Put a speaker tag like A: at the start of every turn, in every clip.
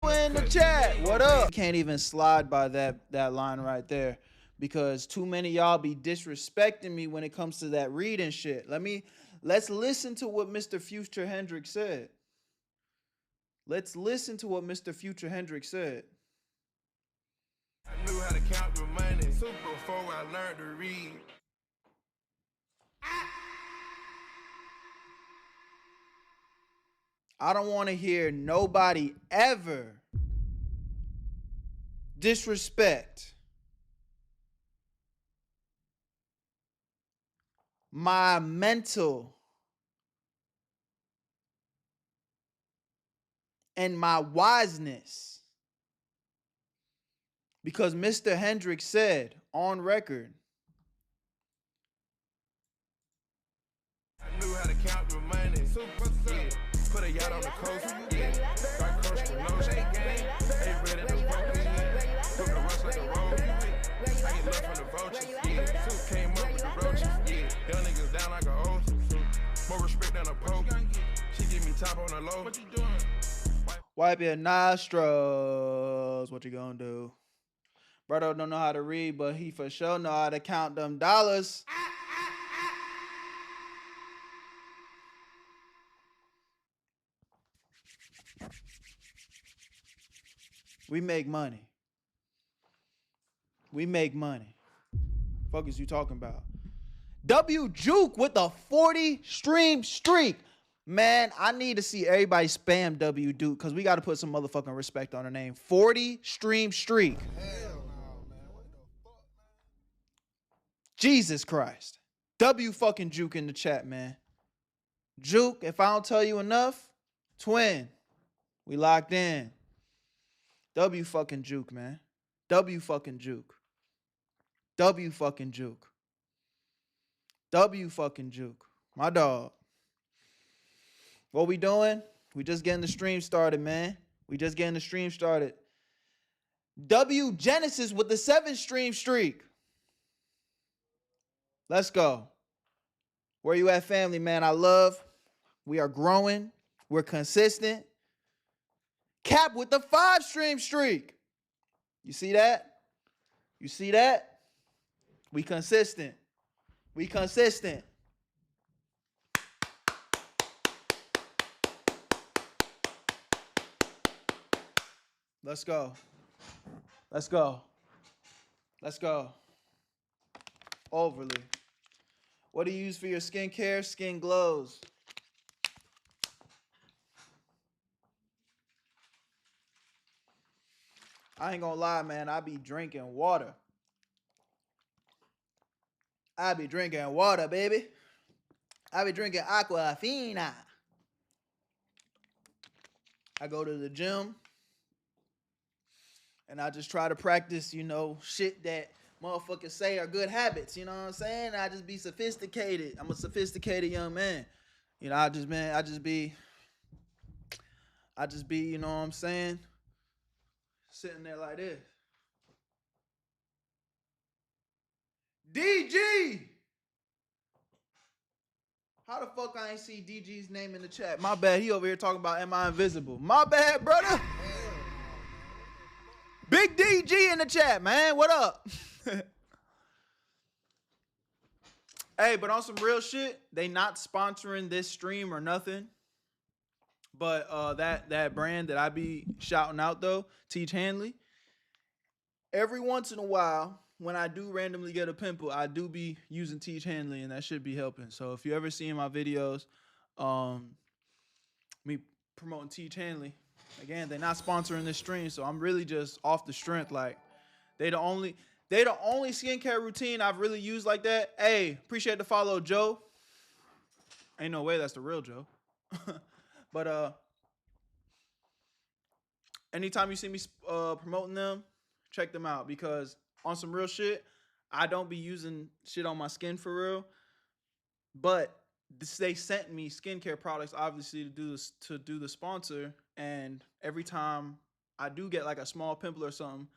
A: In the chat, what up? Can't even slide by that line right there because too many y'all be disrespecting me when it comes to that reading shit. Let's listen to what Mr. Future Hendrix said. Let's listen to what Mr. Future Hendrix said.
B: I knew how to count the money super before I learned to read.
A: I don't want to hear nobody ever disrespect my mental and my wiseness, because Mr. Hendrix said on record,
B: I knew how to count the money super, yeah. Put a yacht on the coast, yeah. Start coasting, no shake game. Ain't ready to vote me in. Put the rush like a roll, I get love from the vultures, yeah. Soup came up with the roaches, yeah. Young niggas down like a ocean. More respect than a pope. She give me top on the low. What you doing?
A: Wipe your nostrils. What you gonna do? Brother don't know how to read, but he for sure know how to count them dollars. We make money. We make money. Fuck is you talking about? W Juke with a 40 stream streak. Man, I need to see everybody spam W Duke because we got to put some motherfucking respect on her name. 40 stream streak.
B: Hell no, man. What the fuck, man?
A: Jesus Christ. W fucking Juke in the chat, man. Juke, if I don't tell you enough, twin. We locked in. W fucking Juke, man. W fucking Juke. W fucking Juke. W fucking Juke. My dog. What we doing? We just getting the stream started, man. We just getting the stream started. W Genesis with the 7 stream streak. Let's go. Where you at, family, man? I love. We are growing. We're consistent. Cap with the 5 stream streak. You see that? You see that? We consistent. We consistent. Let's go. Let's go. Let's go. Overly. What do you use for your skincare? Skin Glows. I ain't gonna lie, man. I be drinking water. I be drinking water, baby. I be drinking Aquafina. I go to the gym. And I just try to practice, you know, shit that motherfuckers say are good habits. You know what I'm saying? I just be sophisticated. I'm a sophisticated young man. You know, I just be, you know what I'm saying? Sitting there like this. DG! How the fuck I ain't see DG's name in the chat? My bad. He over here talking about am I invisible? My bad, brother. Big DG in the chat, man. What up? Hey, but on some real shit, they not sponsoring this stream or nothing. But that brand that I be shouting out though, Teach Hanley. Every once in a while, when I do randomly get a pimple, I do be using Teach Hanley, and that should be helping. So if you ever see in my videos, me promoting Teach Hanley. Again, they're not sponsoring this stream, so I'm really just off the strength. Like, they the only skincare routine I've really used like that. Hey, appreciate the follow, Joe. Ain't no way that's the real Joe. But anytime you see me promoting them, check them out, because on some real shit, I don't be using shit on my skin for real. But they sent me skincare products, obviously, to do the sponsor. And every time I do get like a small pimple or something,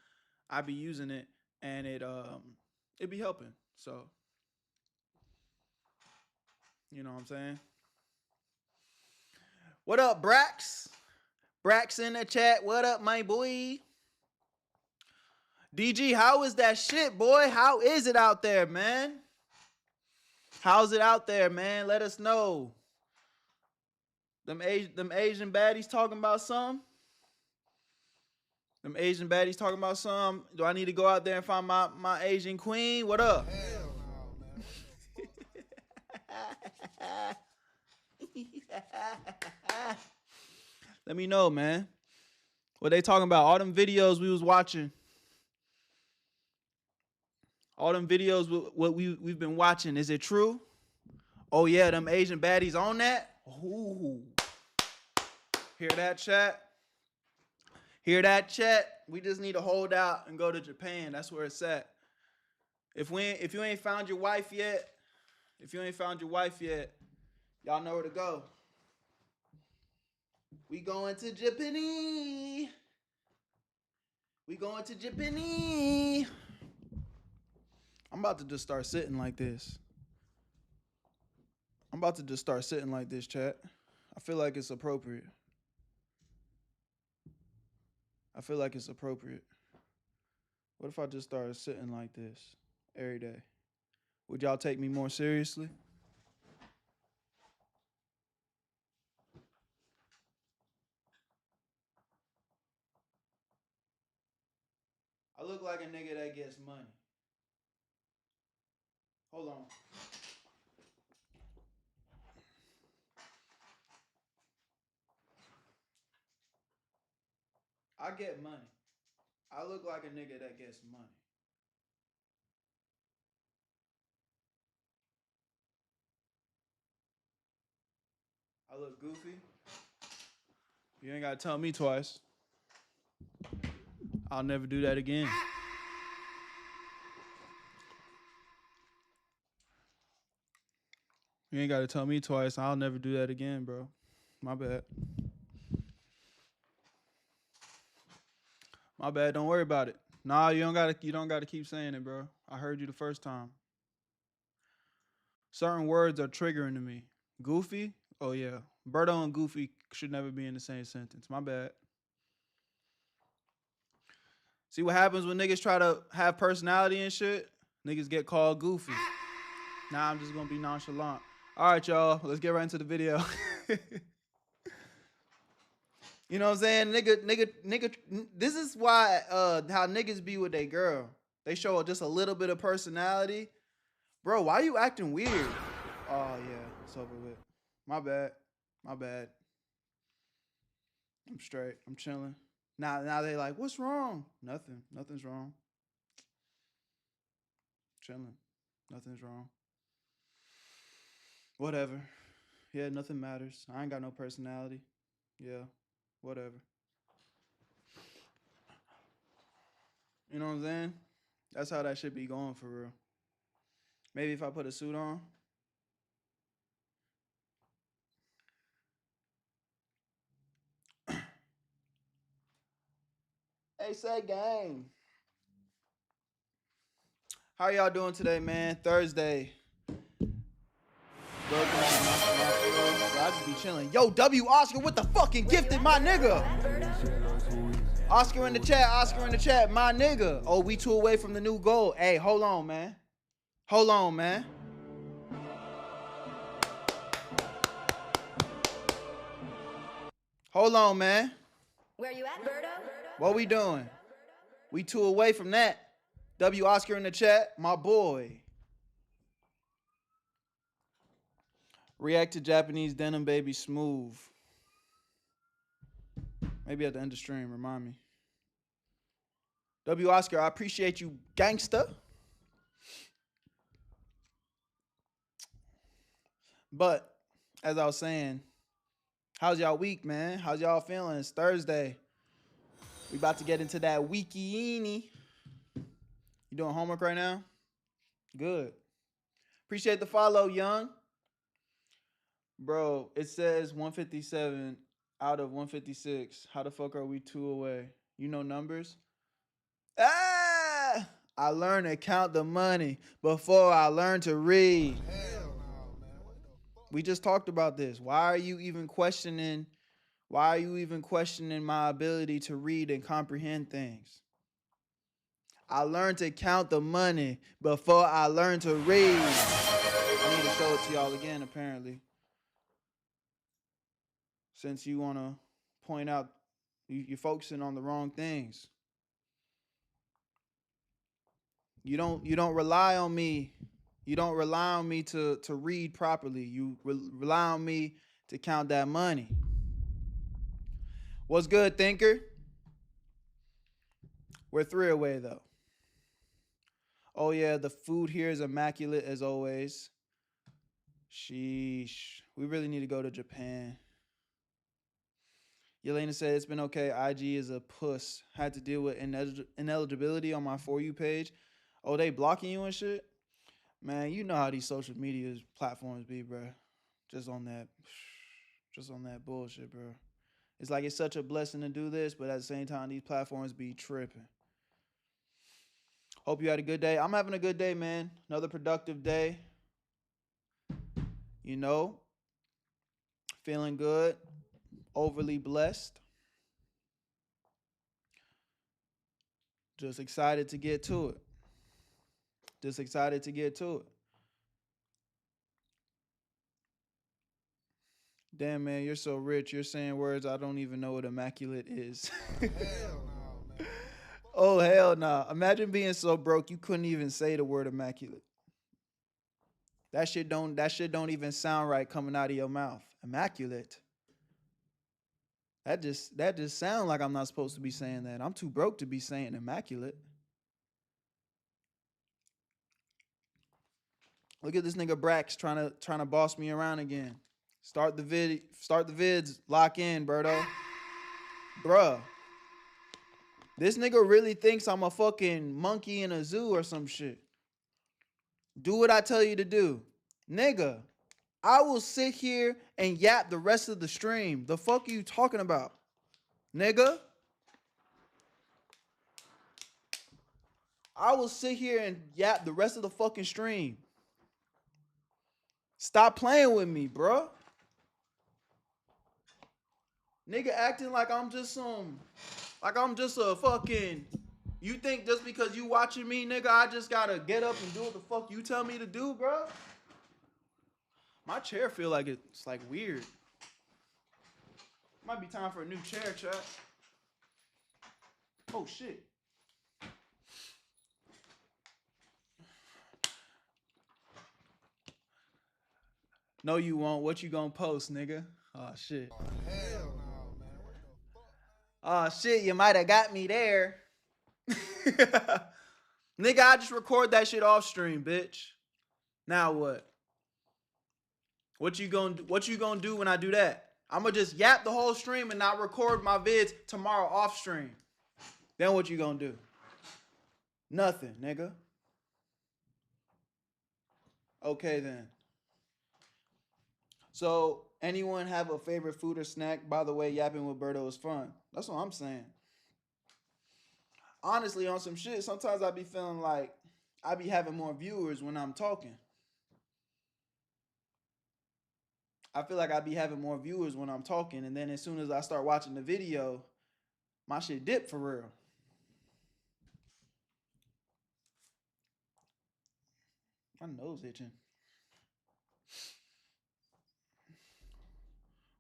A: I be using it, and it be helping. So, you know what I'm saying? What up, Brax? Brax in the chat. What up, my boy? DG, how is that shit, boy? How is it out there, man? How's it out there, man? Let us know. Them Asian baddies talking about something? Them Asian baddies talking about something? Do I need to go out there and find my Asian queen? What up?
B: Hell no, man.
A: Let me know, man. What they talking about? All them videos we was watching. All them videos what we've been watching. Is it true? Oh yeah, them Asian baddies on that? Ooh. Hear that, chat? Hear that, chat? We just need to hold out and go to Japan. That's where it's at. If you ain't found your wife yet, y'all know where to go. We going to Japan. We going to Japan. I'm about to just start sitting like this. Chat. I feel like it's appropriate. What if I just started sitting like this every day? Would y'all take me more seriously? I look like a nigga that gets money. Hold on. I get money. I look like a nigga that gets money. I look goofy. You ain't gotta tell me twice. I'll never do that again. You ain't gotta tell me twice. I'll never do that again, bro. My bad. My bad. Don't worry about it. Nah, you don't gotta keep saying it, bro. I heard you the first time. Certain words are triggering to me. Goofy? Oh yeah. Berto and Goofy should never be in the same sentence. My bad. See what happens when niggas try to have personality and shit? Niggas get called goofy. Nah, I'm just gonna be nonchalant. All right, y'all. Let's get right into the video. You know what I'm saying? Nigga. This is why how niggas be with their girl. They show just a little bit of personality. Bro, why you acting weird? Oh yeah, it's over with. My bad. I'm straight. I'm chilling. Now they like, what's wrong? Nothing's wrong. Chilling. Nothing's wrong. Whatever. Yeah, nothing matters. I ain't got no personality. Yeah, whatever. You know what I'm saying? That's how that shit be going for real. Maybe if I put a suit on. Hey, say gang. How y'all doing today, man? Thursday. I just be chilling. Yo, W Oscar with the fucking gifted, my nigga. Oscar in the chat, my nigga. Oh, we 2 away from the new goal. Hey, hold on, man. Hold on, man.
C: Where you at, Berto?
A: What we doing? We 2 away from that. W Oscar in the chat, my boy. React to Japanese denim baby smooth. Maybe at the end of stream, remind me. W Oscar, I appreciate you, gangsta. But as I was saying, how's y'all week, man? How's y'all feeling? It's Thursday. We about to get into that weeky-eeny. You doing homework right now? Good. Appreciate the follow, young. Bro, it says 157 out of 156. How the fuck are we 2 away? You know numbers? Ah! I learned to count the money before I learned to read.
B: Hell no, man. What the fuck?
A: We just talked about this. Why are you even questioning Why are you even questioning my ability to read and comprehend things? I learned to count the money before I learned to read. I need to show it to y'all again, apparently. Since you want to point out you're focusing on the wrong things. You don't rely on me. You don't rely on me to read properly. You rely on me to count that money. What's good, thinker? We're 3 away though. Oh yeah, the food here is immaculate as always. Sheesh. We really need to go to Japan. Yelena said it's been okay. IG is a puss. Had to deal with ineligibility on my For You page. Oh, they blocking you and shit? Man, you know how these social media platforms be, bro. Just on that bullshit, bro. It's like it's such a blessing to do this, but at the same time, these platforms be tripping. Hope you had a good day. I'm having a good day, man. Another productive day. You know, feeling good, overly blessed. Just excited to get to it. Damn, man, you're so rich. You're saying words I don't even know what immaculate is.
B: Hell no, man.
A: Oh, hell no. Imagine being so broke you couldn't even say the word immaculate. That shit don't even sound right coming out of your mouth. Immaculate. That just sounds like I'm not supposed to be saying that. I'm too broke to be saying immaculate. Look at this nigga Brax trying to boss me around again. Start the vids, lock in, Berto. Bruh. This nigga really thinks I'm a fucking monkey in a zoo or some shit. Do what I tell you to do. Nigga, I will sit here and yap the rest of the stream. The fuck are you talking about? Nigga? I will sit here and yap the rest of the fucking stream. Stop playing with me, bruh. Nigga acting like I'm just a fucking, you think just because you watching me, nigga, I just gotta get up and do what the fuck you tell me to do, bro? My chair feel like it's like weird. Might be time for a new chair, chat. Oh shit. No, you won't. What you gonna post, nigga? Oh shit.
B: Hell no, man. What the fuck,
A: Oh
B: man?
A: shit, you might have got me there. Nigga, I just record that shit off stream, bitch. Now what? What you gonna do when I do that? I'm gonna just yap the whole stream and not record my vids tomorrow off stream. Then what you gonna do? Nothing, nigga. Okay then. So, anyone have a favorite food or snack? By the way, yapping with Berto is fun. That's what I'm saying. Honestly, on some shit, sometimes I be feeling like I be having more viewers when I'm talking. I feel like I be having more viewers when I'm talking, and then as soon as I start watching the video, my shit dip for real. My nose itching.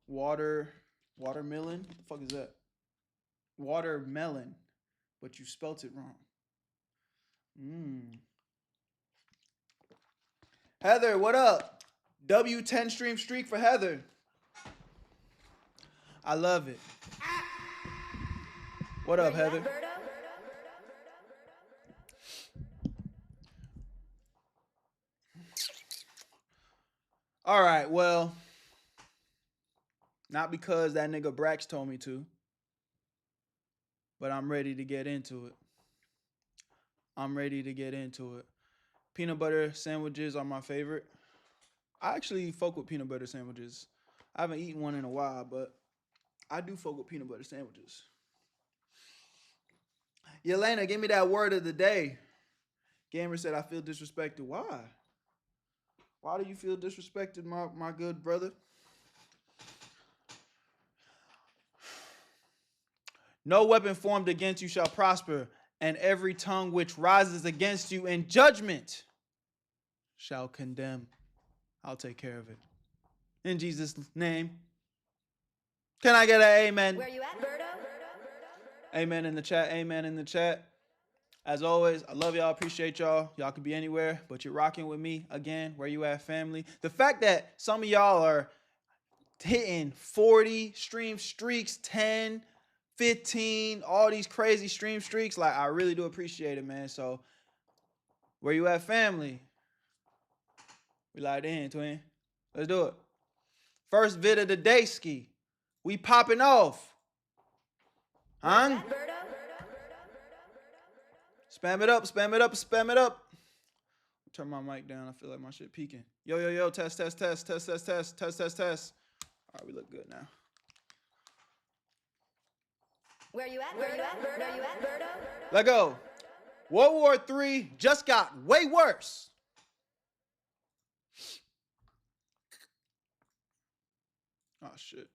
A: Watermelon? What the fuck is that? Watermelon, but you spelt it wrong. Heather, what up? W10 stream streak for Heather. I love it. What up, Heather?
C: Berto?
A: All right, well, not because that nigga Brax told me to, but I'm ready to get into it. Peanut butter sandwiches are my favorite. I actually fuck with peanut butter sandwiches. I haven't eaten one in a while, but I do fuck with peanut butter sandwiches. Yelena, give me that word of the day. Gamer said, I feel disrespected. Why? Why do you feel disrespected, my good brother? No weapon formed against you shall prosper, and every tongue which rises against you in judgment shall condemn. I'll take care of it. In Jesus' name. Can I get an amen?
C: Where you at, Berto?
A: Amen in the chat. Amen in the chat. As always, I love y'all. Appreciate y'all. Y'all could be anywhere, but you're rocking with me again. Where you at, family? The fact that some of y'all are hitting 40 stream streaks, 10, 15, all these crazy stream streaks, like, I really do appreciate it, man. So, where you at, family? We locked in, twin. Let's do it. First vid of the day, ski. We popping off. Huh? Spam it up, spam it up, spam it up. Turn my mic down. I feel like my shit peaking. Yo, yo, yo, test, test, test, test, test, test, test, test, test. All right, we look good now.
C: Where you at, Berto? Where you at, Berto?
A: Let go. World War III just got way worse. Oh, shit.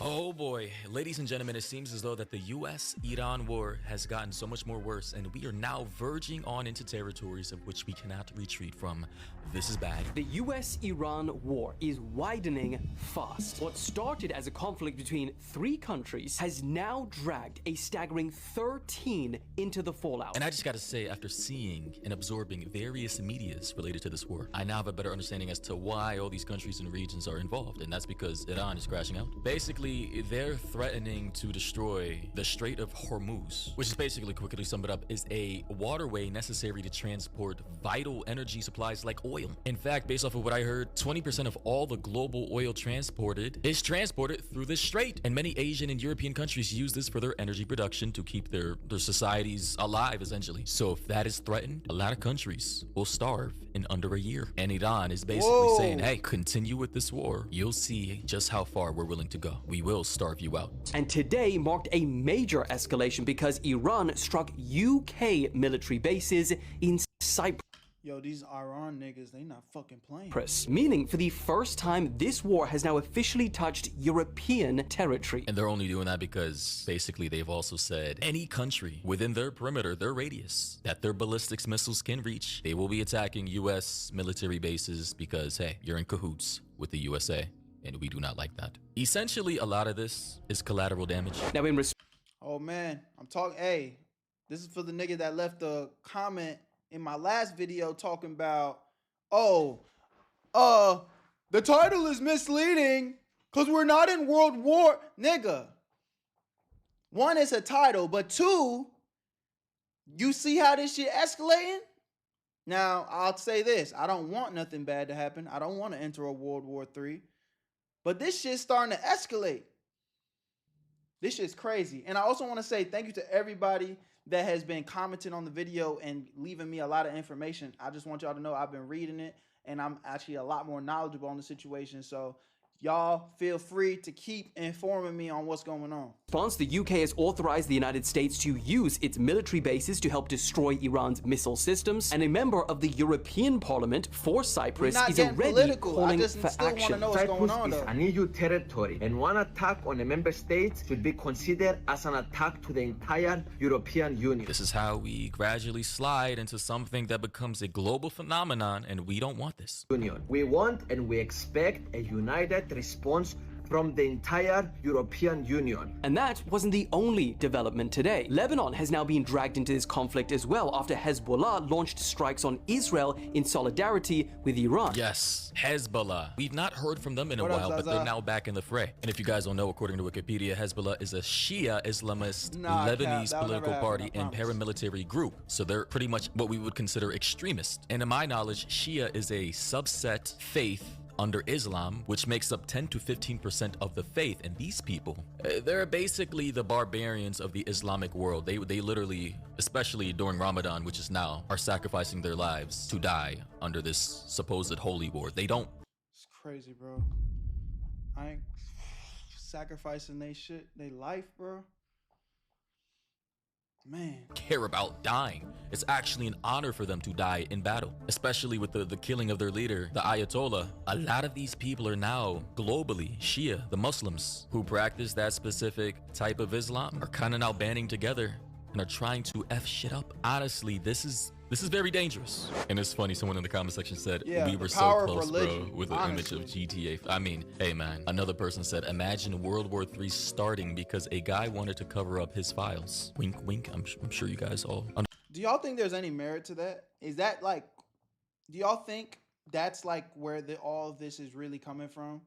D: Oh boy, ladies and gentlemen, it seems as though that the US-Iran war has gotten so much more worse, and we are now verging on into territories of which we cannot retreat from. This is bad.
E: The US-Iran war is widening fast. What started as a conflict between 3 countries has now dragged a staggering 13 into the fallout.
D: And I just gotta say, after seeing and absorbing various medias related to this war, I now have a better understanding as to why all these countries and regions are involved, and that's because Iran is crashing out. Basically, they're threatening to destroy the Strait of Hormuz, which is basically, quickly sum it up, is a waterway necessary to transport vital energy supplies like oil. In fact, based off of what I heard, 20% of all the global oil transported is transported through this strait, and many Asian and European countries use this for their energy production to keep their societies alive, essentially. So if that is threatened, a lot of countries will starve in under a year. And Iran is basically saying, hey, continue with this war. You'll see just how far we're willing to go. We will starve you out.
E: And today marked a major escalation because Iran struck UK military bases in Cyprus.
A: Yo, these Iran niggas, they not fucking playing.
E: Meaning, for the first time, this war has now officially touched European territory.
D: And they're only doing that because basically they've also said any country within their perimeter, their radius, that their ballistics missiles can reach, they will be attacking US military bases because, hey, you're in cahoots with the USA. And we do not like that. Essentially, a lot of this is collateral damage.
E: Now, in
A: Oh, man. I'm talking. Hey, this is for the nigga that left a comment in my last video talking about, oh, the title is misleading because we're not in World War. Nigga. 1, it's a title, but 2, you see how this shit escalating? Now, I'll say this. I don't want nothing bad to happen. I don't want to enter a World War III. But this shit's starting to escalate. This shit's crazy. And I also want to say thank you to everybody that has been commenting on the video and leaving me a lot of information. I just want y'all to know I've been reading it, and I'm actually a lot more knowledgeable on the situation. So y'all feel free to keep informing me on what's going on.
E: response, the UK has authorized the United States to use its military bases to help destroy Iran's missile systems, and a member of the European Parliament for Cyprus is already calling for action.
F: Cyprus is an EU territory, and one attack on a member state should be considered as an attack to the entire European Union.
D: This is how we gradually slide into something that becomes a global phenomenon, and we don't want this.
F: We want and we expect a united response from the entire European Union.
E: And that wasn't the only development today. Lebanon has now been dragged into this conflict as well after Hezbollah launched strikes on Israel in solidarity with Iran.
D: Yes, Hezbollah. We've not heard from them in a while, but they're now back in the fray. And if you guys don't know, according to Wikipedia, Hezbollah is a Shia Islamist Lebanese political party and paramilitary group. So they're pretty much what we would consider extremist. And to my knowledge, Shia is a subset faith under Islam, which makes up 10 to 15% of the faith. And these people, they're basically the barbarians of the Islamic world. They literally, especially during Ramadan, which is now, are sacrificing their lives to die under this supposed holy war. They don't.
A: It's crazy, bro. I ain't sacrificing they shit, they life, bro. Man.
D: Care about dying. it's actually an honor for them to die in battle, especially with the killing of their leader, the Ayatollah. A lot of these people are now globally Shia, the Muslims who practice that specific type of Islam, are kind of now banding together and are trying to F shit up. Honestly, this is very dangerous. And it's funny, someone in the comment section said,
A: yeah,
D: we were so close, bro, with an image of GTA. I mean, hey man, another person said, imagine World War III starting because a guy wanted to cover up his files. Wink, wink. I'm sure you guys all
A: Do y'all think there's any merit to that? Is that like, do y'all think that's like where all of this is really coming from?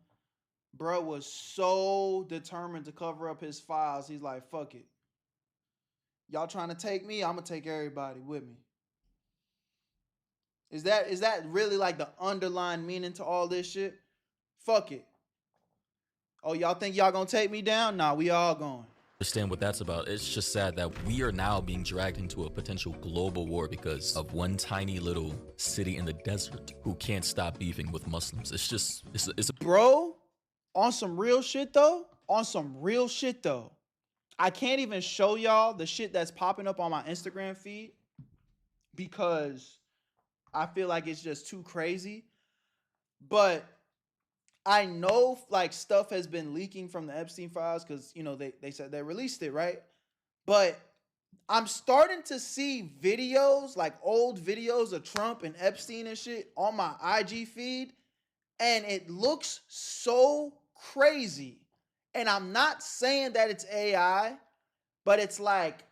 A: Bro was so determined to cover up his files. He's like, fuck it. Y'all trying to take me? I'm gonna take everybody with me. Is that really like the underlying meaning to all this shit? Fuck it. Oh, y'all think y'all gonna take me down? Nah, we all going.
D: Understand what that's about. It's just sad that we are now being dragged into a potential global war because of one tiny little city in the desert who can't stop beefing with Muslims. It's just, it's a
A: bro, on some real shit though, I can't even show y'all the shit that's popping up on my Instagram feed because I feel like it's just too crazy. But I know like stuff has been leaking from the Epstein files because, you know, they said they released it, right? But I'm starting to see videos, like old videos of Trump and Epstein and shit on my IG feed. And it looks so crazy. And I'm not saying that it's AI, but it's like,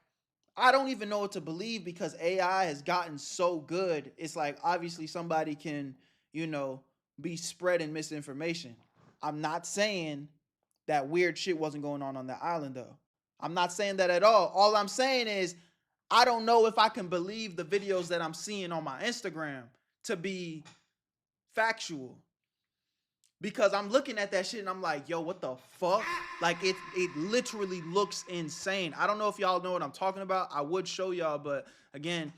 A: I don't even know what to believe because AI has gotten so good. It's like, obviously somebody can, you know, be spreading misinformation. I'm not saying that weird shit wasn't going on that island though. I'm not saying that at all. All I'm saying is, I don't know if I can believe the videos that I'm seeing on my Instagram to be factual. Because I'm looking at that shit and I'm like, yo, what the fuck? Like, it literally looks insane. I don't know if y'all know what I'm talking about. I would show y'all, but again,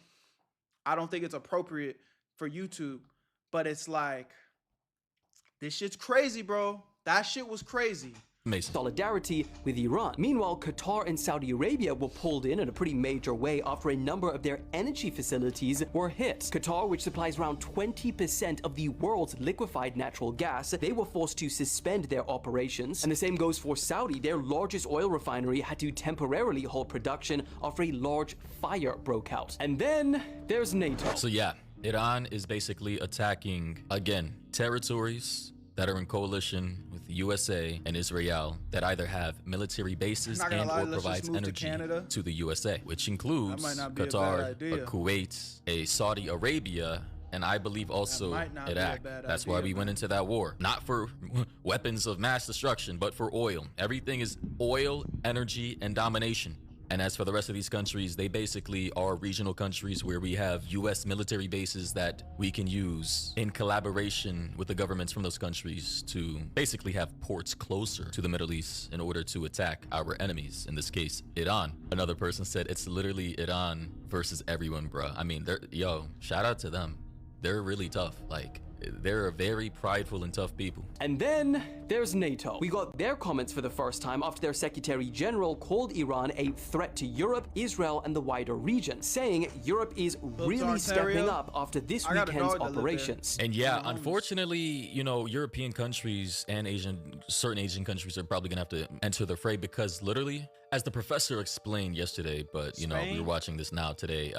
A: I don't think it's appropriate for YouTube. But it's like, this shit's crazy, bro. That shit was crazy.
D: Mason.
E: Solidarity with Iran. Meanwhile, Qatar and Saudi Arabia were pulled in a pretty major way after a number of their energy facilities were hit. Qatar, which supplies around 20% of the world's liquefied natural gas, they were forced to suspend their operations. And the same goes for Saudi. Their largest oil refinery had to temporarily halt production after a large fire broke out. And then there's NATO.
D: So yeah, Iran is basically attacking, again, territories that are in coalition with the USA and Israel that either have military bases and or provides energy to the USA, which includes Qatar, Kuwait, a Saudi Arabia, and I believe also Iraq. That's why we went into that war. Not for weapons of mass destruction, but for oil. Everything is oil, energy, and domination. And as for the rest of these countries, they basically are regional countries where we have US military bases that we can use in collaboration with the governments from those countries to basically have ports closer to the Middle East in order to attack our enemies, in this case, Iran. Another person said it's literally Iran versus everyone, bro. I mean, shout out to them. They're really tough. Like, they're a very prideful and tough people.
E: And then there's NATO. We got their comments for the first time after their Secretary General called Iran a threat to Europe, Israel, and the wider region, saying Europe is really stepping up after this weekend's operations.
D: And yeah, unfortunately, you know, European countries and certain Asian countries are probably gonna have to enter the fray because literally, as the professor explained yesterday, but you know, we're watching this now today,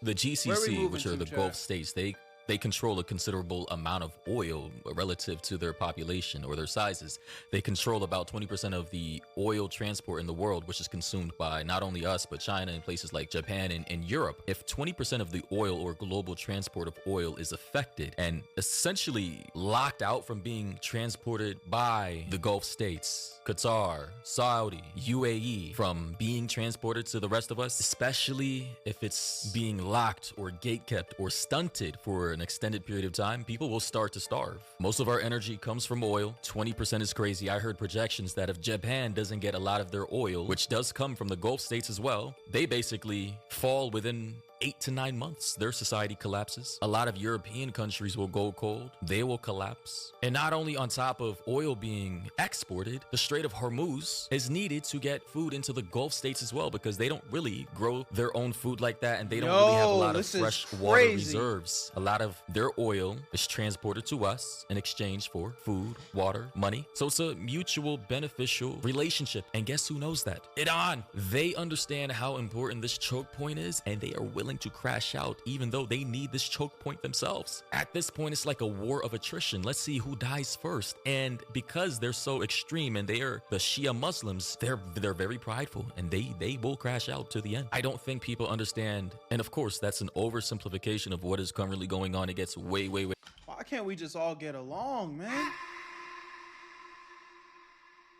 D: the GCC, which are the Gulf states, they control a considerable amount of oil relative to their population or their sizes. They control about 20% of the oil transport in the world, which is consumed by not only us, but China and places like Japan and Europe. If 20% of the oil or global transport of oil is affected and essentially locked out from being transported by the Gulf states, Qatar, Saudi, UAE, from being transported to the rest of us, especially if it's being locked or gatekept or stunted for an extended period of time, people will start to starve. Most of our energy comes from oil. 20% is crazy. I heard projections that if Japan doesn't get a lot of their oil, which does come from the Gulf states as well, they basically fall within 8 to 9 months, their society collapses. A lot of European countries will go cold. They will collapse. And not only on top of oil being exported, the Strait of Hormuz is needed to get food into the Gulf states as well, because they don't really grow their own food like that, and they don't really have a lot of fresh water reserves. A lot of their oil is transported to us in exchange for food, water, money. So it's a mutual beneficial relationship. And guess who knows that? Iran. They understand how important this choke point is, and they are willing to crash out even though they need this choke point themselves. At this point, it's like a war of attrition. Let's see who dies first. And because they're so extreme and they are the Shia Muslims, they're very prideful, and they will crash out to the end. I don't think people understand, and of course that's an oversimplification of what is currently going on. It gets way.
A: Why can't we just all get along, man?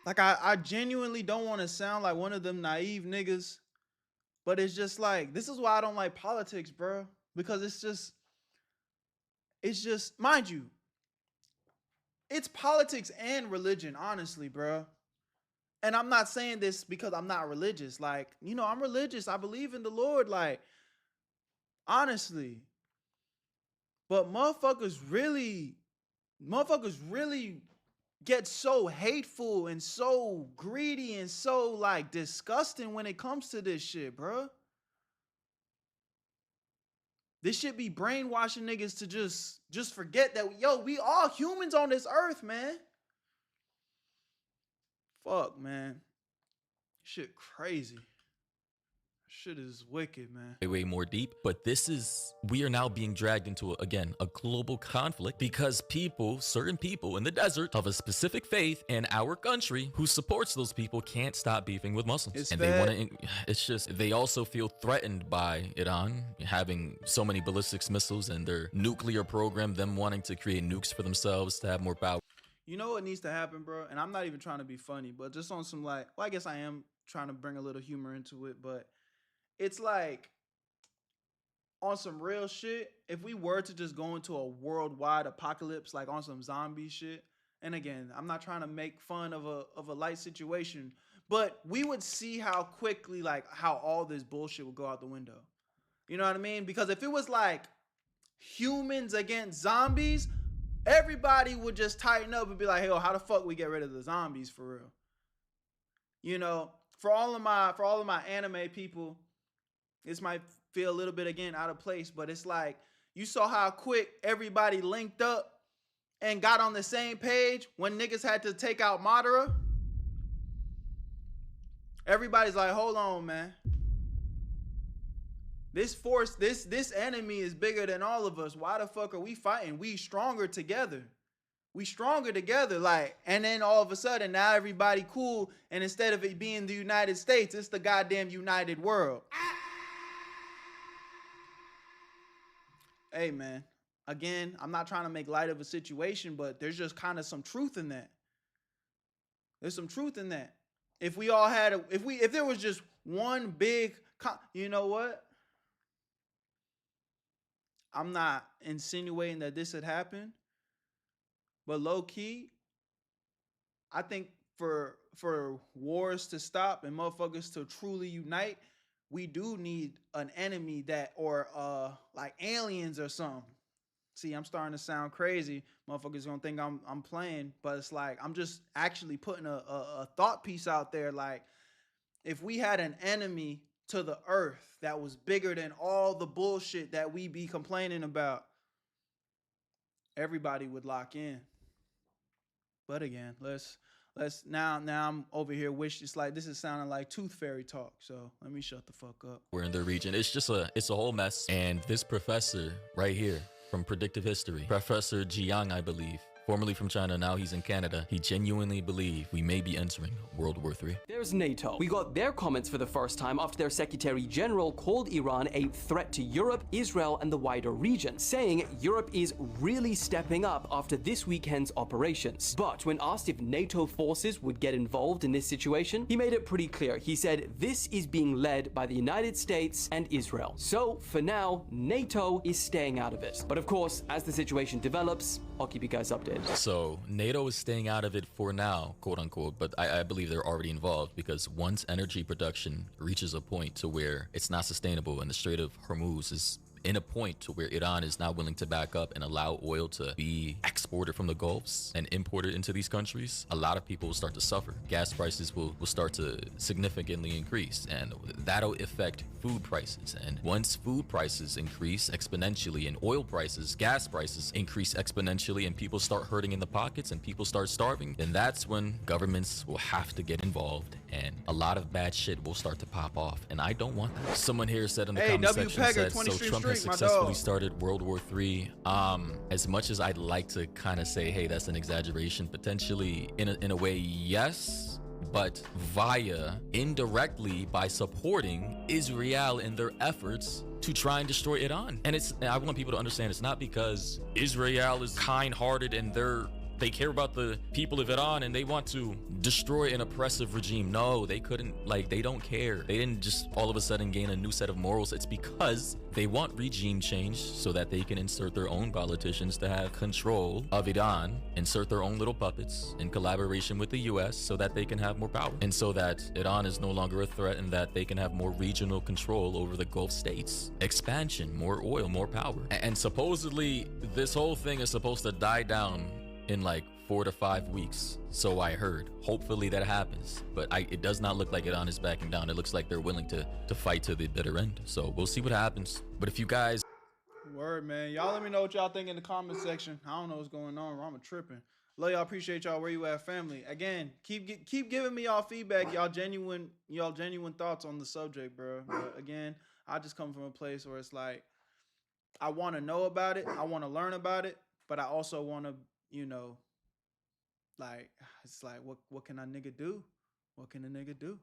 A: Like, I genuinely don't want to sound like one of them naive niggas, but it's just like, this is why I don't like politics, bro. Because it's just, mind you, it's politics and religion, honestly, bro. And I'm not saying this because I'm not religious. Like, you know, I'm religious. I believe in the Lord, like, honestly. But motherfuckers really get so hateful and so greedy and so, like, disgusting when it comes to this shit, bro. This shit be brainwashing niggas to just forget that, yo, we all humans on this earth, man. Fuck, man. Shit crazy. Shit is wicked, man.
D: Way more deep. But we are now being dragged into, again, a global conflict because certain people in the desert of a specific faith in our country who supports those people can't stop beefing with Muslims. They also feel threatened by Iran having so many ballistic missiles and their nuclear program, them wanting to create nukes for themselves to have more power.
A: You know what needs to happen, bro? And I'm not even trying to be funny, but just on some, like, well, I guess I am trying to bring a little humor into it, but it's like, on some real shit, if we were to just go into a worldwide apocalypse, like on some zombie shit, and again, I'm not trying to make fun of a light situation, but we would see how quickly, like, how all this bullshit would go out the window. You know what I mean? Because if it was like humans against zombies, everybody would just tighten up and be like, hey, how the fuck we get rid of the zombies for real? You know, for all of my anime people, this might feel a little bit, again, out of place, but it's like, you saw how quick everybody linked up and got on the same page when niggas had to take out Madara. Everybody's like, hold on, man. This force, this enemy is bigger than all of us. Why the fuck are we fighting? We stronger together. We stronger together, like, and then all of a sudden, now everybody cool, and instead of it being the United States, it's the goddamn united world. Hey, man, again, I'm not trying to make light of a situation, but there's just kind of some truth in that. There's some truth in that. If we all had, if there was just one big, you know what? I'm not insinuating that this had happened, but low key, I think for wars to stop and motherfuckers to truly unite, we do need an enemy that, or like aliens or something. See, I'm starting to sound crazy. Motherfuckers gonna think I'm playing, but it's like, I'm just actually putting a thought piece out there. Like, if we had an enemy to the earth that was bigger than all the bullshit that we be complaining about, everybody would lock in. But again, let's now I'm over here it's like this is sounding like Tooth Fairy talk, so let me shut the fuck up.
D: We're in the region. It's a whole mess. And this professor right here from Predictive History, Professor Jiang, I believe, formerly from China, now he's in Canada, he genuinely believes we may be entering World War III.
E: There's NATO. We got their comments for the first time after their Secretary General called Iran a threat to Europe, Israel, and the wider region, saying Europe is really stepping up after this weekend's operations. But when asked if NATO forces would get involved in this situation, he made it pretty clear. He said this is being led by the United States and Israel. So for now, NATO is staying out of it. But of course, as the situation develops, I'll keep you guys updated.
D: So NATO is staying out of it for now, quote unquote, but I believe they're already involved, because once energy production reaches a point to where it's not sustainable and the Strait of Hormuz is in a point to where Iran is not willing to back up and allow oil to be exported from the Gulfs and imported into these countries, a lot of people will start to suffer. Gas prices will start to significantly increase, and that'll affect food prices. And once food prices increase exponentially and oil prices, gas prices increase exponentially, and people start hurting in the pockets and people start starving, then that's when governments will have to get involved and a lot of bad shit will start to pop off. And I don't want that. Someone here said in the comment
A: W
D: section,
A: Pegger,
D: said,
A: 20
D: so
A: Street
D: Trump has
A: Street, my
D: successfully
A: dog.
D: started World War III. As much as I'd like to kind of say, hey, that's an exaggeration, potentially in a way, yes, but via indirectly by supporting Israel in their efforts to try and destroy Iran. And I want people to understand, it's not because Israel is kind-hearted and they care about the people of Iran and they want to destroy an oppressive regime. No, they couldn't, they don't care. They didn't just all of a sudden gain a new set of morals. It's because they want regime change so that they can insert their own politicians to have control of Iran, insert their own little puppets in collaboration with the US so that they can have more power. And so that Iran is no longer a threat and that they can have more regional control over the Gulf states. Expansion, more oil, more power. And supposedly this whole thing is supposed to die down in 4 to 5 weeks, so I heard. Hopefully that happens, but it does not look like Iran is backing down. It looks like they're willing to fight to the bitter end, so we'll see what happens. But if you guys
A: Word, man. Y'all let me know what y'all think in the comment section. I don't know what's going on. I'm tripping. Love y'all. Appreciate y'all. Where you at, family? Again, keep giving me y'all feedback. Y'all genuine thoughts on the subject, bro. But again, I just come from a place where it's like I want to know about it. I want to learn about it, but I also want to, it's like what can a nigga do? What can a nigga do?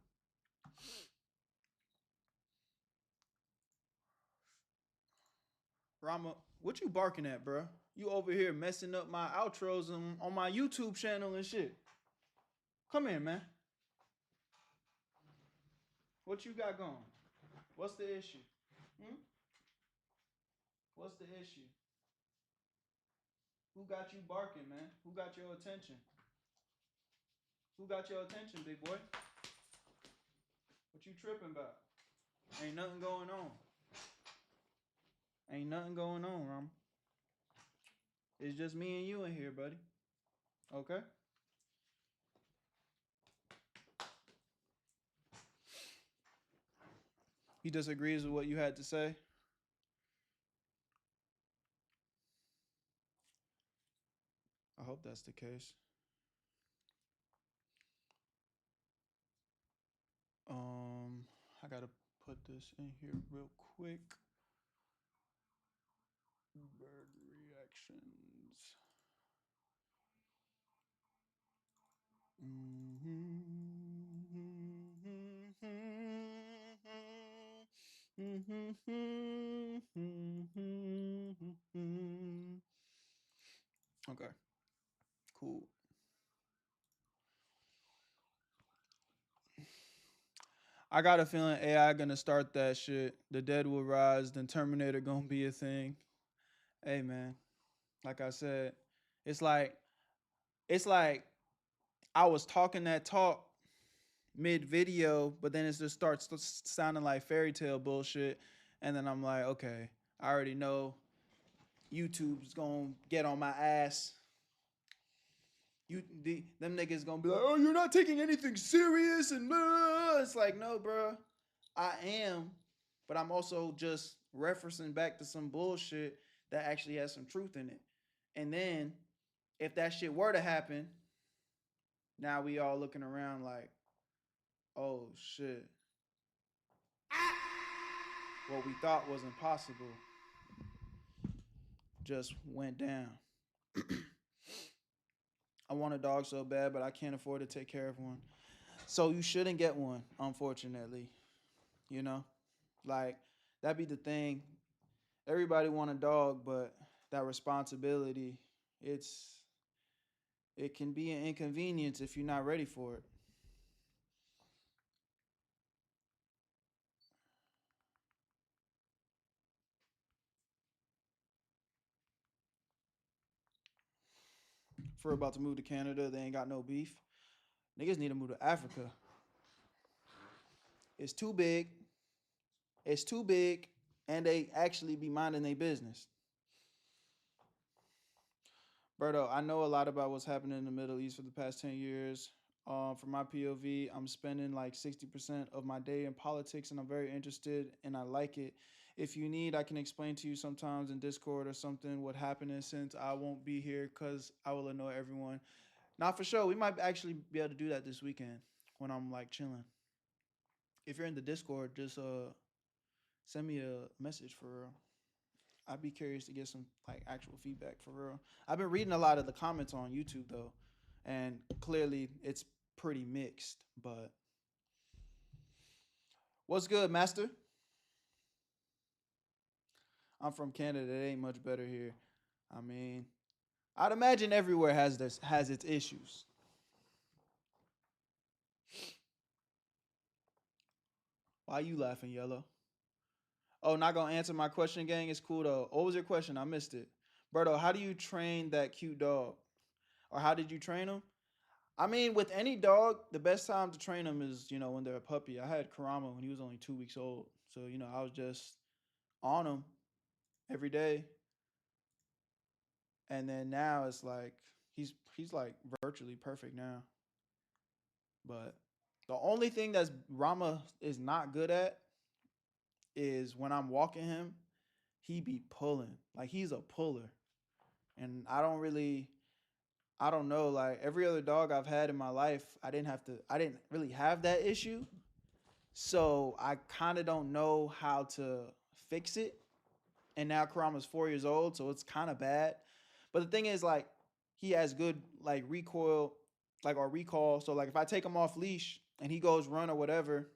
A: Rama, what you barking at, bro? You over here messing up my outros on my YouTube channel and shit. Come here, man. What you got going? What's the issue? What's the issue? Who got you barking, man? Who got your attention? Who got your attention, big boy? What you tripping about? Ain't nothing going on. Ain't nothing going on, Rama. It's just me and you in here, buddy. Okay? He disagrees with what you had to say. I hope that's the case. I gotta put this in here real quick. Bird reactions. Okay. Cool. I got a feeling AI gonna start that shit. The dead will rise, then Terminator gonna be a thing. Hey man, like I said, it's like I was talking that talk mid video, but then it just starts sounding like fairy tale bullshit, and then I'm like, okay, I already know YouTube's gonna get on my ass. Them niggas gonna be like, oh, you're not taking anything serious, and blah. It's like, no, bro, I am, but I'm also just referencing back to some bullshit that actually has some truth in it. And then if that shit were to happen, now we all looking around like, oh shit, what we thought was impossible just went down. I want a dog so bad, but I can't afford to take care of one. So you shouldn't get one, unfortunately. You know? Like, that'd be the thing. Everybody want a dog, but that responsibility, it can be an inconvenience if you're not ready for it. for about to move to Canada. They ain't got no beef. Niggas need to move to Africa. It's too big. It's too big, and they actually be minding their business. Berto, I know a lot about what's happening in the Middle East for the past 10 years. From my POV, I'm spending like 60% of my day in politics, and I'm very interested, and I like it. If you need, I can explain to you sometimes in Discord or something what happened, since I won't be here because I will annoy everyone. Not for sure. We might actually be able to do that this weekend when I'm like chilling. If you're in the Discord, just send me a message for real. I'd be curious to get some like actual feedback for real. I've been reading a lot of the comments on YouTube though, and clearly it's pretty mixed. But what's good, Master? I'm from Canada. It ain't much better here. I mean, I'd imagine everywhere has its issues. Why you laughing, Yellow? Oh, not gonna answer my question, gang. It's cool though. What was your question? I missed it. Berto, how do you train that cute dog? Or how did you train him? I mean, with any dog, the best time to train them is, when they're a puppy. I had Karama when he was only 2 weeks old. So, I was just on him every day. And then now it's like he's like virtually perfect now. But the only thing that's Rama is not good at is when I'm walking him, he be pulling. Like he's a puller. And I don't know, like every other dog I've had in my life, I didn't really have that issue. So I kind of don't know how to fix it. And now Karama's 4 years old, so it's kind of bad. But the thing is, like, he has good like recoil, like or recall. So like if I take him off leash and he goes run or whatever,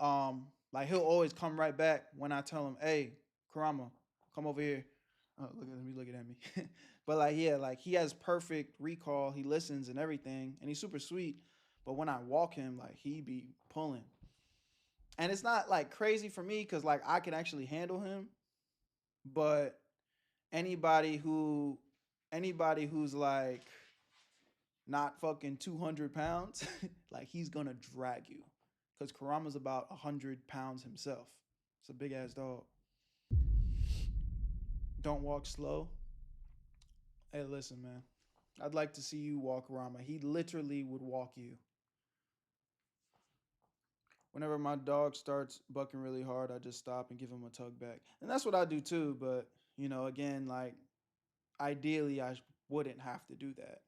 A: like he'll always come right back when I tell him, "Hey, Karama, come over here." Look at me looking at me. But like, yeah, like he has perfect recall. He listens and everything, and he's super sweet. But when I walk him, like he be pulling, and it's not like crazy for me because like I can actually handle him. But anybody who's like not fucking 200 pounds, like he's gonna drag you, because Karama's about 100 pounds himself. It's a big ass dog. Don't walk slow. Hey, listen, man. I'd like to see you walk Rama. He literally would walk you. Whenever my dog starts bucking really hard, I just stop and give him a tug back. And that's what I do too. But, again, like, ideally, I wouldn't have to do that.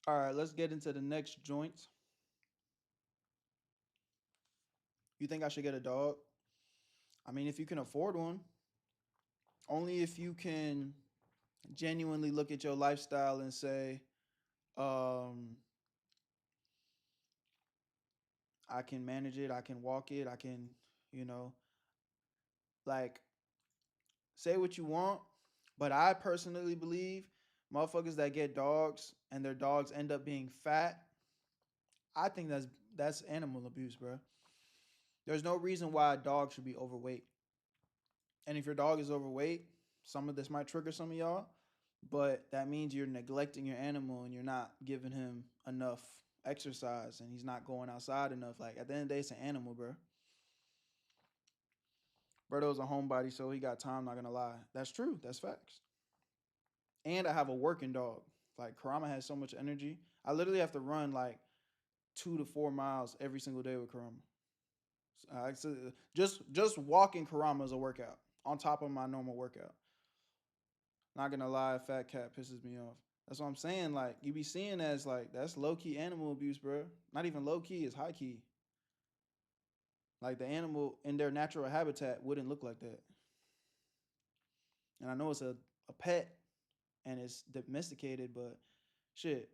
A: All right, let's get into the next joint. You think I should get a dog? I mean, if you can afford one. Only if you can genuinely look at your lifestyle and say, I can manage it, I can walk it, I can, like, say what you want. But I personally believe motherfuckers that get dogs and their dogs end up being fat, I think that's animal abuse, bro. There's no reason why a dog should be overweight. And if your dog is overweight, some of this might trigger some of y'all, but that means you're neglecting your animal and you're not giving him enough exercise and he's not going outside enough. Like at the end of the day, it's an animal, bro. Berto's a homebody, so he got time, not gonna lie. That's true. That's facts. And I have a working dog. Like Karama has so much energy. I literally have to run like 2 to 4 miles every single day with Karama. So just walking Karama is a workout on top of my normal workout. Not gonna lie, fat cat pisses me off. That's what I'm saying. Like you be seeing as like that's low key animal abuse, bro. Not even low key, it's high key. Like the animal in their natural habitat wouldn't look like that. And I know it's a pet and it's domesticated, but shit,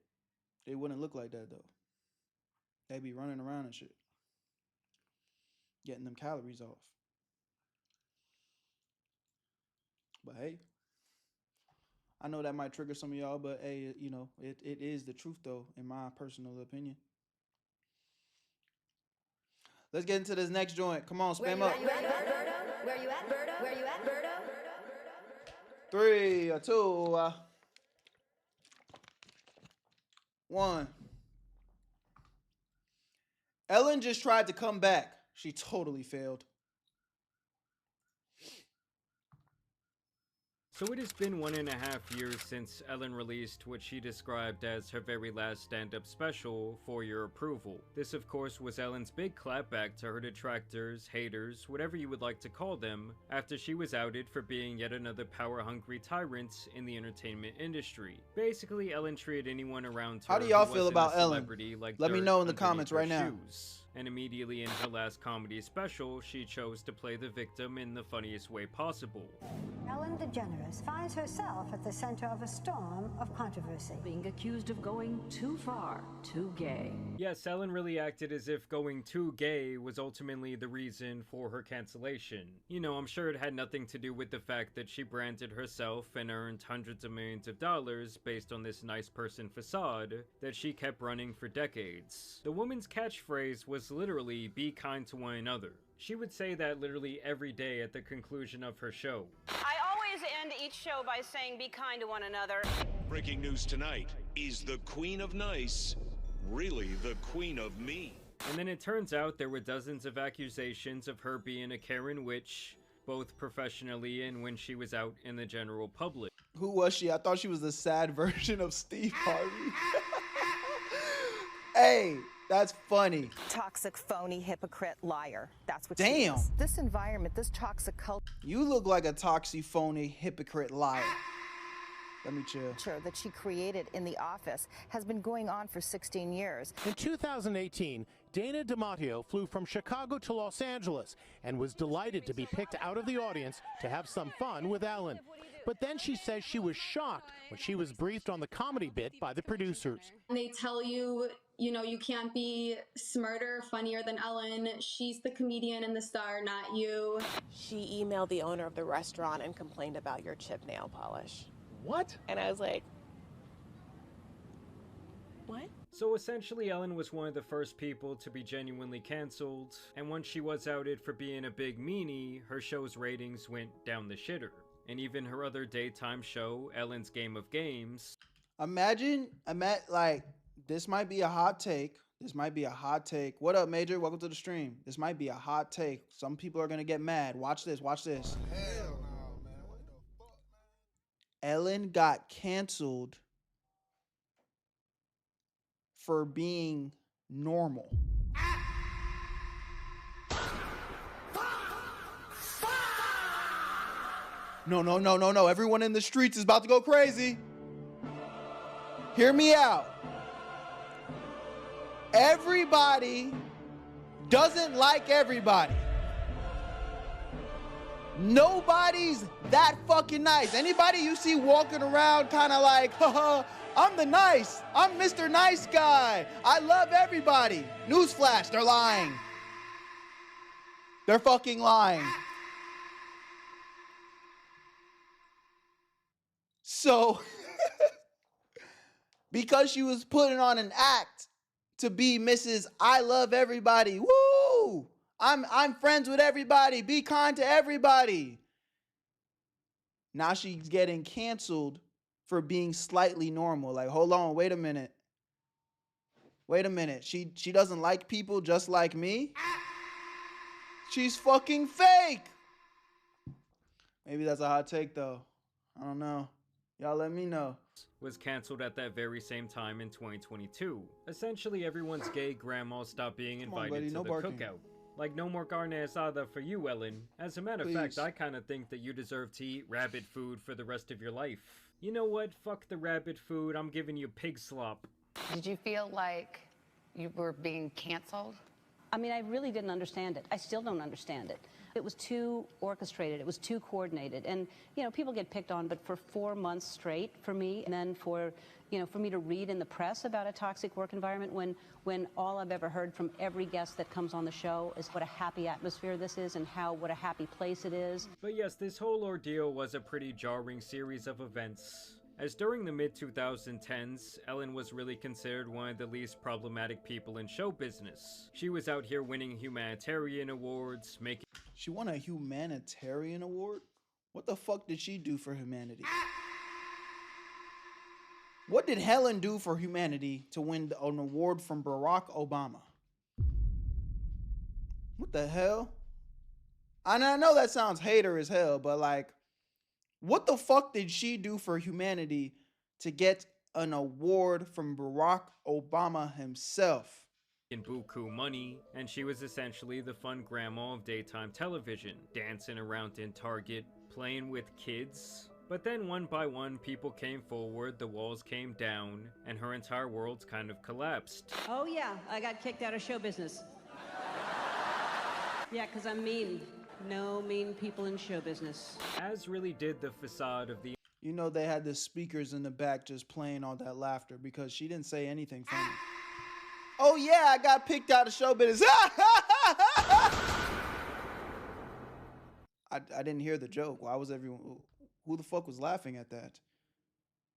A: they wouldn't look like that though. They'd be running around and shit, getting them calories off. But hey, I know that might trigger some of y'all, but hey, you know, it is the truth though, in my personal opinion. Let's get into this next joint. Come on, spam up.
C: Where you at, Berto? Where you at, Berto? Where you at, Berto?
A: 3, 2, 1. Ellen just tried to come back. She totally failed.
G: So it has been 1.5 years since Ellen released what she described as her very last stand-up special, For Your Approval. This of course was Ellen's big clapback to her detractors, haters, whatever you would like to call them, after she was outed for being yet another power-hungry tyrant in the entertainment industry. Basically, Ellen treated anyone around her
A: How do y'all
G: who
A: feel
G: wasn't a
A: about Ellen?
G: celebrity like
A: Let me
G: dirt
A: know in the
G: underneath
A: comments
G: her
A: right now.
G: shoes. And immediately in her last comedy special, she chose to play the victim in the funniest way possible.
H: Ellen DeGeneres finds herself at the center of a storm of controversy.
I: Being accused of going too far, too gay.
G: Yes, Ellen really acted as if going too gay was ultimately the reason for her cancellation. You know, I'm sure it had nothing to do with the fact that she branded herself and earned hundreds of millions of dollars based on this nice person facade that she kept running for decades. The woman's catchphrase was literally, "Be kind to one another." She would say that literally every day at the conclusion of her show.
J: I always end each show by saying, "Be kind to one another."
K: Breaking news tonight. Is the Queen of Nice really the Queen of Me?
G: And then it turns out there were dozens of accusations of her being a Karen witch, both professionally and when she was out in the general public.
A: Who was she? I thought she was the sad version of Steve Harvey. Hey, that's funny.
L: Toxic, phony, hypocrite, liar. That's what
A: Damn.
L: she is. This environment, this toxic culture
A: You look like a toxic, phony, hypocrite liar. Let me chill.
L: that she created in the office has been going on for 16 years.
M: In 2018, Dana DiMatteo flew from Chicago to Los Angeles and was delighted to be picked out of the audience to have some fun with Ellen. But then she says she was shocked when she was briefed on the comedy bit by the producers.
N: They tell you, you can't be smarter or funnier than Ellen. She's the comedian and the star, not you.
O: She emailed the owner of the restaurant and complained about your chip nail polish.
M: What?
O: And I was like, what?
G: So essentially, Ellen was one of the first people to be genuinely cancelled, and once she was outed for being a big meanie, her show's ratings went down the shitter. And even her other daytime show, Ellen's Game of Games.
A: Imagine, like, this might be a hot take. This might be a hot take. What up, Major? Welcome to the stream. This might be a hot take. Some people are going to get mad. Watch this. Watch this.
B: Hell no, man. What the fuck, man?
A: Ellen got canceled for being normal. No. Everyone in the streets is about to go crazy. Hear me out. Everybody doesn't like everybody. Nobody's that fucking nice. Anybody you see walking around kind of like, haha, I'm Mr. Nice Guy. I love everybody. Newsflash, they're lying. They're fucking lying. So, because she was putting on an act to be Mrs. I love everybody, woo! I'm friends with everybody, be kind to everybody. Now she's getting canceled for being slightly normal. Like, hold on, wait a minute. She doesn't like people just like me? She's fucking fake. Maybe that's a hot take though. I don't know. Y'all let me know.
G: Was cancelled at that very same time in 2022. Essentially, everyone's gay grandma stopped being invited to the cookout. Like, no more carne asada for you, Ellen. As a matter of fact, I kind of think that you deserve to eat rabbit food for the rest of your life. You know what? Fuck the rabbit food. I'm giving you pig slop.
P: Did you feel like you were being canceled?
I: I mean, I really didn't understand it. I still don't understand it. It was too orchestrated. It was too coordinated. And, people get picked on, but for 4 months straight for me, and then for me to read in the press about a toxic work environment when all I've ever heard from every guest that comes on the show is what a happy atmosphere this is and what a happy place it is.
G: But yes, this whole ordeal was a pretty jarring series of events. as during the mid-2010s, Ellen was really considered one of the least problematic people in show business. She was out here winning humanitarian awards, making...
A: She won a humanitarian award? What the fuck did she do for humanity? What did Helen do for humanity to win an award from Barack Obama? What the hell? And I know that sounds hater as hell, but like, what the fuck did she do for humanity to get an award from Barack Obama himself?
G: In buku money, and she was essentially the fun grandma of daytime television, dancing around in Target, playing with kids. But then one by one, people came forward, the walls came down, and her entire world kind of collapsed.
I: Oh yeah, I got kicked out of show business. Yeah, because I'm mean. No mean people in show business.
G: As really did the facade of the...
A: You know they had the speakers in the back just playing all that laughter because she didn't say anything funny. Oh yeah, I got picked out of show business. I didn't hear the joke. Why was everyone... Who the fuck was laughing at that?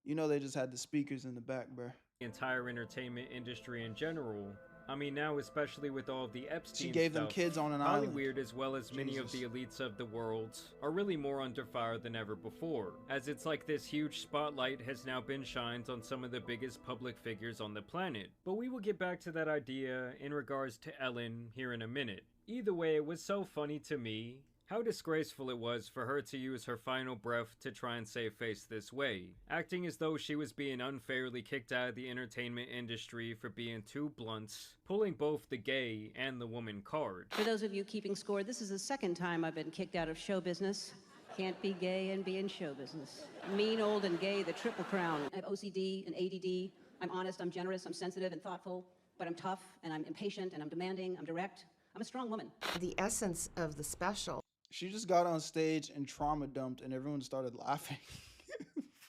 A: You know they just had the speakers in the back, bruh.
G: The entire entertainment industry in general. I mean, now especially with all of the Epstein
A: She gave
G: stuff,
A: them kids on an island.
G: Hollywood, as well as many of the elites of the world, are really more under fire than ever before, as it's like this huge spotlight has now been shined on some of the biggest public figures on the planet. But we will get back to that idea in regards to Ellen here in a minute. Either way, it was so funny to me how disgraceful it was for her to use her final breath to try and save face this way, acting as though she was being unfairly kicked out of the entertainment industry for being too blunt, pulling both the gay and the woman card.
I: For those of you keeping score, this is the second time I've been kicked out of show business. Can't be gay and be in show business. Mean, old, and gay, the triple crown. I have OCD and ADD. I'm honest, I'm generous, I'm sensitive and thoughtful, but I'm tough, and I'm impatient, and I'm demanding, I'm direct. I'm a strong woman.
O: The essence of the special.
A: She just got on stage and trauma dumped and everyone started laughing.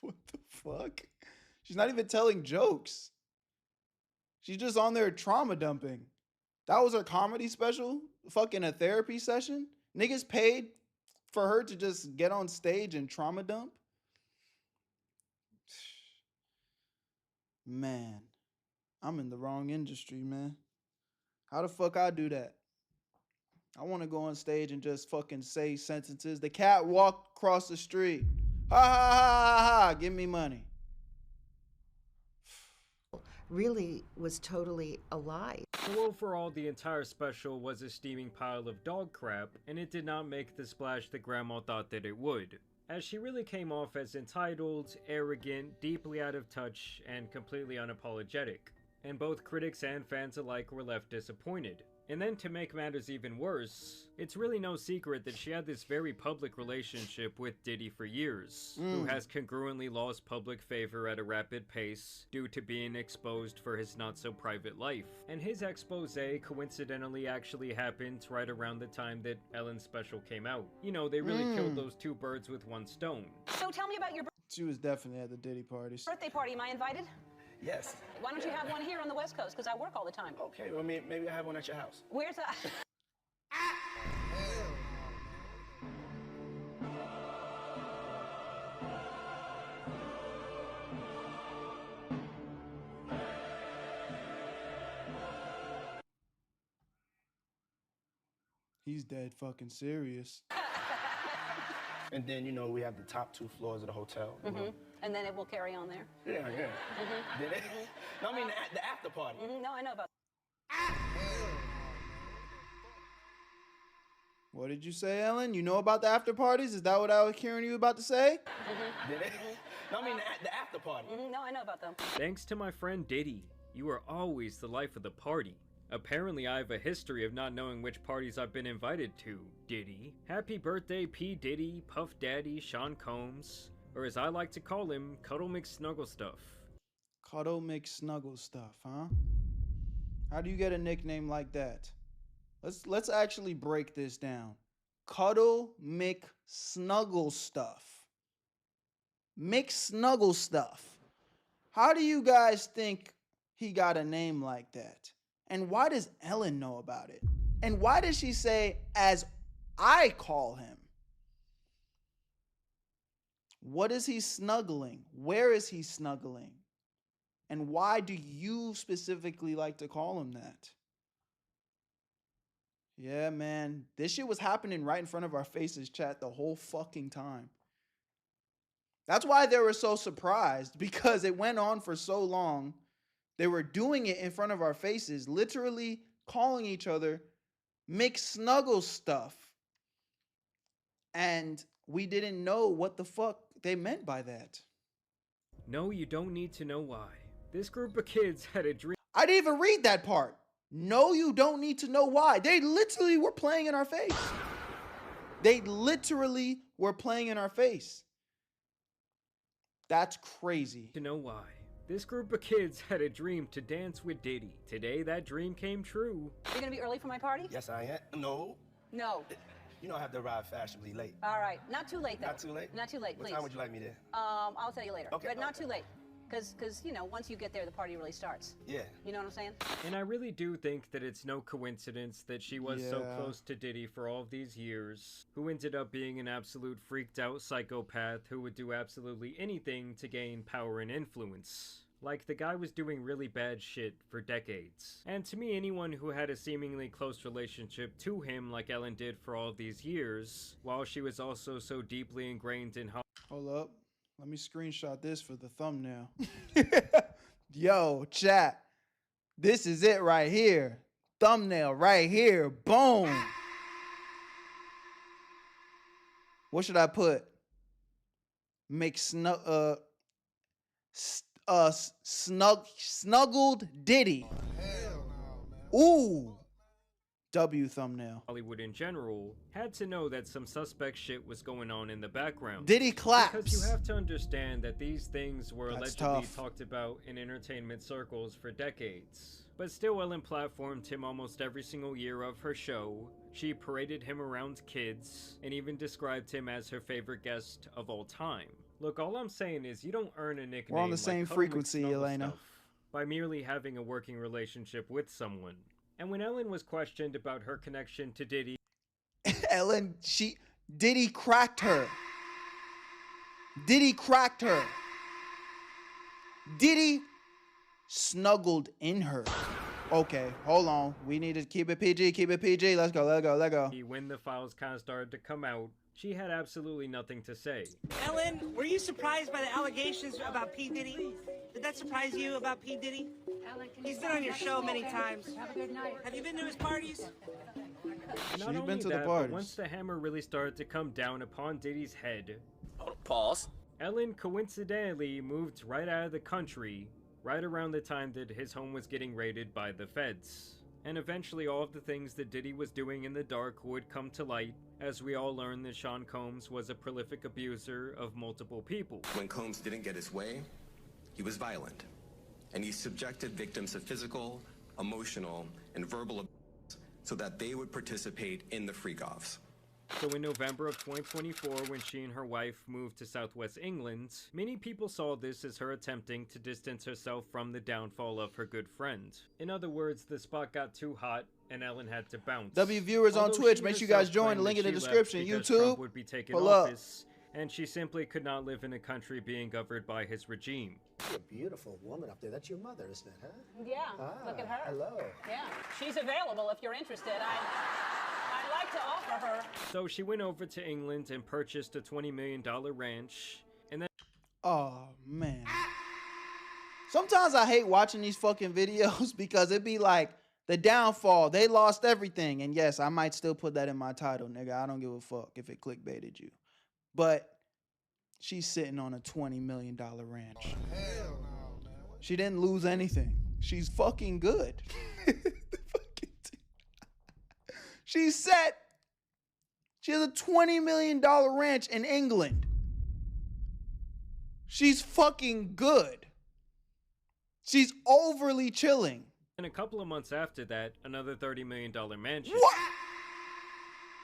A: What the fuck? She's not even telling jokes. She's just on there trauma dumping. That was her comedy special? Fucking a therapy session? Niggas paid for her to just get on stage and trauma dump? Man, I'm in the wrong industry, man. How the fuck I do that? I want to go on stage and just fucking say sentences. The cat walked across the street. Ha ha ha ha ha. Give me money.
O: Really was totally alive.
G: So overall, the entire special was a steaming pile of dog crap, and it did not make the splash that Grandma thought that it would, as she really came off as entitled, arrogant, deeply out of touch, and completely unapologetic. And both critics and fans alike were left disappointed. And then to make matters even worse, it's really no secret that she had this very public relationship with Diddy for years, who has congruently lost public favor at a rapid pace due to being exposed for his not-so-private life. And his expose coincidentally actually happened right around the time that Ellen's special came out. You know, they really killed those two birds with one stone.
J: So tell me about your
A: She was definitely at the Diddy parties.
J: birthday party. Am I invited?
Q: Yes.
J: Why don't you have one here on the West Coast? Because I work all the time.
Q: Okay, well, maybe I have one at your house.
J: Where's that?
A: He's dead fucking serious.
Q: And then, you know, we have the top 2 floors of the hotel. You know?
J: And then it will carry on there.
Q: Yeah, yeah. Did it? No, I mean the after party.
J: No, I know about.
A: What did you say, Ellen? You know about the after parties? Is that what I was hearing you about to say?
Q: Did it? No, I mean the after party.
J: No, I know about them.
G: Thanks to my friend Diddy, you are always the life of the party. Apparently I have a history of not knowing which parties I've been invited to, Diddy. Happy birthday P. Diddy, Puff Daddy, Sean Combs, or as I like to call him, Cuddle McSnugglestuff.
A: Cuddle McSnugglestuff, huh? How do you get a nickname like that? Let's actually break this down. Cuddle McSnugglestuff. McSnugglestuff. How do you guys think he got a name like that? And why does Ellen know about it? And why does she say, as I call him? What is he snuggling? Where is he snuggling? And why do you specifically like to call him that? Yeah, man. This shit was happening right in front of our faces, chat, the whole fucking time. That's why they were so surprised, because it went on for so long. They were doing it in front of our faces, literally calling each other McSnuggle stuff. And we didn't know what the fuck they meant by that.
G: No, you don't need to know why. This group of kids had a dream.
A: I didn't even read that part. No, you don't need to know why. They literally were playing in our face. They literally were playing in our face. That's crazy.
G: To know why. This group of kids had a dream to dance with Diddy. Today, that dream came true.
I: You're gonna be early for my party?
Q: Yes, I am. No.
I: No.
Q: You know I have to arrive fashionably late.
I: All right. Not too late, though.
Q: Not too late?
I: Not too late, please.
Q: What time would you like me there?
I: I'll tell you later.
Q: Okay.
I: But not too late. Because, you know, once you get there, the party really starts.
Q: Yeah.
I: You know what I'm saying?
G: And I really do think that it's no coincidence that she was so close to Diddy for all of these years, who ended up being an absolute freaked out psychopath who would do absolutely anything to gain power and influence. Like, the guy was doing really bad shit for decades. And to me, anyone who had a seemingly close relationship to him like Ellen did for all of these years, while she was also so deeply ingrained in
A: Hold up. Let me screenshot this for the thumbnail. Yo, chat. This is it right here. Thumbnail right here. Boom. What should I put? Snuggled Diddy. Ooh. W thumbnail.
G: Hollywood in general had to know that some suspect shit was going on in the background.
A: Diddy claps.
G: Because you have to understand that these things were
A: That's
G: allegedly
A: tough.
G: talked about in entertainment circles for decades. But still, Ellen platformed him almost every single year of her show. She paraded him around kids, and even described him as her favorite guest of all time. Look, all I'm saying is you don't earn a nickname
A: We're on the
G: like
A: same
G: Cuddle
A: frequency,
G: McSnuggle
A: Elena.
G: Stuff by merely having a working relationship with someone. And when Ellen was questioned about her connection to Diddy,
A: Ellen, Diddy cracked her. Diddy cracked her. Diddy snuggled in her. Okay, hold on. We need to keep it PG, keep it PG. Let's go, let go, let go.
G: when the files kind of started to come out, she had absolutely nothing to say.
R: Ellen, were you surprised by the allegations about P. Diddy? Did that surprise you about P. Diddy? He's been on your show many times. Have a good night. Have you been to his parties?
G: Not
A: She's
G: only
A: been to the
G: that, but
A: parties.
G: once the hammer really started to come down upon Diddy's head,
S: Pause.
G: Ellen coincidentally moved right out of the country right around the time that his home was getting raided by the feds. And eventually all of the things that Diddy was doing in the dark would come to light, as we all learned that Sean Combs was a prolific abuser of multiple people.
T: When Combs didn't get his way, he was violent, and he subjected victims to physical, emotional, and verbal abuse so that they would participate in the freak-offs.
G: So in November of 2024, when she and her wife moved to Southwest England, many people saw this as her attempting to distance herself from the downfall of her good friend. In other words, the spot got too hot and Ellen had to bounce.
A: W viewers on
G: Although
A: Twitch,
G: she
A: make sure you
G: herself
A: guys join.
G: claimed
A: The link in
G: that
A: the
G: she
A: description.
G: left because
A: YouTube,
G: Trump would be taking
A: pull up.
G: office, and she simply could not live in a country being governed by his regime.
U: You're a beautiful woman up there. That's your mother, isn't it, huh?
I: Yeah,
U: Ah,
I: look at her.
U: hello.
I: Yeah, she's available if you're interested. I'd like to offer her.
G: So she went over to England and purchased a $20 million ranch, and then
A: Oh, man. Sometimes I hate watching these fucking videos because it be like, the downfall, they lost everything. And yes, I might still put that in my title, nigga. I don't give a fuck if it clickbaited you. But she's sitting on a $20 million ranch. She didn't lose anything. She's fucking good. She's set. She has a $20 million ranch in England. She's fucking good. She's overly chilling.
G: a couple of months after that, another $30 million mansion.
A: What?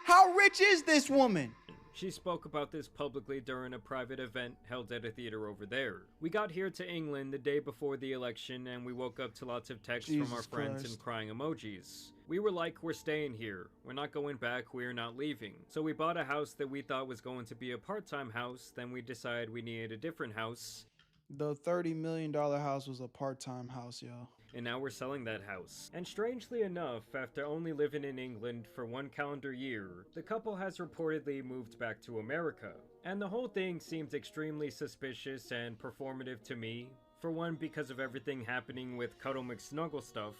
A: How rich is this woman?
G: She spoke about this publicly during a private event held at a theater over there. We got here to England the day before the election and we woke up to lots of texts from our friends and crying emojis. We were like, we're staying here. We're not going back, we're not leaving. So we bought a house that we thought was going to be a part-time house, then we decided we needed a different house.
A: The $30 million house was a part-time house, yo.
G: And now we're selling that house. And strangely enough, after only living in England for 1 calendar year, the couple has reportedly moved back to America. And the whole thing seems extremely suspicious and performative to me. For one, because of everything happening with Cuddle McSnuggle stuff,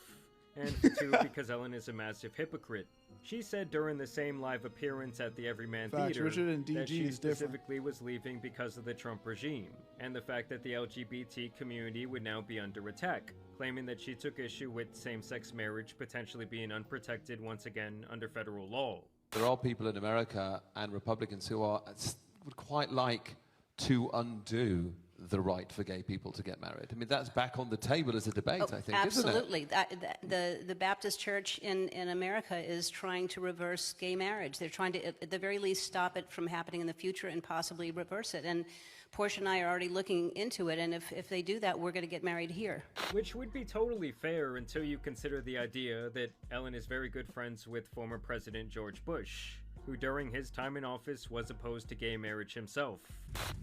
G: and for two, because Ellen is a massive hypocrite. She said during the same live appearance at the Everyman Theater that she specifically was leaving because of the Trump regime, and the fact that the LGBT community would now be under attack, claiming that she took issue with same-sex marriage potentially being unprotected once again under federal law.
S: There are people in America and Republicans who would quite like to undo the right for gay people to get married. I mean, that's back on the table as a debate, I think,
I: absolutely.
S: Isn't it?
I: The Baptist Church in America is trying to reverse gay marriage. They're trying to, at the very least, stop it from happening in the future and possibly reverse it. And Portia and I are already looking into it, and if they do that, we're going to get married here.
G: Which would be totally fair until you consider the idea that Ellen is very good friends with former President George Bush, who during his time in office was opposed to gay marriage himself.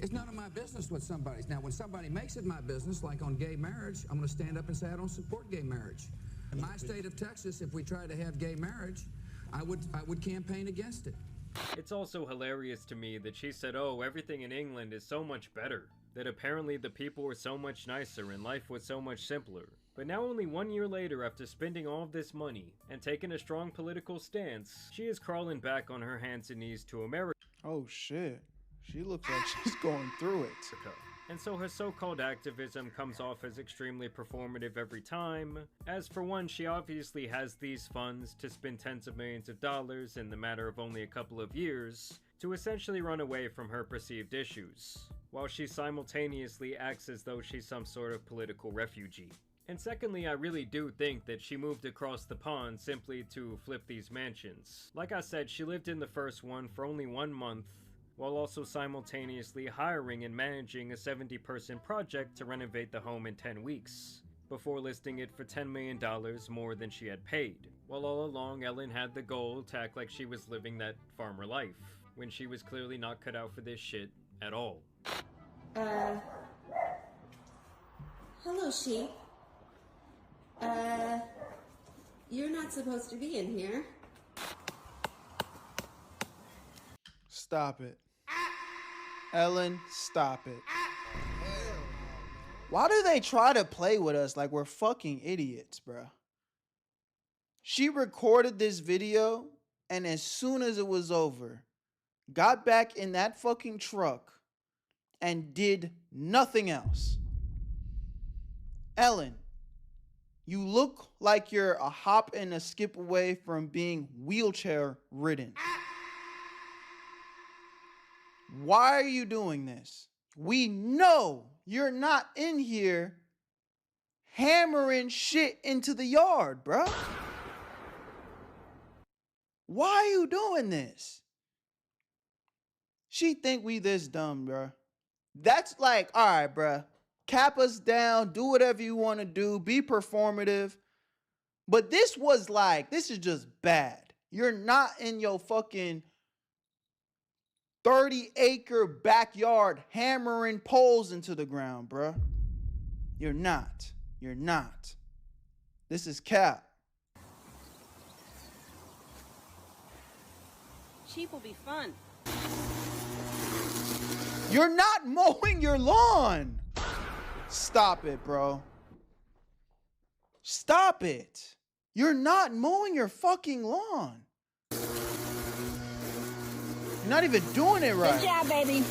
V: It's none of my business what somebody's. Now, when somebody makes it my business, like on gay marriage, I'm going to stand up and say I don't support gay marriage. In my state of Texas, if we tried to have gay marriage, I would campaign against it.
G: It's also hilarious to me that she said, oh, everything in England is so much better, that apparently the people were so much nicer and life was so much simpler. But now only 1 year later, after spending all of this money and taking a strong political stance, she is crawling back on her hands and knees to America.
A: Oh shit. She looks like she's going through it.
G: And so her so-called activism comes off as extremely performative every time, as for one, she obviously has these funds to spend tens of millions of dollars in the matter of only a couple of years to essentially run away from her perceived issues, while she simultaneously acts as though she's some sort of political refugee. And secondly, I really do think that she moved across the pond simply to flip these mansions. Like I said, she lived in the first one for only 1 month, while also simultaneously hiring and managing a 70-person project to renovate the home in 10 weeks, before listing it for $10 million more than she had paid. While all along, Ellen had the goal to act like she was living that farmer life, when she was clearly not cut out for this shit at all.
W: Hello, sheep. You're not supposed to be in here.
A: Stop it. Ellen, stop it. Why do they try to play with us like we're fucking idiots, bruh? She recorded this video, and as soon as it was over, got back in that fucking truck and did nothing else. Ellen, you look like you're a hop and a skip away from being wheelchair ridden. Why are you doing this? We know you're not in here hammering shit into the yard, bruh. Why are you doing this? She think we this dumb, bruh. That's like, all right, bruh. Cap us down, do whatever you want to do, be performative. But this was like, this is just bad. You're not in your fucking 30-acre backyard hammering poles into the ground, bruh. You're not. You're not. This is cap.
I: Sheep will be fun.
A: You're not mowing your lawn. Stop it, bro. Stop it. You're not mowing your fucking lawn. You're not even doing it right.
W: Good job, baby.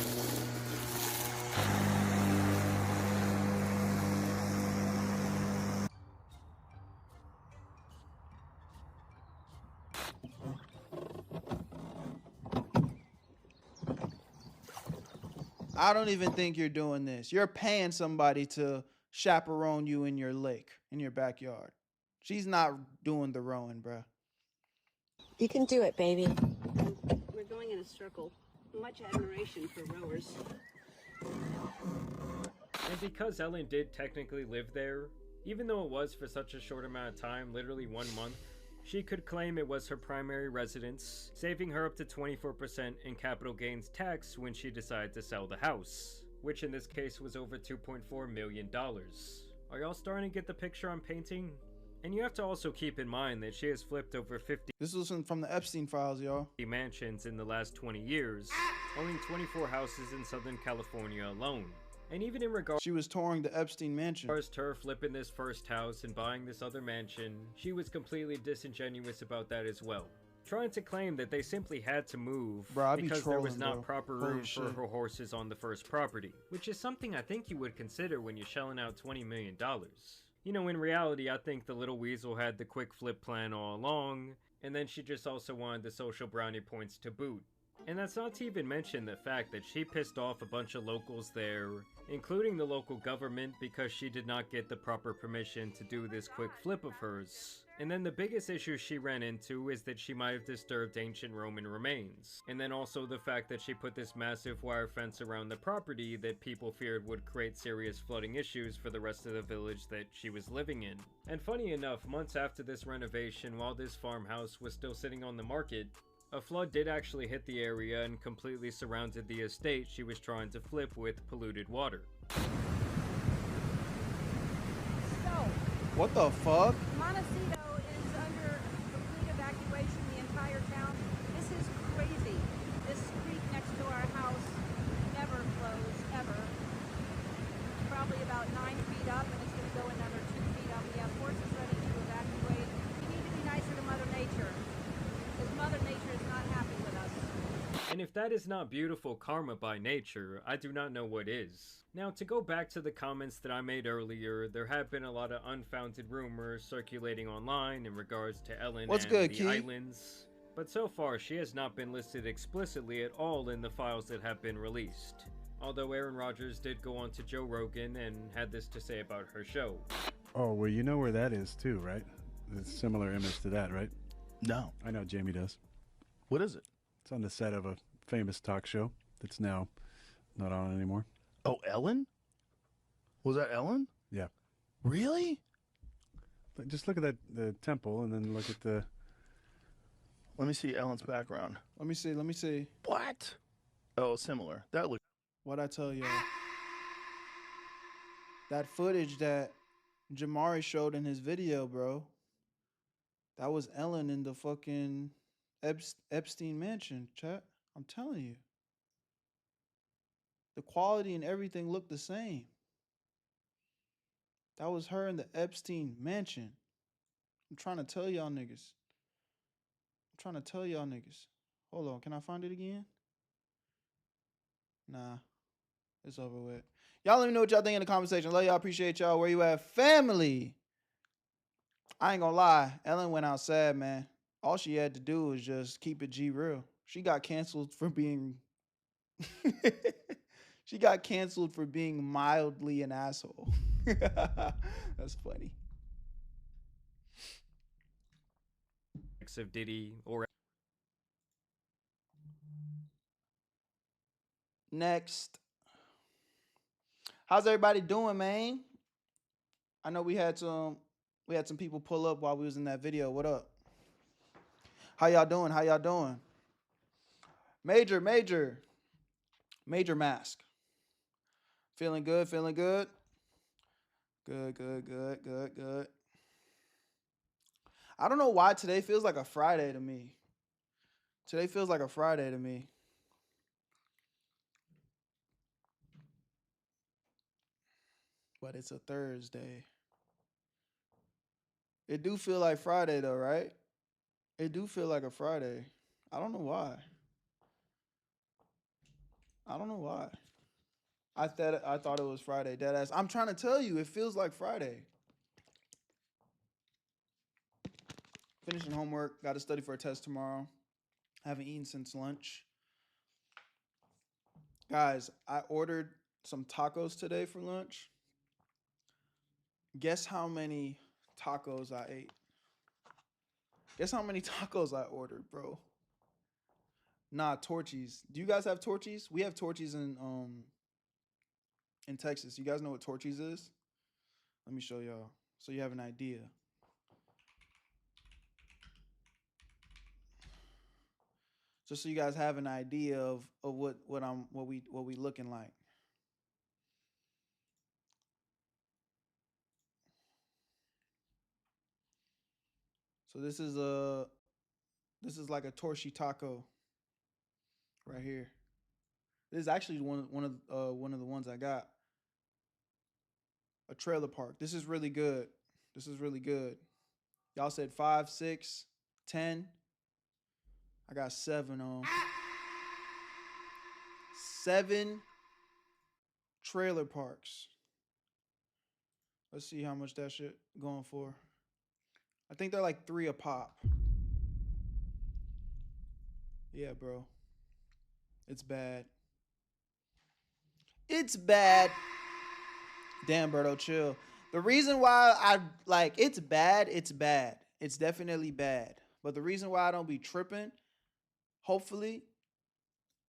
A: I don't even think you're doing this. You're paying somebody to chaperone you in your lake, in your backyard. She's not doing the rowing, bruh.
W: You can do it, baby.
I: We're going in a circle. much admiration for rowers.
G: And because Ellen did technically live there, even though it was for such a short amount of time, literally 1 month, she could claim it was her primary residence, saving her up to 24% in capital gains tax when she decided to sell the house, which in this case was over $2.4 million. Are y'all starting to get the picture I'm painting? And you have to also keep in mind that she has flipped over 50
A: This was from the Epstein files, y'all.
G: mansions in the last 20 years, owning 24 houses in Southern California alone. And even in regards
A: She was touring the Epstein mansion.
G: to her flipping this first house and buying this other mansion, she was completely disingenuous about that as well. Trying to claim that they simply had to move because there was not proper room for her horses on the first property, which is something I think you would consider when you're shelling out $20 million. You know, in reality, I think the little weasel had the quick flip plan all along, and then she just also wanted the social brownie points to boot. And that's not to even mention the fact that she pissed off a bunch of locals there, including the local government, because she did not get the proper permission to do this quick flip of hers. And then the biggest issue she ran into is that she might have disturbed ancient Roman remains. And then also the fact that she put this massive wire fence around the property that people feared would create serious flooding issues for the rest of the village that she was living in. And funny enough, months after this renovation, while this farmhouse was still sitting on the market, a flood did actually hit the area and completely surrounded the estate she was trying to flip with polluted water.
D: So,
A: What the fuck?
D: Montecito is under complete evacuation, the entire town. This is crazy. This creek next to our house never flows, ever. It's probably about 9 feet up, and it's going to go another 2 feet up. We have horses ready to evacuate. We need to be nicer to Mother Nature, because Mother Nature is not happy with us.
G: And if that is not beautiful karma by nature, I do not know what is. Now, to go back to the comments that I made earlier, there have been a lot of unfounded rumors circulating online in regards to Ellen and the islands. But so far, she has not been listed explicitly at all in the files that have been released. Although Aaron Rodgers did go on to Joe Rogan and had this to say about her show.
E: Oh, well, you know where that is too, right? It's a similar image to that, right?
F: No.
E: I know Jamie does.
F: What is it?
E: It's on the set of a famous talk show that's now not on anymore.
F: Oh, Ellen? Was that Ellen?
E: Yeah.
F: Really?
E: Just look at the temple and then look at the...
F: Let me see Ellen's background.
A: Let me see.
F: What? Oh, similar. That looks...
A: What'd I tell y'all? That footage that Jamari showed in his video, bro. That was Ellen in the fucking Epstein mansion, chat. I'm telling you. The quality and everything looked the same. That was her in the Epstein mansion. I'm trying to tell y'all niggas. Hold on, can I find it again? Nah, it's over with. Y'all let me know what y'all think in the comment section. Love y'all, appreciate y'all. Where you at, family? I ain't gonna lie, Ellen went out sad, man. All she had to do was just keep it G real. She got canceled for being... She got canceled for being mildly an asshole. That's funny.
G: Of Diddy or...
A: Next. How's everybody doing, man? I know we had some people pull up while we was in that video. What up? How y'all doing? Major mask. Feeling good? Good. I don't know why today feels like a Friday to me. But it's a Thursday. It do feel like Friday though, right? It do feel like a Friday. I don't know why. I thought it was Friday. Deadass. I'm trying to tell you, it feels like Friday. Finishing homework. Got to study for a test tomorrow. Haven't eaten since lunch. Guys, I ordered some tacos today for lunch. Guess how many tacos I ate? Guess how many tacos I ordered, bro? Nah, Torchies. Do you guys have Torchies? We have Torchies in Texas. You guys know what Torchies is? Let me show y'all so you have an idea. Just so you guys have an idea of what we looking like. So this is like a torchy taco right here. This is actually one of the ones I got. A trailer park. This is really good. This is really good. Y'all said 5, 6, 10. I got 7 on. 7 trailer parks. Let's see how much that shit going for. I think they're like 3 a pop. Yeah, bro. It's bad. It's bad. Damn, Berto, chill. The reason why I like it's bad. It's definitely bad. But the reason why I don't be tripping, hopefully,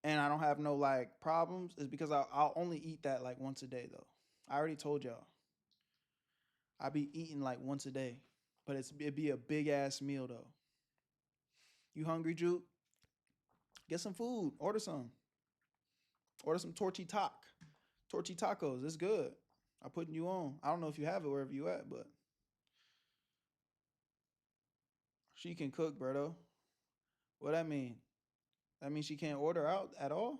A: and I don't have no like problems, is because I'll only eat that like once a day though. I already told y'all. I be eating like once a day, but it'd be a big ass meal though. You hungry, Juke? Get some food. Order some. Order some torchy tacos. It's good. I'm putting you on. I don't know if you have it wherever you at, but she can cook, Berto. What that mean? That means she can't order out at all?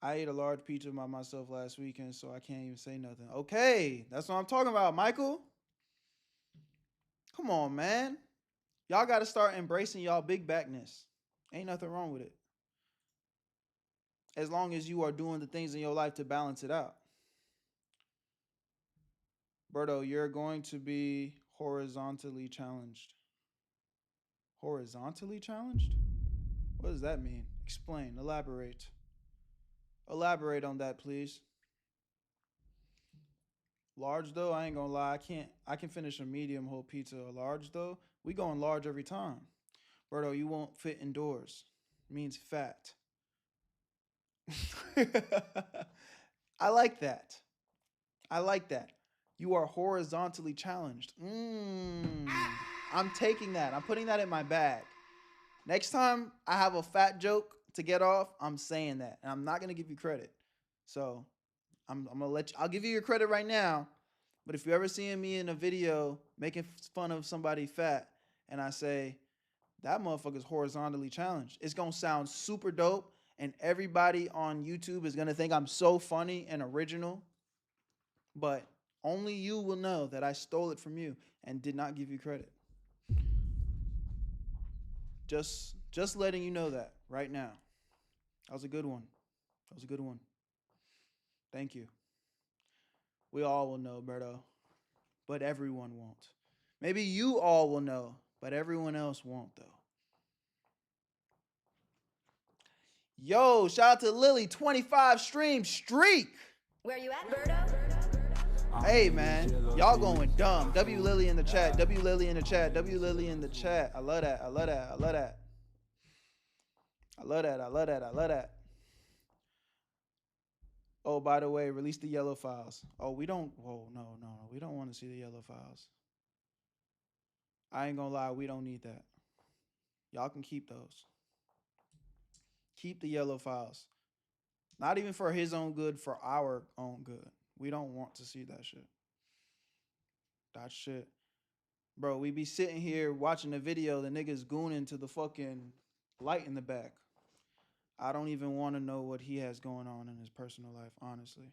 A: I ate a large pizza by myself last weekend, so I can't even say nothing. Okay, that's what I'm talking about, Michael. Come on, man. Y'all got to start embracing y'all big backness. Ain't nothing wrong with it. As long as you are doing the things in your life to balance it out. Berto, you're going to be horizontally challenged. Horizontally challenged? What does that mean? Explain. Elaborate. Elaborate on that, please. Large though, I ain't gonna lie. I can finish a medium whole pizza. A large though, we going large every time. Berto, you won't fit indoors. Means fat. I like that. I like that. You are horizontally challenged. I'm taking that. I'm putting that in my bag. Next time I have a fat joke to get off, I'm saying that. And I'm not going to give you credit. So I'm going to let you, I'll give you your credit right now. But if you're ever seeing me in a video making fun of somebody fat and I say, that motherfucker's horizontally challenged, it's going to sound super dope. And everybody on YouTube is going to think I'm so funny and original. But only you will know that I stole it from you and did not give you credit. Just letting you know that right now. That was a good one. That was a good one. Thank you. We all will know, Berto, but everyone won't. Maybe you all will know, but everyone else won't, though. Yo, shout out to Lily, 25 stream streak.
C: Where you at, Berto?
A: Hey, man, y'all going dumb. W Lily in the chat. W Lily in the chat. W Lily in the chat. I love that. I love that. I love that. I love that. I love that. I love that. Oh, by the way, release the yellow files. Oh, we don't. Whoa, no. We don't want to see the yellow files. I ain't gonna lie. We don't need that. Y'all can keep those. Keep the yellow files. Not even for his own good, for our own good. We don't want to see that shit. That shit. Bro, we be sitting here watching the video, the niggas gooning to the fucking light in the back. I don't even want to know what he has going on in his personal life, honestly.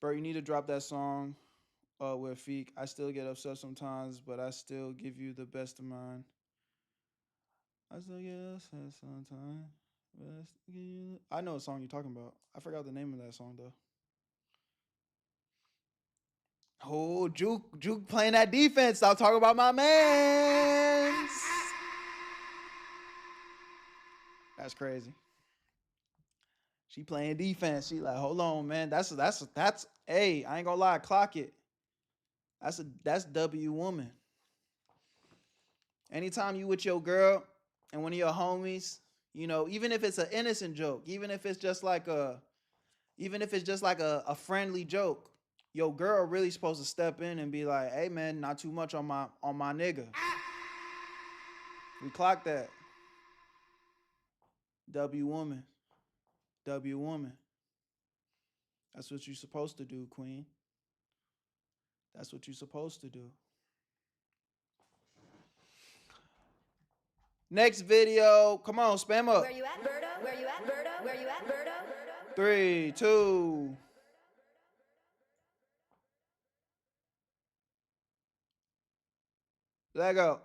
A: Bro, you need to drop that song with Feek. I still get upset sometimes, but I still give you the best of mine. I still get upset sometimes. I know what song you're talking about. I forgot the name of that song, though. Oh, Juke playing that defense. Stop talking about my mans. That's crazy. She playing defense. She like, hold on, man. That's hey, I ain't gonna lie, clock it. That's W woman. Anytime you with your girl and one of your homies, you know, even if it's an innocent joke, even if it's just like a friendly joke, your girl really supposed to step in and be like, hey man, not too much on my nigga. We clock that. W woman. W woman. That's what you're supposed to do, queen. That's what you're supposed to do. Next video. Come on, spam up.
C: Where you at, Berto? Where you at, Berto? Where you at, Berto?
A: 3, 2. Let go.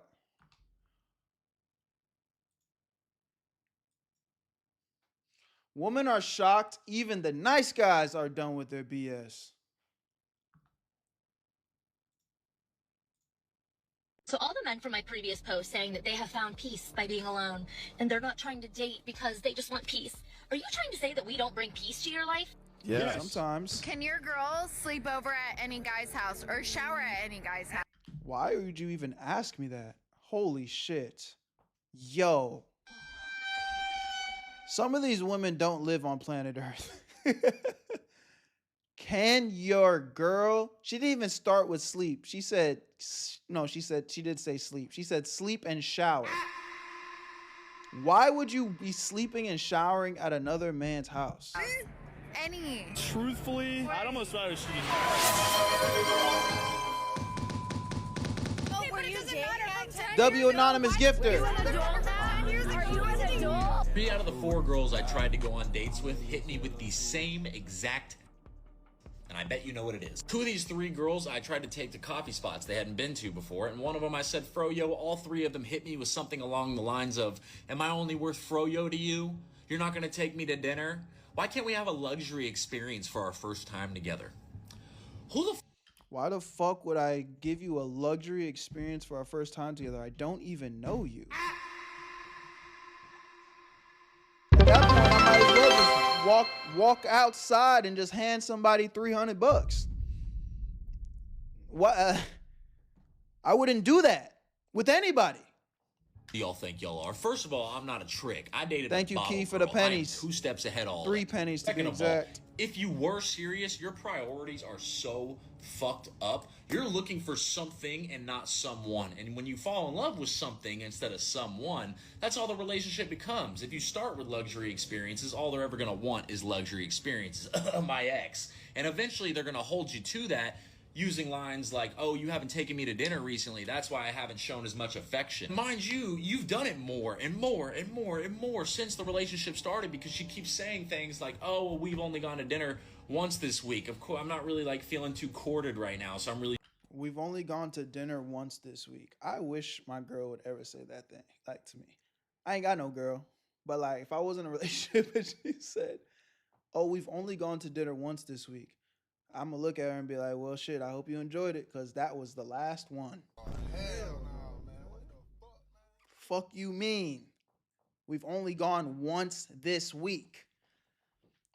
A: Women are shocked. Even the nice guys are done with their BS.
H: So all the men from my previous post saying that they have found peace by being alone and they're not trying to date because they just want peace. Are you trying to say that we don't bring peace to your life?
A: Yeah, sometimes.
K: Can your girls sleep over at any guy's house or shower at any guy's house?
A: Why would you even ask me that? Holy shit. Yo. Some of these women don't live on planet Earth. Can your girl, she didn't even start with sleep. She said, no, she did say sleep. She said sleep and shower. Why would you be sleeping and showering at another man's house?
K: Any.
F: Truthfully, I'd almost rather she just...
K: Oh, were you dating?
A: W Anonymous Gifter.
X: Three out of the 4 girls I tried to go on dates with hit me with the same exact, and I bet you know what it is. 2 of these 3 girls I tried to take to coffee spots they hadn't been to before, and one of them I said froyo. All 3 of them hit me with something along the lines of, am I only worth froyo to you? You're not gonna take me to dinner? Why can't we have a luxury experience for our first time together?
A: Why the fuck would I give you a luxury experience for our first time together? I don't even know you. At that point, I might as well just walk outside and just hand somebody $300. What? I wouldn't do that with anybody.
X: Do y'all think y'all are? First of all, I'm not a trick. I dated
A: Thank
X: a
A: you,
X: bottle
A: Key, for
X: girl.
A: the pennies.
X: I am 2 steps ahead all.
A: 3 pennies to be
X: Second of all,
A: exact.
X: if you were serious, your priorities are so fucked up. You're looking for something and not someone. And when you fall in love with something instead of someone, that's all the relationship becomes. If you start with luxury experiences, all they're ever going to want is luxury experiences. My ex. And eventually they're going to hold you to that, using lines like, oh, you haven't taken me to dinner recently, that's why I haven't shown as much affection. Mind you, you've done it more and more and more and more since the relationship started, because she keeps saying things like, oh, well, we've only gone to dinner once this week. Of course, I'm not really like feeling too courted right now, so I'm really...
A: We've only gone to dinner once this week. I wish my girl would ever say that thing, like, to me. I ain't got no girl, but like, if I was in a relationship and she said, oh, we've only gone to dinner once this week, I'm gonna look at her and be like, well, shit, I hope you enjoyed it, because that was the last one.
B: Hell no, man. What the fuck?
A: Fuck you mean? We've only gone once this week.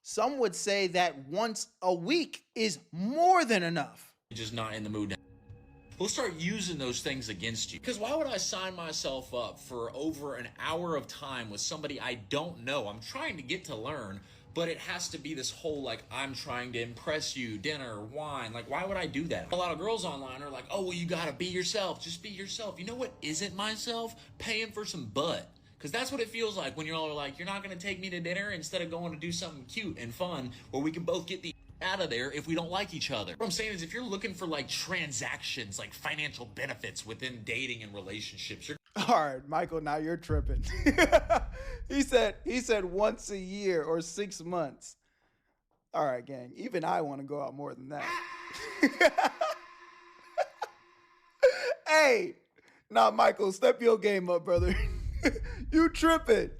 A: Some would say that once a week is more than enough.
X: just not in the mood now. We'll start using those things against you. Because why would I sign myself up for over an hour of time with somebody I don't know? I'm trying to get to learn, but it has to be this whole, like, I'm trying to impress you, dinner, wine. Like, why would I do that? A lot of girls online are like, oh, well, you gotta be yourself. Just be yourself. You know what isn't myself? Paying for some butt. Because that's what it feels like when you're all like, you're not gonna take me to dinner instead of going to do something cute and fun where we can both get the out of there if we don't like each other. What I'm saying is, if you're looking for like transactions, like financial benefits within dating and relationships, you're
A: all right, Michael, now you're tripping. he said once a year or 6 months. All right, gang, even I want to go out more than that. Hey, nah, Michael, step your game up, brother. You tripping.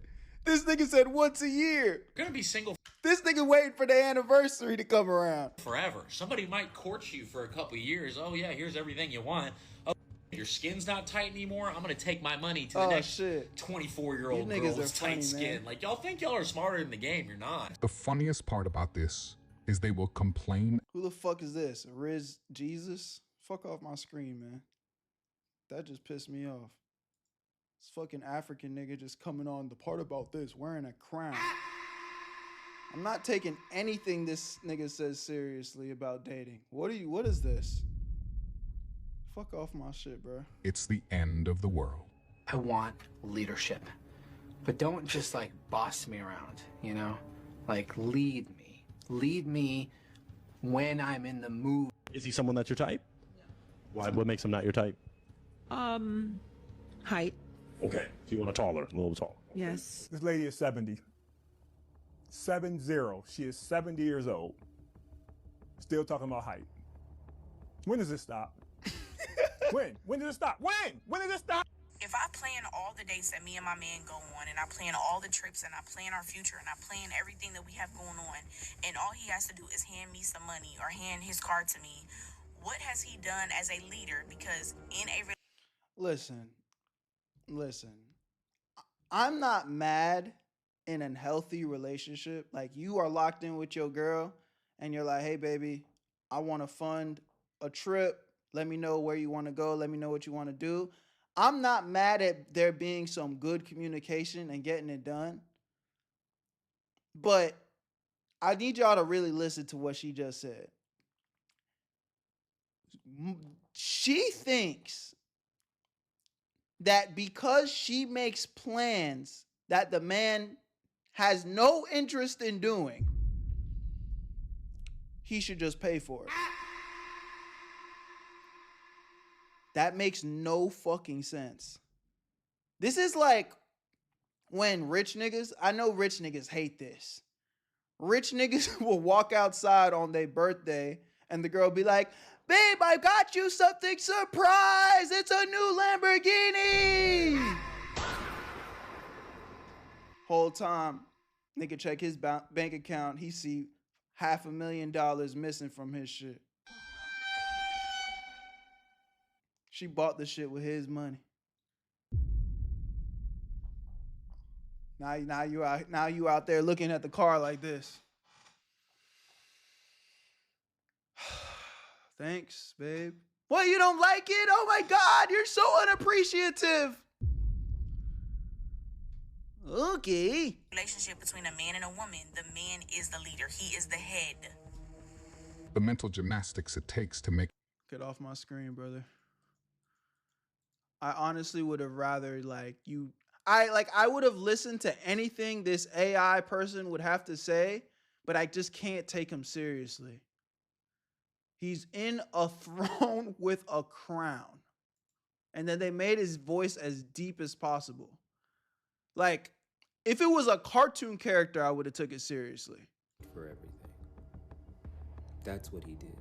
A: This nigga said once a year.
X: gonna be single
A: This nigga waiting for the anniversary to come around.
X: forever. Somebody might court you for a couple years. Oh yeah, here's everything you want. Oh, your skin's not tight anymore. I'm gonna take my money to the next 24-year-old
A: You
X: girl
A: niggas
X: with
A: are funny,
X: tight skin.
A: man.
X: Like, y'all think y'all are smarter in the game. You're not.
Y: The funniest part about this is they will complain.
A: Who the fuck is this? Riz Jesus? Fuck off my screen, man. That just pissed me off. This fucking African nigga just coming on the part about this, wearing a crown. I'm not taking anything this nigga says seriously about dating. What is this? Fuck off my shit, bro.
Y: It's the end of the world.
L: I want leadership, but don't just like boss me around, you know? Like lead me. Lead me when I'm in the mood.
F: Is he someone that's your type? Why? What makes him not your type?
M: Height.
F: Okay. So you want a little taller.
M: Yes.
N: This lady is 70. 70. She is 70 years old. Still talking about height. When does this stop? When? When does it stop? When? When does it stop?
O: If I plan all the dates that me and my man go on, and I plan all the trips, and I plan our future, and I plan everything that we have going on, and all he has to do is hand me some money or hand his car to me, what has he done as a leader? Because in a
A: Listen. I'm not mad in a healthy relationship. Like, you are locked in with your girl and you're like, hey baby, I want to fund a trip. Let me know where you want to go. Let me know what you want to do. I'm not mad at there being some good communication and getting it done. But I need y'all to really listen to what she just said. She thinks that because she makes plans that the man has no interest in doing, he should just pay for it. That makes no fucking sense. This is like when rich niggas, I know rich niggas hate this. Rich niggas will walk outside on their birthday and the girl be like, babe, I got you something surprise. It's a new Lamborghini. Whole time, nigga check his bank account. He see $500,000 missing from his shit. She bought the shit with his money. Now you out there looking at the car like this. Thanks, babe. What, you don't like it? Oh my God, you're so unappreciative. Okay.
O: relationship between a man and a woman, the man is the leader. He is the head.
Y: The mental gymnastics it takes to make...
A: Get off my screen, brother. I honestly would have rather I would have listened to anything this AI person would have to say, but I just can't take him seriously. He's in a throne with a crown. And then they made his voice as deep as possible. Like, if it was a cartoon character, I would have took it seriously.
P: For everything. That's what he did.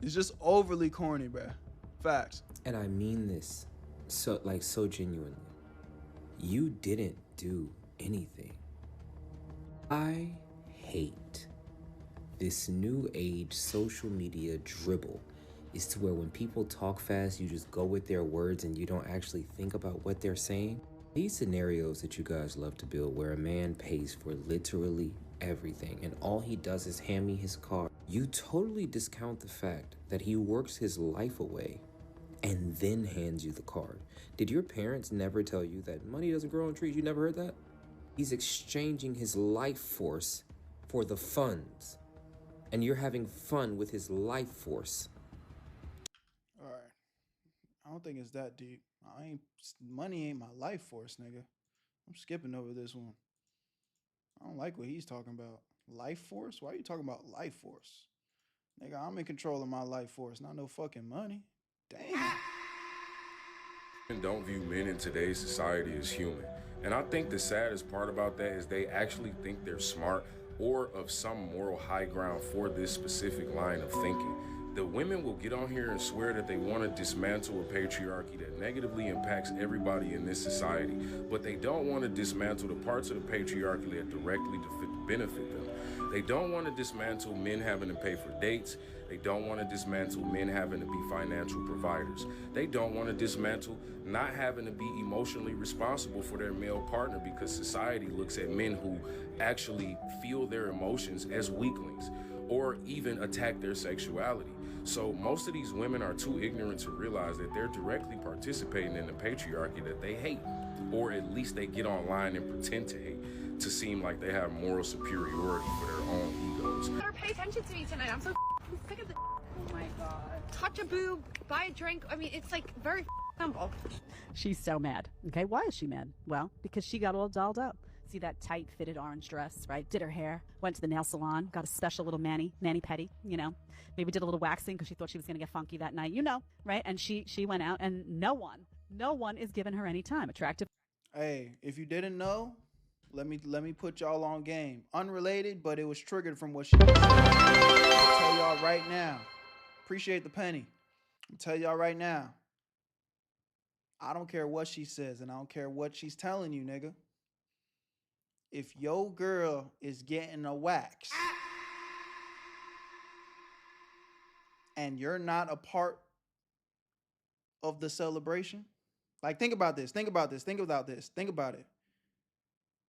A: It's just overly corny, bruh. Facts.
P: And I mean this so genuinely. You didn't do anything. I hate this new age social media dribble. Is to where when people talk fast, you just go with their words and you don't actually think about what they're saying. These scenarios that you guys love to build where a man pays for literally everything and all he does is hand me his car. You totally discount the fact that he works his life away and then hands you the card. Did your parents never tell you that money doesn't grow on trees? You never heard that? He's exchanging his life force for the funds. And you're having fun with his life force.
A: All right. I don't think it's that deep. Money ain't my life force, nigga. I'm skipping over this one. I don't like what he's talking about. Life force? Why are you talking about life force? Nigga, I'm in control of my life force, not no fucking money. Damn.
Z: And don't view men in today's society as human. And I think the saddest part about that is they actually think they're smart or of some moral high ground for this specific line of thinking. The women will get on here and swear that they want to dismantle a patriarchy that negatively impacts everybody in this society, but they don't want to dismantle the parts of the patriarchy that directly benefit them. They don't want to dismantle men having to pay for dates. They don't want to dismantle men having to be financial providers. They don't want to dismantle not having to be emotionally responsible for their male partner because society looks at men who actually feel their emotions as weaklings or even attack their sexuality. So most of these women are too ignorant to realize that they're directly participating in the patriarchy that they hate. or at least they get online and pretend to hate to seem like they have moral superiority for their own egos.
K: You better pay attention to me tonight. I'm so sick of this. Oh my god. Touch a boob, buy a drink. I mean, it's like very simple.
J: She's so mad. Okay, why is she mad? Well, because she got all dolled up. See that tight fitted orange dress, right? Did her hair, went to the nail salon, got a special little mani-pedi, you know. Maybe did a little waxing because she thought she was going to get funky that night, you know, right? And she went out, and no one is giving her any time. Attractive.
A: Hey, if you didn't know, let me put y'all on game. Unrelated, but it was triggered from what she said. I'll tell y'all right now. Appreciate the penny. I'll tell y'all right now. I don't care what she says, and I don't care what she's telling you, nigga. If your girl is getting a wax and you're not a part of the celebration, like think about this, think about it.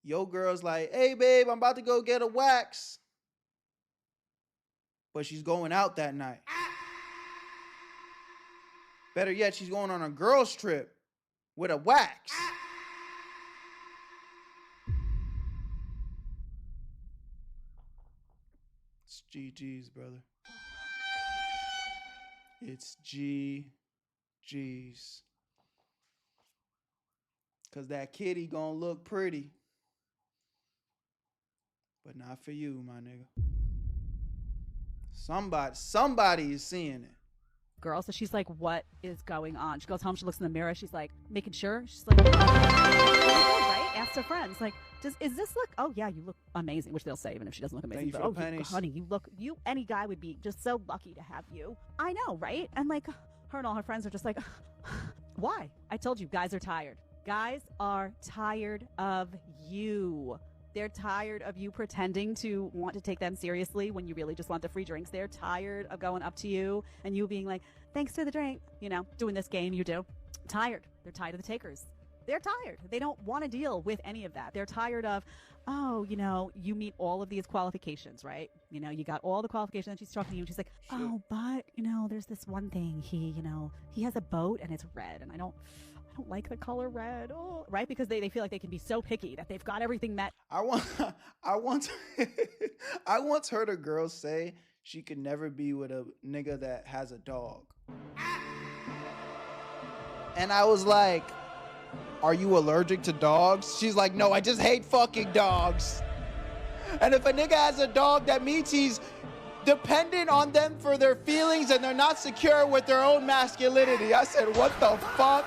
A: Your girl's like, hey babe, I'm about to go get a wax. But she's going out that night. Better yet, she's going on a girl's trip with a wax. It's GG's, brother. It's GG's. Cause that kitty gonna look pretty. But not for you, my nigga. Somebody is seeing it.
J: Girl, so she's like, what is going on? She goes home, she looks in the mirror, she's like, making sure. She's like, right? Asks her friends, like, is this look? Oh yeah, you look amazing, which they'll say even if she doesn't look amazing. But, honey, you any guy would be just so lucky to have you. I know, right? And like, her and all her friends are just like, why? I told you, guys are tired. Guys are tired of you. They're tired of you pretending to want to take them seriously when you really just want the free drinks. They're tired of going up to you and you being like, thanks for the drink, you know, doing this game you do. Tired. They're tired of the takers. They're tired. They don't want to deal with any of that. They're tired of, oh, you know, you meet all of these qualifications, right? You know, you got all the qualifications, and she's talking to you and she's like, oh, but, you know, there's this one thing. He has a boat and it's red and I don't like the color red, right? Because they feel like they can be so picky that they've got everything met.
A: I once heard a girl say she could never be with a nigga that has a dog. And I was like, are you allergic to dogs? She's like, no, I just hate fucking dogs. And if a nigga has a dog, that means he's dependent on them for their feelings and they're not secure with their own masculinity. I said, what the fuck?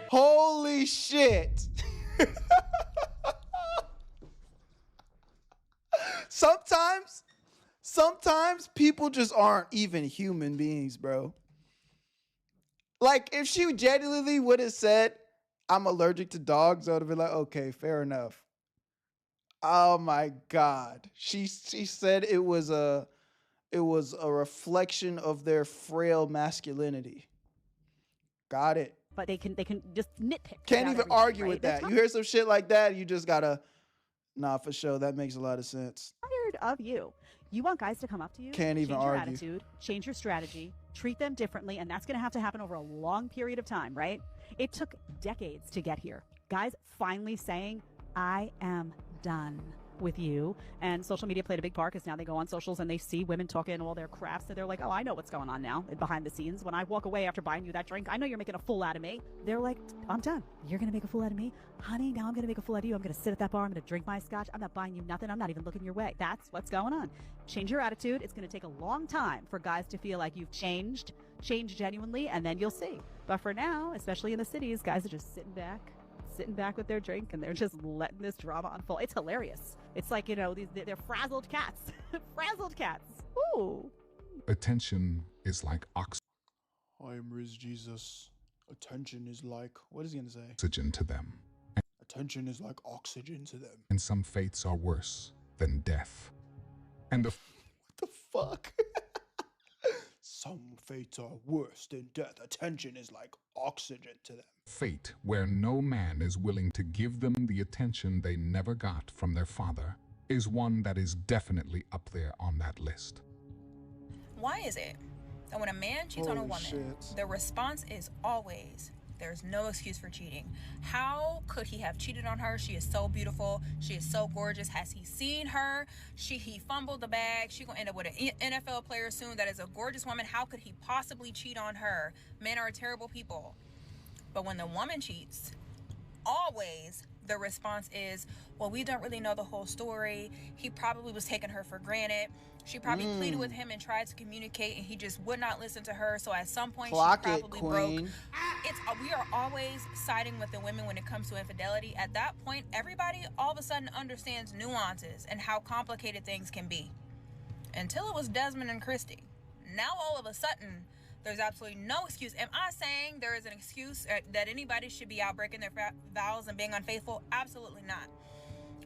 A: Holy shit. Sometimes people just aren't even human beings, bro. Like, if she genuinely would have said, I'm allergic to dogs, I would have been like, okay, fair enough. Oh my God. She said it was a reflection of their frail masculinity. Got it.
J: But they can just nitpick.
A: Can't even argue with
J: right?
A: that. You hear some shit like that, you just gotta, nah, for sure. That makes a lot of sense.
J: Tired of you. You want guys to come up to you,
A: Can't even
J: change your
A: argue.
J: attitude, change your strategy, treat them differently, and that's going to have to happen over a long period of time, right? It took decades to get here. Guys finally saying, I am done with you. And social media played a big part because now they go on socials and they see women talking all their crap, so they're like, oh, I know what's going on now behind the scenes. When I walk away after buying you that drink, I know you're making a fool out of me. They're like, I'm done. You're going to make a fool out of me? Honey, now I'm going to make a fool out of you. I'm going to sit at that bar. I'm going to drink my scotch. I'm not buying you nothing. I'm not even looking your way. That's what's going on. Change your attitude. It's going to take a long time for guys to feel like you've changed genuinely, and then you'll see. But for now, especially in the cities, guys are just sitting back with their drink and they're just letting this drama unfold. It's hilarious. It's like, you know, they're frazzled cats. Frazzled cats. Ooh.
Y: Attention is like
A: I am Riz Jesus. Attention is like, what is he gonna say?
Y: oxygen to them.
A: Attention is like oxygen to them.
Y: And some fates are worse than death. And
A: what the fuck? Some fates are worse than death. Attention is like oxygen to them.
Y: fate where no man is willing to give them the attention they never got from their father is one that is definitely up there on that list.
O: Why is it that when a man cheats on a woman, the response is always There's no excuse for cheating. How could he have cheated on her? She is so beautiful. She is so gorgeous. Has he seen her? He fumbled the bag. She gonna end up with an NFL player soon that is a gorgeous woman. How could he possibly cheat on her? Men are terrible people. But when the woman cheats, always the response is, well, we don't really know the whole story. He probably was taking her for granted. She probably pleaded with him and tried to communicate, and he just would not listen to her. So at some point, she probably broke. We are always siding with the women when it comes to infidelity. At that point, everybody all of a sudden understands nuances and how complicated things can be. Until it was Desmond and Christy. Now all of a sudden, there's absolutely no excuse. Am I saying there is an excuse that anybody should be out breaking their vows and being unfaithful? Absolutely not.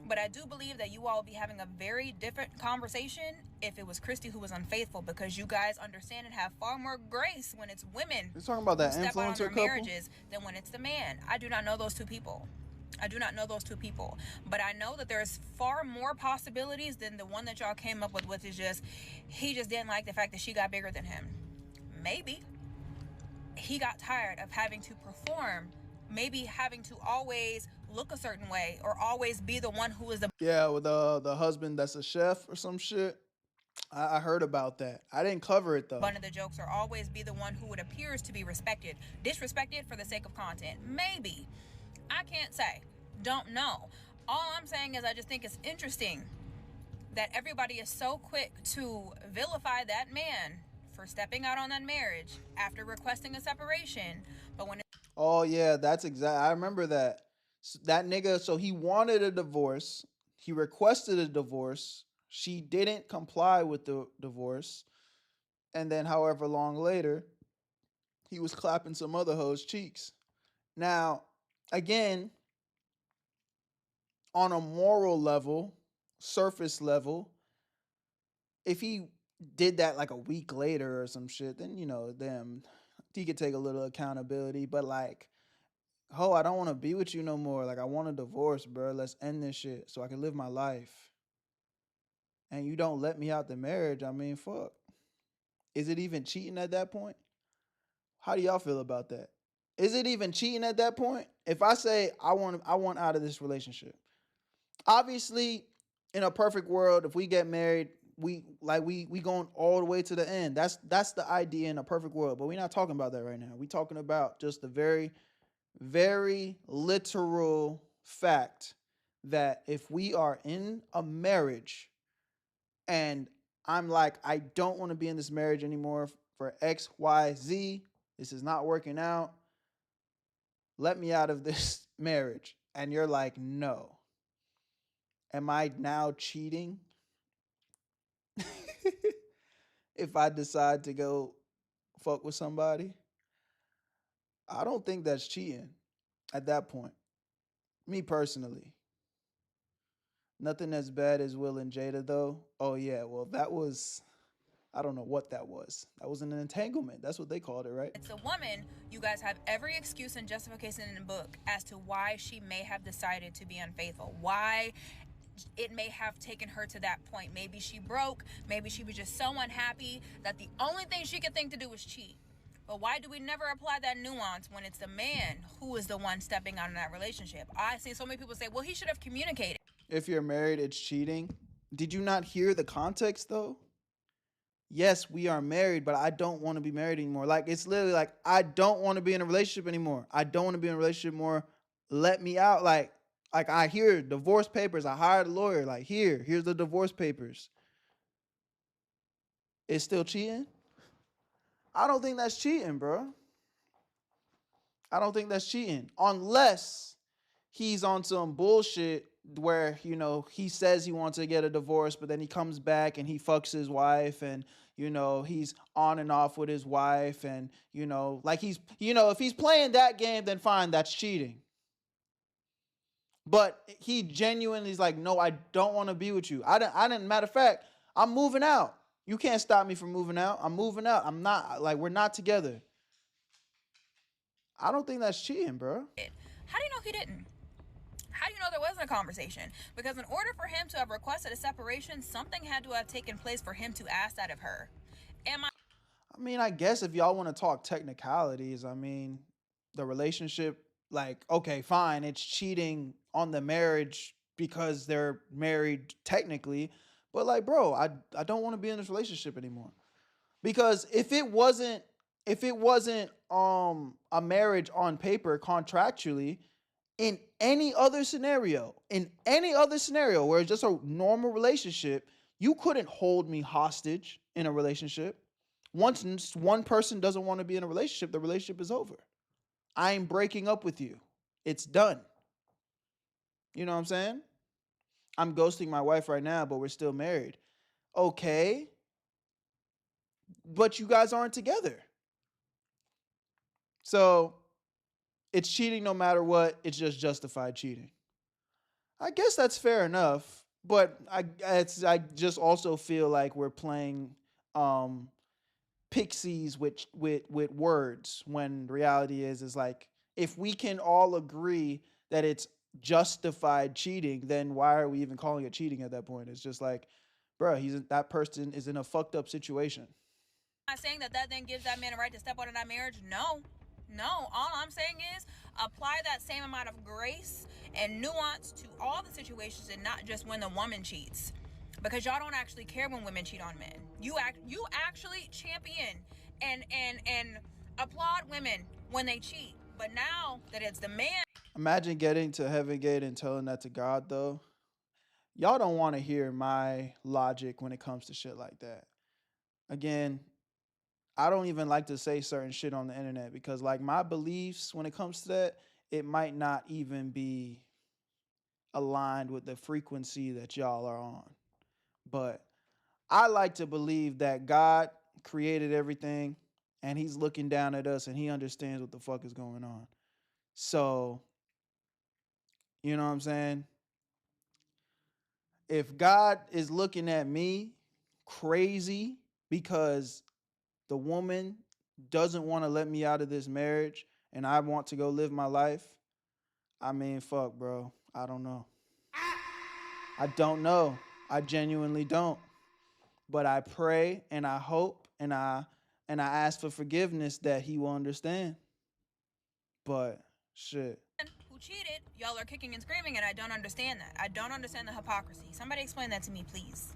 O: But I do believe that you all will be having a very different conversation if it was Christy who was unfaithful, because you guys understand and have far more grace when it's women
A: You're talking about that
O: who step out on
A: influencer
O: their
A: couple?
O: marriages than when it's the man. I do not know those two people. I do not know those two people. But I know that there's far more possibilities than the one that y'all came up with, which is just, he just didn't like the fact that she got bigger than him. Maybe he got tired of having to perform, maybe having to always look a certain way or always be the one who is the
A: with the husband that's a chef or some shit. I heard about that. I didn't cover it though.
O: butt of the jokes, or always be the one who would appears to be respected, disrespected for the sake of content. Maybe. I can't say. Don't know. All I'm saying is I just think it's interesting that everybody is so quick to vilify that man for stepping out on that marriage after requesting a separation. But when
A: Oh yeah, that's exact. I remember that. That nigga, so he wanted a divorce. He requested a divorce. She didn't comply with the divorce. And then however long later, he was clapping some other hoes' cheeks. Now, again, on a moral level, surface level, if he did that like a week later or some shit, then, you know, damn, he could take a little accountability. But like, ho, I don't want to be with you no more. Like, I want a divorce, bro. Let's end this shit so I can live my life. And you don't let me out the marriage, I mean, fuck. Is it even cheating at that point? How do y'all feel about that? Is it even cheating at that point? If I say I want out of this relationship. Obviously, in a perfect world, if we get married, we going all the way to the end. That's the idea in a perfect world. But we're not talking about that right now. We're talking about just the very, very literal fact that if we are in a marriage and I'm like, I don't want to be in this marriage anymore for X, Y, Z, this is not working out, let me out of this marriage. And you're like, no. Am I now cheating? If I decide to go fuck with somebody? I don't think that's cheating at that point. Me personally. Nothing as bad as Will and Jada though. Oh yeah, well that was, I don't know what that was. That was an entanglement. That's what they called it, right?
O: it's a woman, you guys have every excuse and justification in the book as to why she may have decided to be unfaithful. Why it may have taken her to that point. Maybe she broke. Maybe she was just so unhappy that the only thing she could think to do was cheat. But why do we never apply that nuance when it's the man who is the one stepping out in that relationship? I see so many people say, well, he should have communicated.
A: If you're married, it's cheating. Did you not hear the context though? Yes, we are married, but I don't want to be married anymore. Like, it's literally like, I don't want to be in a relationship anymore. I don't want to be in a relationship more. Let me out. Like I hear divorce papers. I hired a lawyer. Like, here's the divorce papers. It's still cheating? I don't think that's cheating, bro. I don't think that's cheating. Unless he's on some bullshit where, you know, he says he wants to get a divorce, but then he comes back and he fucks his wife and, you know, he's on and off with his wife and, you know, like he's, you know, if he's playing that game, then fine, that's cheating. But he genuinely is like, no, I don't want to be with you. I didn't, matter of fact, I'm moving out. You can't stop me from moving out. I'm moving out. I'm not, like, we're not together. I don't think that's cheating, bro.
O: How do you know he didn't? How do you know there wasn't a conversation? Because in order for him to have requested a separation, something had to have taken place for him to ask that of her.
A: I mean, I guess if y'all want to talk technicalities, I mean, the relationship, like, okay, fine, it's cheating on the marriage because they're married technically, but like, bro, I don't want to be in this relationship anymore. Because if it wasn't a marriage on paper contractually, in any other scenario where it's just a normal relationship, you couldn't hold me hostage in a relationship. Once one person doesn't want to be in a relationship, the relationship is over. I'm breaking up with you. It's done. You know what I'm saying? I'm ghosting my wife right now, but we're still married. Okay. But you guys aren't together. So it's cheating no matter what. It's just justified cheating. I guess that's fair enough. But I just also feel like we're playing pixies with words, when reality is like, if we can all agree that it's justified cheating, then why are we even calling it cheating at that point? It's just like, bro, that person is in a fucked up situation.
O: I'm not saying that then gives that man a right to step out of that marriage. No. All I'm saying is apply that same amount of grace and nuance to all the situations, and not just when the woman cheats. Because y'all don't actually care when women cheat on men. You actually champion and applaud women when they cheat. But now that it's the man.
A: Imagine getting to Heaven Gate and telling that to God, though. Y'all don't want to hear my logic when it comes to shit like that. Again, I don't even like to say certain shit on the internet because, like, my beliefs when it comes to that, it might not even be aligned with the frequency that y'all are on. But I like to believe that God created everything and he's looking down at us and he understands what the fuck is going on. So, you know what I'm saying? If God is looking at me crazy because the woman doesn't want to let me out of this marriage and I want to go live my life, I mean, fuck, bro. I don't know. I don't know. I genuinely don't. But I pray and I hope and I ask for forgiveness that he will understand. But shit.
O: Who cheated, y'all are kicking and screaming, and I don't understand that. I don't understand the hypocrisy. Somebody explain that to me, please.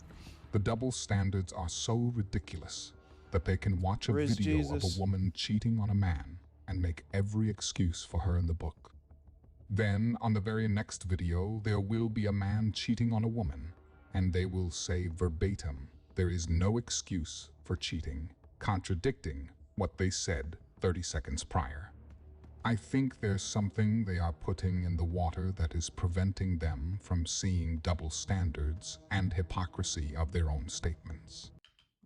Y: The double standards are so ridiculous that they can watch a video of a woman cheating on a man and make every excuse for her in the book. Then, on the very next video, there will be a man cheating on a woman, and they will say verbatim, there is no excuse for cheating, contradicting what they said 30 seconds prior. I think there's something they are putting in the water that is preventing them from seeing double standards and hypocrisy of their own statements.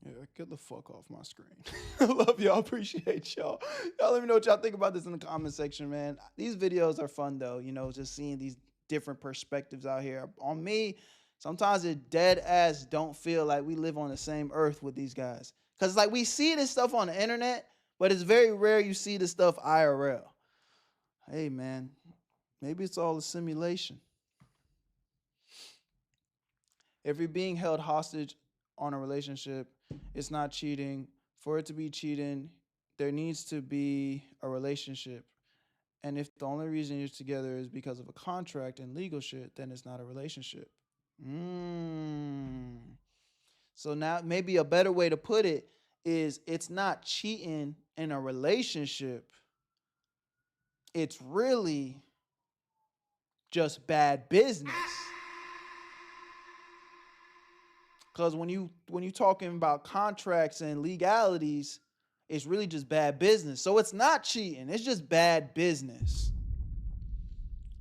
A: Yeah, get the fuck off my screen. I love y'all. Appreciate y'all. Y'all let me know what y'all think about this in the comment section, man. These videos are fun, though. You know, just seeing these different perspectives out here. On me, sometimes it dead ass don't feel like we live on the same earth with these guys. Because, like, we see this stuff on the internet, but it's very rare you see this stuff IRL. Hey, man, maybe it's all a simulation. If you're being held hostage on a relationship, it's not cheating. For it to be cheating, there needs to be a relationship. And if the only reason you're together is because of a contract and legal shit, then it's not a relationship. So now maybe a better way to put it is it's not cheating in a relationship. It's really just bad business. Because when you talking about contracts and legalities, it's really just bad business. So it's not cheating. It's just bad business.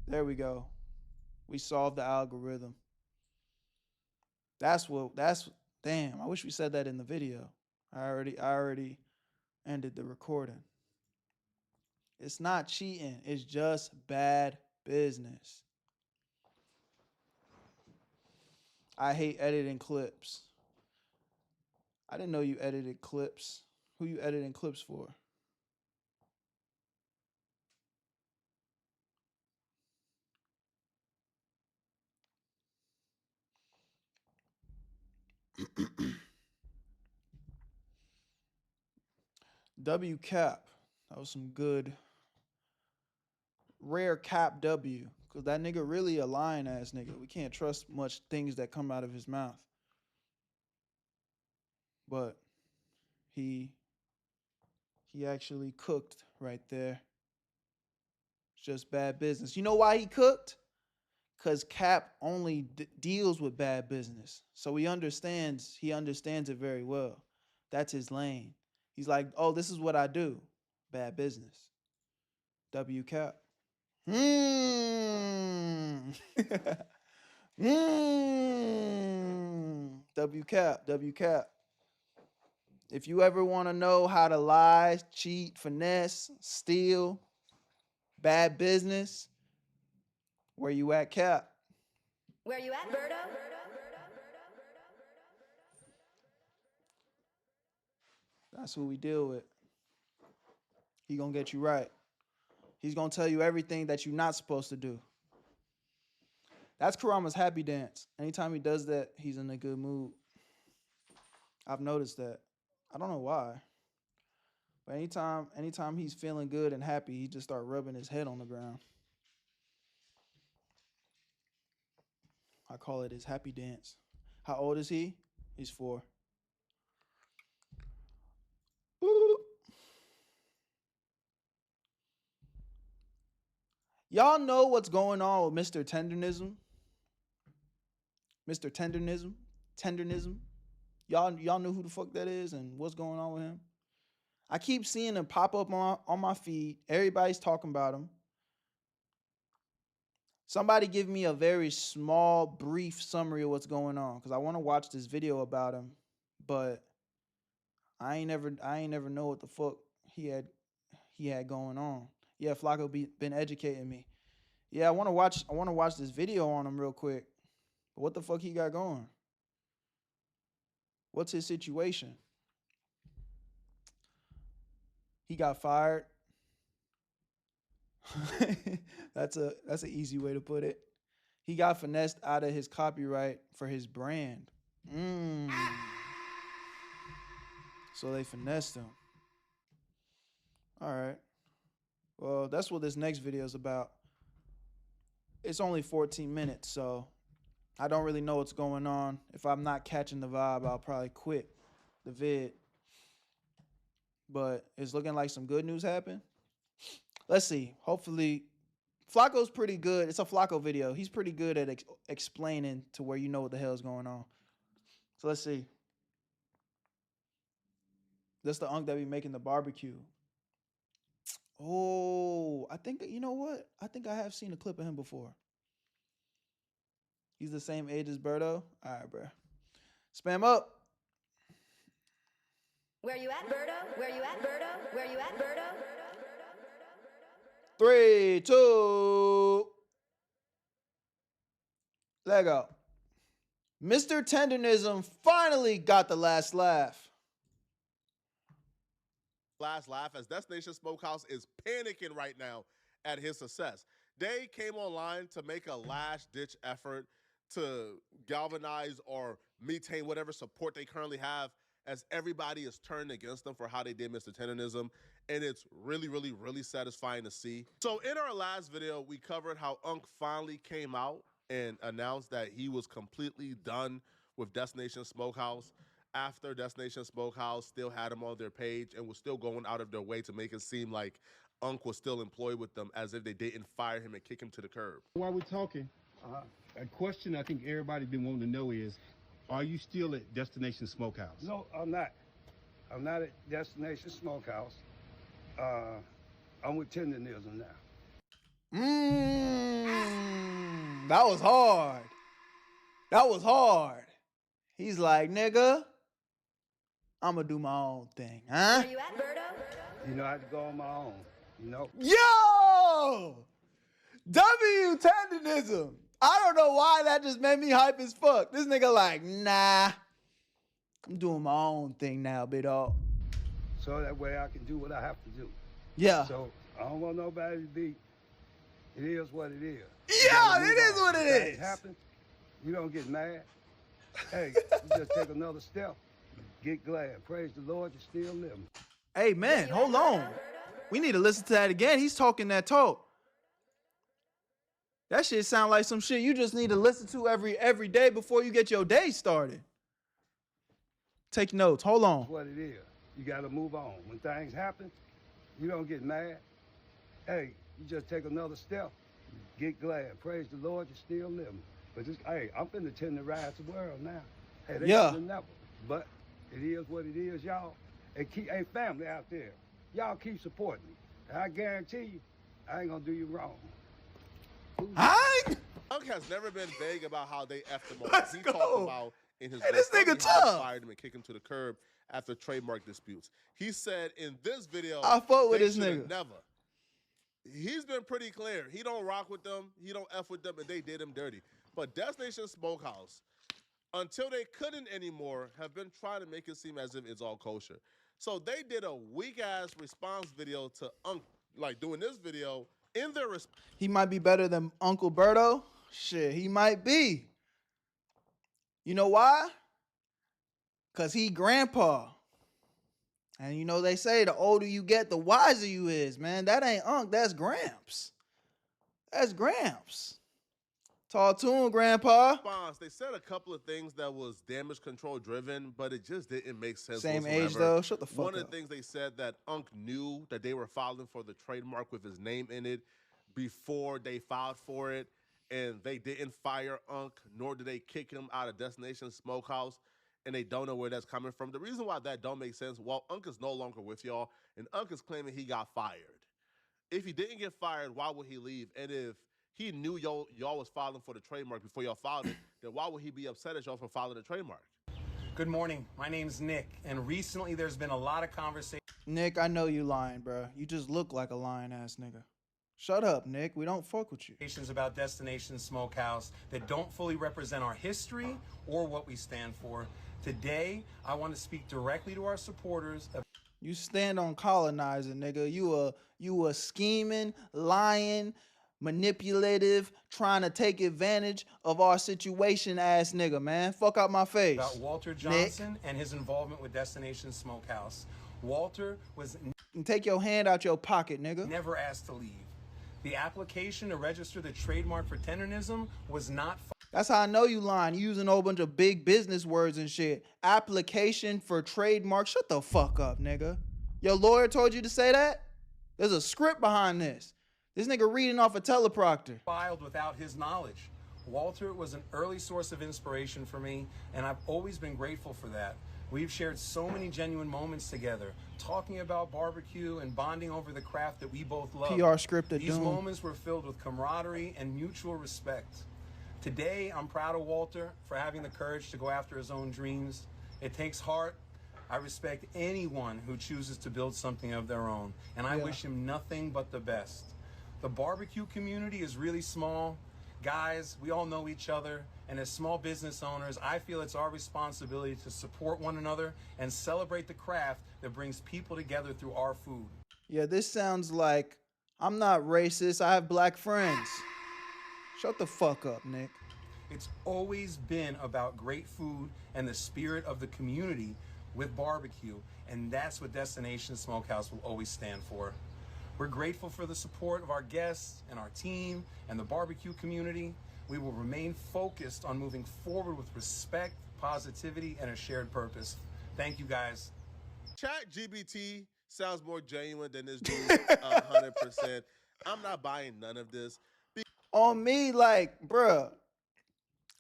A: There we go. We solved the algorithm. Damn, I wish we said that in the video. I already ended the recording. It's not cheating. It's just bad business. I hate editing clips. I didn't know you edited clips. Who you editing clips for? W Cap. That was some good rare Cap W, because that nigga really a lying ass nigga. We can't trust much things that come out of his mouth. But he actually cooked right there. It's just bad business. You know why he cooked? Because Cap only deals with bad business. So he understands it very well. That's his lane. He's like, oh, this is what I do. Bad business. W Cap. W Cap, W Cap. If you ever want to know how to lie, cheat, finesse, steal, bad business, where you at, Cap?
C: Where you at, Berto?
A: That's who we deal with. He gonna get you right. He's gonna tell you everything that you're not supposed to do. That's Kurama's happy dance. Anytime he does that, he's in a good mood. I've noticed that. I don't know why. But anytime he's feeling good and happy, he just start rubbing his head on the ground. I call it his happy dance. How old is he? He's 4. Y'all know what's going on with Mr. Tendernism? Mr. Tendernism? Y'all know who the fuck that is and what's going on with him? I keep seeing him pop up on my feed. Everybody's talking about him. Somebody give me a very small, brief summary of what's going on, because I want to watch this video about him, but I ain't never know what the fuck he had going on. Yeah, Flacco been educating me. Yeah, I want to watch this video on him real quick. But what the fuck he got going? What's his situation? He got fired. That's an easy way to put it. He got finessed out of his copyright for his brand. So they finessed him. All right. Well, that's what this next video is about. It's only 14 minutes, so I don't really know what's going on. If I'm not catching the vibe, I'll probably quit the vid. But it's looking like some good news happened. Let's see. Hopefully, Flacco's pretty good. It's a Flacco video. He's pretty good at explaining to where you know what the hell is going on. So let's see. That's the unk that be making the barbecue. Oh, I think, you know what? I think I have seen a clip of him before. He's the same age as Berto. All right, bro. Spam up.
C: Where you at, Berto? Where you at, Berto? Where you at, Berto?
A: 3, 2. Let go. Mr. Tendernism finally got the last laugh.
M: Last laugh, as Destination Smokehouse is panicking right now at his success. They came online to make a last-ditch effort to galvanize or maintain whatever support they currently have, as everybody is turned against them for how they did Mr. Tendernism, and it's really, really, really satisfying to see. So in our last video, we covered how Unk finally came out and announced that he was completely done with Destination Smokehouse, after Destination Smokehouse still had him on their page and was still going out of their way to make it seem like Unk was still employed with them, as if they didn't fire him and kick him to the curb.
Q: While we're talking, a question I think everybody's been wanting to know is, are you still at Destination Smokehouse?
R: No, I'm not. I'm not at Destination Smokehouse. I'm with Tendernism now.
A: That was hard. That was hard. He's like, nigga, I'm gonna do my own thing, huh?
C: Where you at, Berto?
R: You know, I had to go on my own, you know?
A: Yo! W Tendernism. I don't know why that just made me hype as fuck. This nigga like, nah, I'm doing my own thing now, big dog.
R: So that way I can do what I have to do.
A: Yeah.
R: So I don't want nobody to be, it is what it is.
A: Yeah, it is what it is.
R: If that happens, you don't get mad. Hey, you just take another step. Get glad. Praise the Lord, you're still living.
A: Hey, man, hold on. We need to listen to that again. He's talking that talk. That shit sound like some shit you just need to listen to every day before you get your day started. Take notes. Hold on.
R: That's what it is. You got to move on. When things happen, you don't get mad. Hey, you just take another step. Get glad. Praise the Lord, you're still living. But just, hey, I'm finna tend to rise the world now. Hey, they
A: Yeah.
R: should've never. But it is what it is, y'all. And keep, hey, family out there, y'all keep supporting me. And I guarantee you, I ain't gonna do you wrong.
M: Unk has never been vague about how they effed him over.
A: Let's
M: He
A: go.
M: talked about in his
A: Hey, this
M: book
A: nigga
M: how they
A: tough.
M: fired him and kicked him to the curb after trademark disputes. He said in this video,
A: I fuck with
M: they
A: this
M: shoulda
A: nigga.
M: never. He's been pretty clear. He don't rock with them. He don't F with them, and they did him dirty. But Destination Smokehouse, until they couldn't anymore, have been trying to make it seem as if it's all kosher. So they did a weak-ass response video to Unk, like doing this video in their response.
A: He might be better than Uncle Berto. Shit, he might be. You know why? Because he grandpa. And you know they say the older you get, the wiser you is, man. That ain't Unk, that's Gramps. That's Gramps. Talk to him, Grandpa.
M: They said a couple of things that was damage control driven, but it just didn't make sense.
A: Same
M: whatsoever.
A: age, though? Shut the fuck
M: One of
A: up.
M: the things they said that Unk knew that they were filing for the trademark with his name in it before they filed for it, and they didn't fire Unk, nor did they kick him out of Destination Smokehouse, and they don't know where that's coming from. The reason why that don't make sense, well, Unk is no longer with y'all, and Unk is claiming he got fired. If he didn't get fired, why would he leave? And if he knew y'all was filing for the trademark before y'all filed it, then why would he be upset at y'all for filing the trademark?
I: Good morning. My name's Nick, and recently there's been a lot of conversation.
A: Nick, I know you lying, bro. You just look like a lying ass nigga. Shut up, Nick. We don't fuck with you.
I: About Destination Smokehouse that don't fully represent our history or what we stand for. Today, I want to speak directly to our supporters.
A: You stand on colonizing, nigga. You a scheming, lying, manipulative, trying to take advantage of our situation ass nigga, man. Fuck out my face.
I: About Walter Johnson and his involvement with Destination Smokehouse. Walter was
A: And take your hand out your pocket, nigga.
I: never asked to leave. The application to register the trademark for tenderism was not.
A: That's how I know you lying. You using a whole bunch of big business words and shit. Application for trademark. Shut the fuck up, nigga. Your lawyer told you to say that? There's a script behind this. This nigga reading off a teleprompter.
I: Filed without his knowledge. Walter was an early source of inspiration for me, and I've always been grateful for that. We've shared so many genuine moments together, talking about barbecue and bonding over the craft that we both love.
A: PR script of
I: These
A: doom.
I: moments were filled with camaraderie and mutual respect. Today, I'm proud of Walter for having the courage to go after his own dreams. It takes heart. I respect anyone who chooses to build something of their own, and I wish him nothing but the best. The barbecue community is really small. Guys, we all know each other, and as small business owners, I feel it's our responsibility to support one another and celebrate the craft that brings people together through our food.
A: Yeah, this sounds like I'm not racist. I have black friends. Shut the fuck up, Nick.
I: It's always been about great food and the spirit of the community with barbecue, and that's what Destination Smokehouse will always stand for. We're grateful for the support of our guests and our team and the barbecue community. We will remain focused on moving forward with respect, positivity, and a shared purpose. Thank you, guys.
M: ChatGPT sounds more genuine than this dude, 100%. I'm not buying none of this.
A: On me, like, bruh,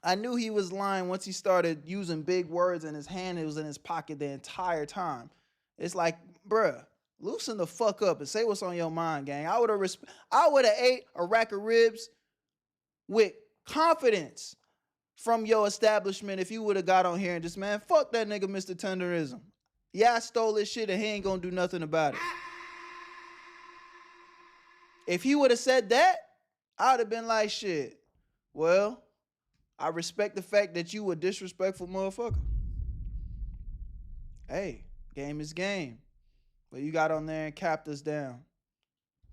A: I knew he was lying once he started using big words and his hand was in his pocket the entire time. It's like, bruh, loosen the fuck up and say what's on your mind, gang. I would have ate a rack of ribs with confidence from your establishment if you would have got on here and just, man, fuck that nigga Mr. Tenderism. Yeah, I stole his shit and he ain't gonna do nothing about it. If he would have said that, I would have been like, shit, well, I respect the fact that you a disrespectful motherfucker. Hey, game is game. But you got on there and capped us down.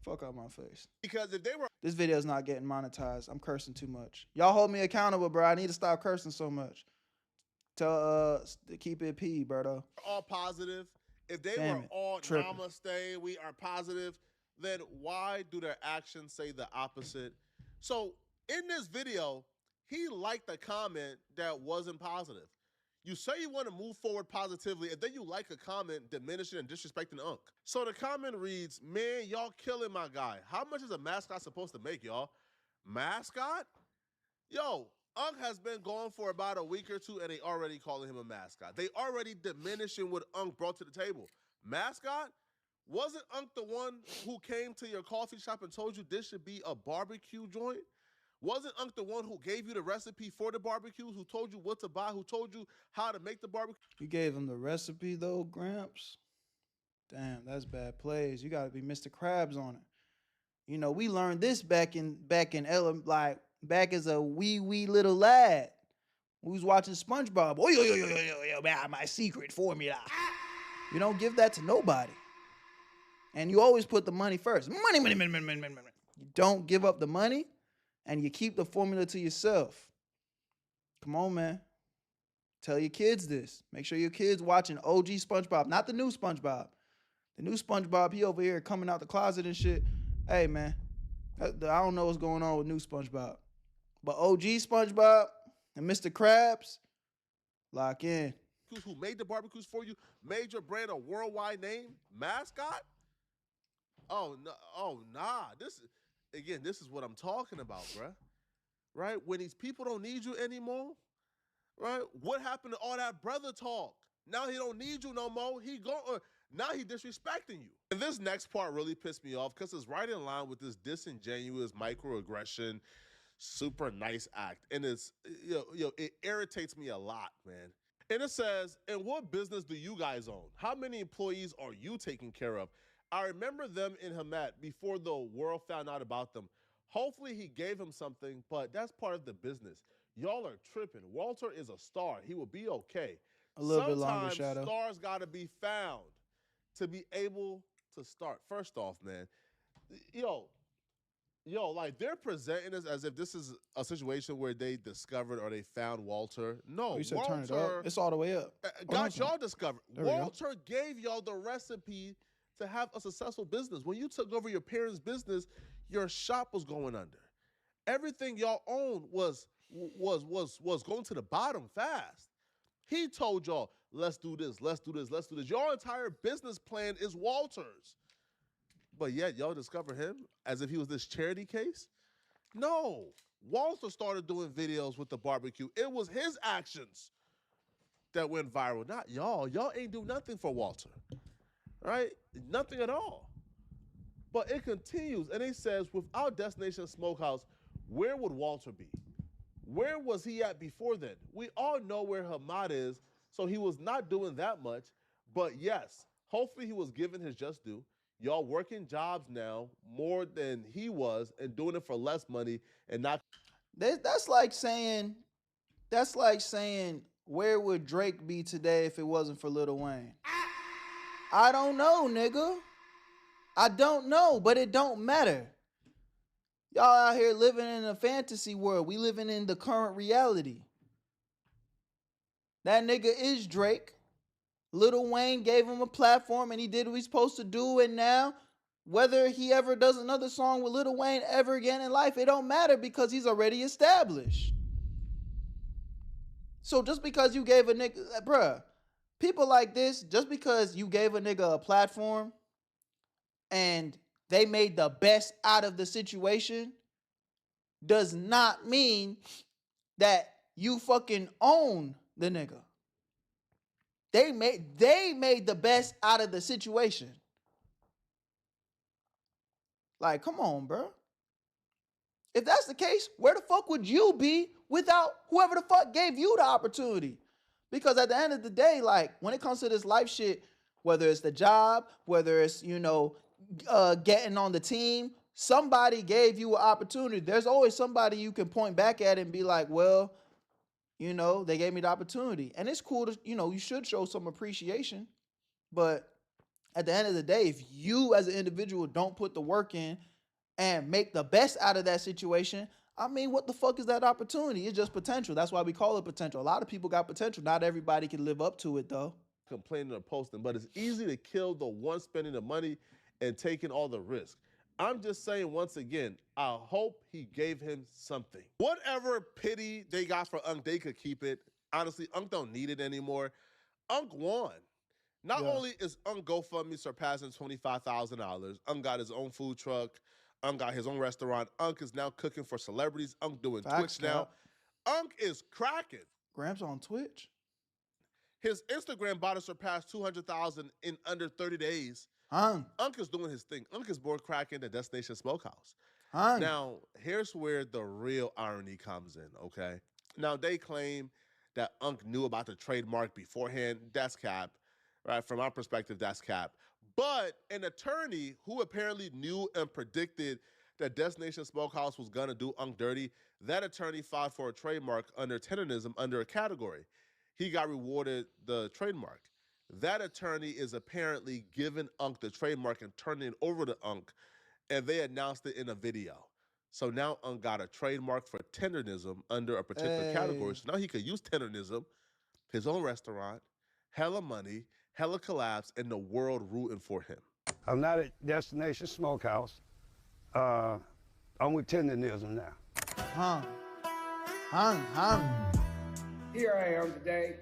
A: Fuck out my face.
M: Because if they were...
A: This video's not getting monetized. I'm cursing too much. Y'all hold me accountable, bro. I need to stop cursing so much. To keep it P, Berto.
M: all positive, if they
A: Damn
M: were
A: it.
M: all
A: Tripping.
M: namaste, we are positive, then why do their actions say the opposite? So In this video, he liked a comment that wasn't positive. You say you want to move forward positively, and then you like a comment diminishing and disrespecting Unc. So the comment reads, man, y'all killing my guy. How much is a mascot supposed to make, y'all? Mascot? Yo, Unc has been gone for about a week or two, and they already calling him a mascot. They already diminishing what Unc brought to the table. Mascot? Wasn't Unc the one who came to your coffee shop and told you this should be a barbecue joint? Wasn't Unc the one who gave you the recipe for the barbecues, who told you what to buy, who told you how to make the barbecue?
A: You gave him the recipe though, Gramps? Damn, that's bad plays. You gotta be Mr. Krabs on it. You know, we learned this back as a wee little lad. We was watching SpongeBob. Oh, yo, man, my secret formula. You don't give that to nobody. And you always put the money first. Money. You don't give up the money, and you keep the formula to yourself. Come on, man. Tell your kids this. Make sure your kids watching OG SpongeBob, not the new SpongeBob. The new SpongeBob, he over here coming out the closet and shit. Hey, man, I don't know what's going on with new SpongeBob. But OG SpongeBob and Mr. Krabs, lock in.
M: Who made the barbecues for you, made your brand a worldwide name, mascot? Oh, no, nah. This is what I'm talking about, bruh. Right? When these people don't need you anymore, right? What happened to all that brother talk? Now he don't need you no more. Now he disrespecting you. And this next part really pissed me off because it's right in line with this disingenuous microaggression, super nice act. And it irritates me a lot, man. And it says, and what business do you guys own? How many employees are you taking care of? I remember them in Hamat before the world found out about them. Hopefully he gave him something, but that's part of the business. Y'all are tripping. Walter is a star. He will be okay.
A: A little bit longer,
M: Sometimes
A: Shadow.
M: stars got to be found to be able to start. First off, man, like they're presenting this as if this is a situation where they discovered or they found Walter. No,
A: You said
M: Walter,
A: turn it up. It's all the way up.
M: got y'all discovered.
A: There we go.
M: Walter gave y'all the recipe to have a successful business. When you took over your parents' business, your shop was going under. Everything y'all owned was going to the bottom fast. He told y'all, let's do this, let's do this, let's do this. Your entire business plan is Walter's. But yet y'all discover him as if he was this charity case? No. Walter started doing videos with the barbecue. It was his actions that went viral, not y'all. Y'all ain't do nothing for Walter, right? Nothing at all. But it continues, and it says, without Destination Smokehouse, where would Walter be? Where was he at before then? We all know where Hamat is, so he was not doing that much. But yes, hopefully he was given his just due. Y'all working jobs now more than he was and doing it for less money and not.
A: That's like saying, where would Drake be today if it wasn't for Lil Wayne? I don't know, nigga. I don't know, but it don't matter. Y'all out here living in a fantasy world. We living in the current reality. That nigga is Drake. Lil Wayne gave him a platform and he did what he's supposed to do. And now, whether he ever does another song with Lil Wayne ever again in life, it don't matter because he's already established. So just because you gave a nigga, bruh, people like this, just because you gave a nigga a platform and they made the best out of the situation does not mean that you fucking own the nigga. They made the best out of the situation. Like, come on, bro. If that's the case, where the fuck would you be without whoever the fuck gave you the opportunity? Because at the end of the day, like, when it comes to this life shit, whether it's the job, whether it's, getting on the team, somebody gave you an opportunity. There's always somebody you can point back at and be like, well, they gave me the opportunity. And it's cool to, you should show some appreciation. But at the end of the day, if you as an individual don't put the work in and make the best out of that situation, I mean, what the fuck is that opportunity? It's just potential. That's why we call it potential. A lot of people got potential. Not everybody can live up to it, though.
M: Complaining or posting, but it's easy to kill the one spending the money and taking all the risk. I'm just saying once again, I hope he gave him something. Whatever pity they got for Unc, they could keep it. Honestly, Unc don't need it anymore. Unc won. Not only is Unc GoFundMe surpassing $25,000, Unc got his own food truck. Unc got his own restaurant. Unc is now cooking for celebrities. Unc doing
A: Facts,
M: Twitch now. Unc is cracking.
A: Gramps on Twitch.
M: His Instagram bought to surpass 200,000 in under 30 days.
A: Unc
M: is doing his thing. Unc is more cracking than Destination Smokehouse.
A: Now,
M: here's where the real irony comes in, okay? Now, they claim that Unc knew about the trademark beforehand. That's cap, right? From our perspective, that's cap. But an attorney who apparently knew and predicted that Destination Smokehouse was gonna do Unc dirty, that attorney filed for a trademark under tenderism under a category. He got rewarded the trademark. That attorney is apparently giving Unc the trademark and turning it over to Unc, and they announced it in a video. So now Unc got a trademark for tenderism under a particular category. So now he could use tenderism, his own restaurant, hella money, hella collabs, and the world rooting for him.
R: I'm not at Destination Smokehouse. I'm with tenderism now. Here I am today.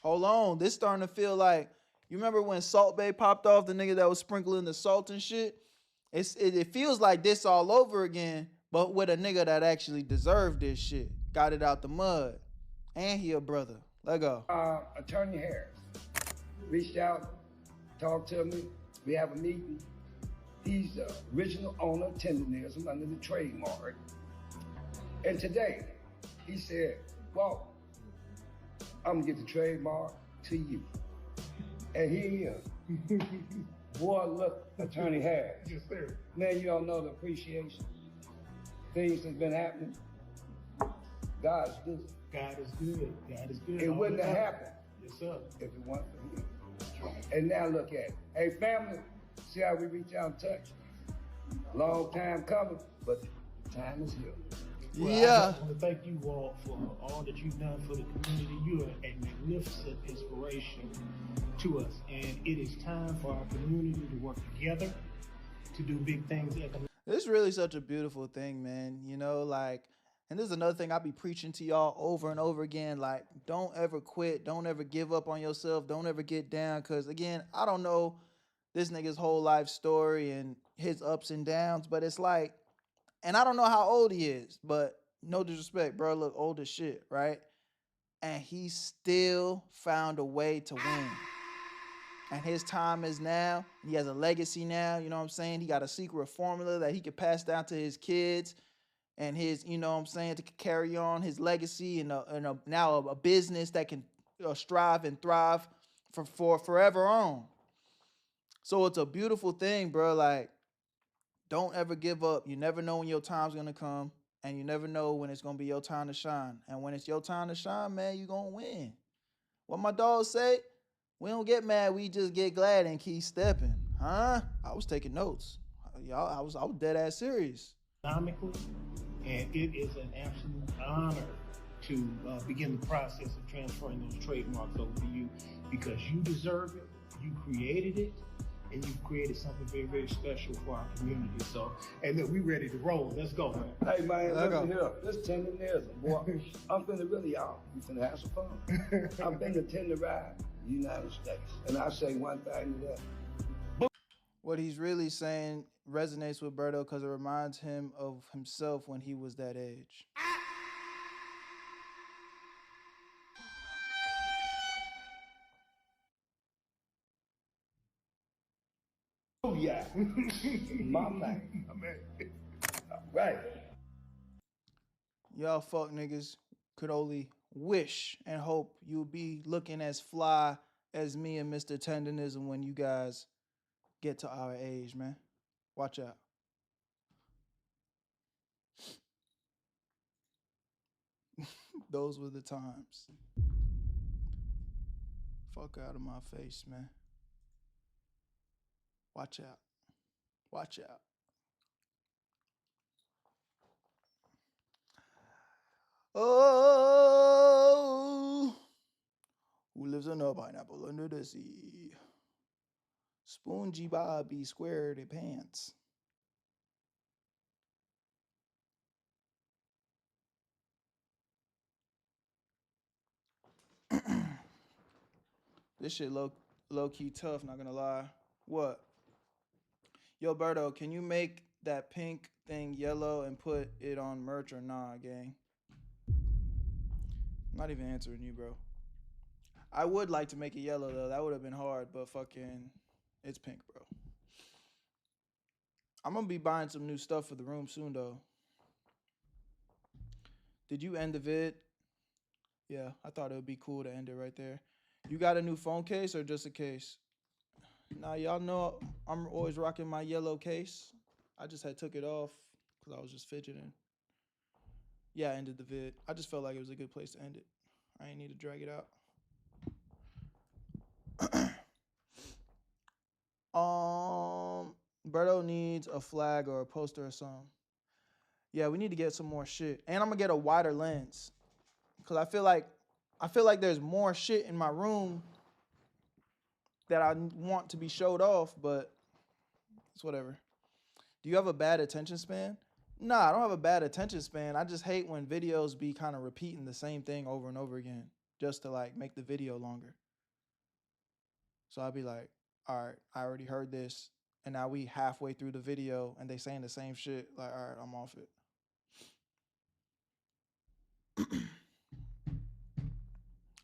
A: Hold on. This starting to feel like, you remember when Salt Bae popped off, the nigga that was sprinkling the salt and shit? It feels like this all over again, but with a nigga that actually deserved this shit. Got it out the mud. And he a brother. Let go.
R: Attorney Harris reached out, talked to me. We have a meeting. He's the original owner of tenderism under the trademark. And today, he said, well, I'm gonna get the trademark to you. And here he is. Boy, look, Attorney Harris. Yes, sir. Man, you don't know the appreciation. Things that's been happening. God is good.
D: God is good. God is good.
R: It wouldn't have happened.
D: Yes, sir.
R: If it wasn't for him. And now look at it. Hey, family, see how we reach out and touch? Long time coming, but the time is here.
D: Well, I want to thank you all for all that you've done for the community. You are a magnificent inspiration to us, and it is time for our community to work together to do big things.
A: This is really such a beautiful thing, man. You know, like, and this is another thing I be preaching to y'all over and over again. Like, don't ever quit. Don't ever give up on yourself. Don't ever get down. Because, again, I don't know this nigga's whole life story and his ups and downs, but it's like, and I don't know how old he is, but no disrespect, bro, look old as shit, right? And he still found a way to win. And his time is now. He has a legacy now, you know what I'm saying? He got a secret formula that he could pass down to his kids and his, you know what I'm saying, to carry on his legacy and now a business that can strive and thrive for forever on. So it's a beautiful thing, bro. Like, don't ever give up. You never know when your time's gonna come, and you never know when it's gonna be your time to shine. And when it's your time to shine, man, you gonna win. What my dog say? We don't get mad, we just get glad and keep stepping. Huh? I was taking notes. Y'all, I was dead ass serious.
D: Economically, and it is an absolute honor to begin the process of transferring those trademarks over to you, because you deserve it, you created it, and you've created something very, very special for our community. So, and look, we ready to roll. Let's go, man.
R: Hey, man, listen here. This tenderism, boy. I'm finna really, y'all. We finna have some fun. I'm finna tenderize the United States. And I say one thing to that.
A: What he's really saying resonates with Berto because it reminds him of himself when he was that age.
R: Oh, yeah. My man. Right.
A: Y'all fuck niggas could only wish and hope you'll be looking as fly as me and Mr. Tenderism when you guys get to our age, man. Watch out. Those were the times. Fuck out of my face, man. Watch out. Watch out. Oh, who lives in a pineapple under the sea? Spoongy Bobby squared pants. This shit low key tough, not gonna lie. What? Yo, Berto, can you make that pink thing yellow and put it on merch or nah, gang? I'm not even answering you, bro. I would like to make it yellow though. That would have been hard, but fucking, it's pink, bro. I'm gonna be buying some new stuff for the room soon though. Did you end the vid? Yeah, I thought it would be cool to end it right there. You got a new phone case or just a case? Nah, y'all know I'm always rocking my yellow case. I just had took it off because I was just fidgeting. Yeah, I ended the vid. I just felt like it was a good place to end it. I ain't need to drag it out. Berto needs a flag or a poster or something. Yeah, we need to get some more shit. And I'm gonna get a wider lens. Cause I feel like there's more shit in my room that I want to be showed off, but it's whatever. Do you have a bad attention span? Nah, I don't have a bad attention span. I just hate when videos be kind of repeating the same thing over and over again just to like make the video longer. So I'll be like, all right, I already heard this. And now we halfway through the video and they saying the same shit. Like, all right, I'm off it.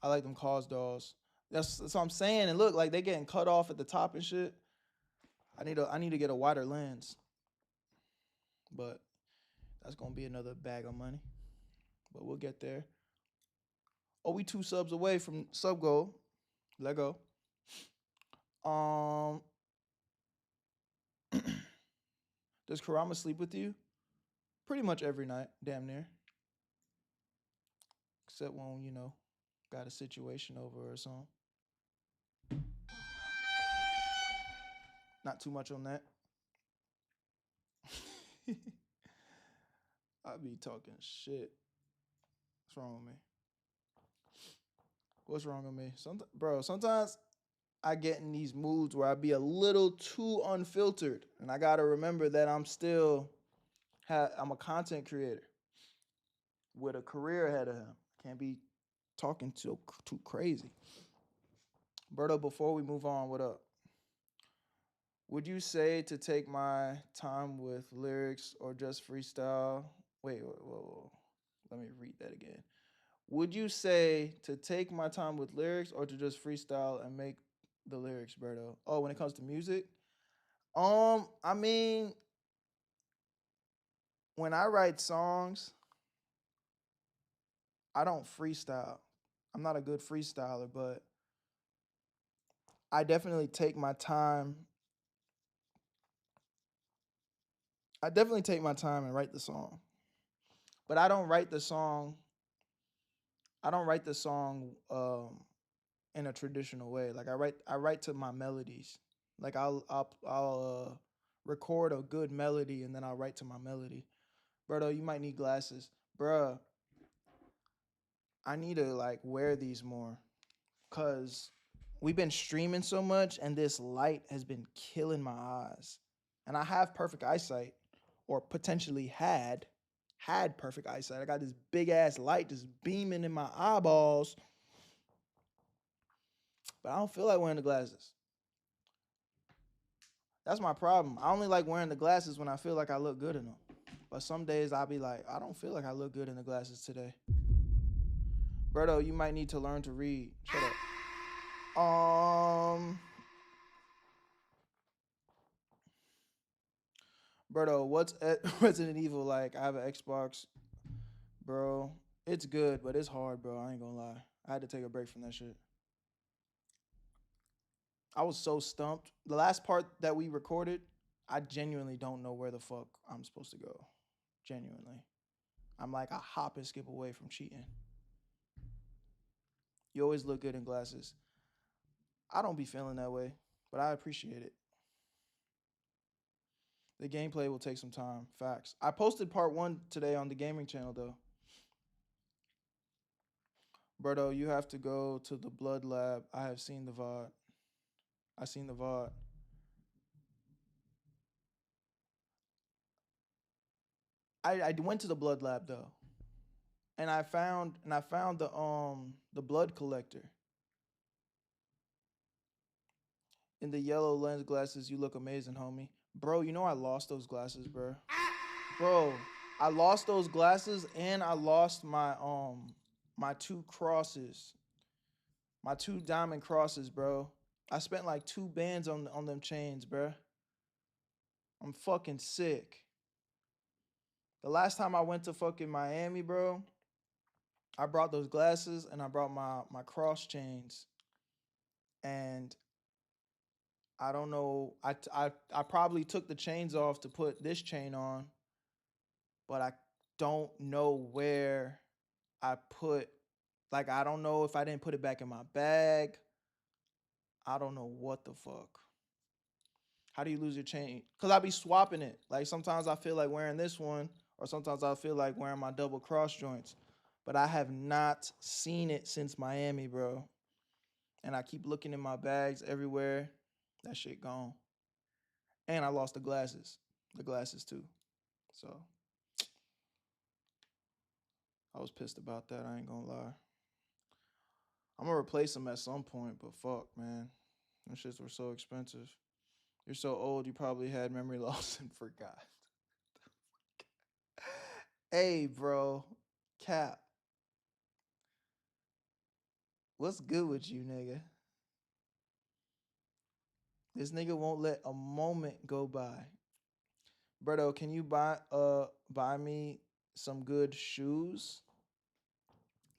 A: I like them cause dolls. That's what I'm saying. And look, like they getting cut off at the top and shit. I need to get a wider lens. But that's gonna be another bag of money. But we'll get there. Oh, we 2 subs away from sub goal. Let go. Does Karama sleep with you? Pretty much every night, damn near. Except when, you know, got a situation over or something. Not too much on that. I be talking shit. What's wrong with me? What's wrong with me? Sometimes I get in these moods where I be a little too unfiltered. And I gotta remember that I'm a content creator with a career ahead of him. Can't be talking too crazy. Berto, before we move on, what up? Would you say to take my time with lyrics or just freestyle? Wait, whoa. Let me read that again. Would you say to take my time with lyrics or to just freestyle and make the lyrics, Berto? Oh, when it comes to music? I mean, when I write songs, I don't freestyle. I'm not a good freestyler, but I definitely take my time. I definitely take my time and write the song. But I don't write the song in a traditional way. Like I write to my melodies. Like I'll record a good melody and then I'll write to my melody. Berto, you might need glasses. Bruh, I need to like wear these more cuz we've been streaming so much and this light has been killing my eyes. And I have perfect eyesight, or potentially had perfect eyesight. I got this big ass light just beaming in my eyeballs. But I don't feel like wearing the glasses. That's my problem. I only like wearing the glasses when I feel like I look good in them. But some days I'll be like, I don't feel like I look good in the glasses today. Berto, you might need to learn to read. Shut up. Berto, what's Resident Evil like? I have an Xbox. Bro, it's good, but it's hard, bro. I ain't gonna lie. I had to take a break from that shit. I was so stumped. The last part that we recorded, I genuinely don't know where the fuck I'm supposed to go. Genuinely. I'm like a hop and skip away from cheating. You always look good in glasses. I don't be feeling that way, but I appreciate it. The gameplay will take some time. Facts. I posted part 1 today on the gaming channel, though. Berto, you have to go to the blood lab. I have seen the VOD. I seen the VOD. I went to the blood lab, though. And I found the blood collector. In the yellow lens glasses, you look amazing, homie. Bro, you know I lost those glasses, bro. Bro, I lost those glasses and I lost my my 2 crosses. My 2 diamond crosses, bro. I spent like 2 bands on them chains, bro. I'm fucking sick. The last time I went to fucking Miami, bro, I brought those glasses and I brought my cross chains. And I don't know. I probably took the chains off to put this chain on, but I don't know where I put. Like, I don't know if I didn't put it back in my bag. I don't know what the fuck. How do you lose your chain? Because I be swapping it. Like, sometimes I feel like wearing this one, or sometimes I feel like wearing my double cross joints. But I have not seen it since Miami, bro. And I keep looking in my bags everywhere. That shit gone. And I lost the glasses. The glasses too. So I was pissed about that. I ain't gonna lie. I'm gonna replace them at some point, but fuck, man. Them shits were so expensive. You're so old, you probably had memory loss and forgot. Hey, bro. Cap. What's good with you, nigga? This nigga won't let a moment go by. Berto, can you buy me some good shoes?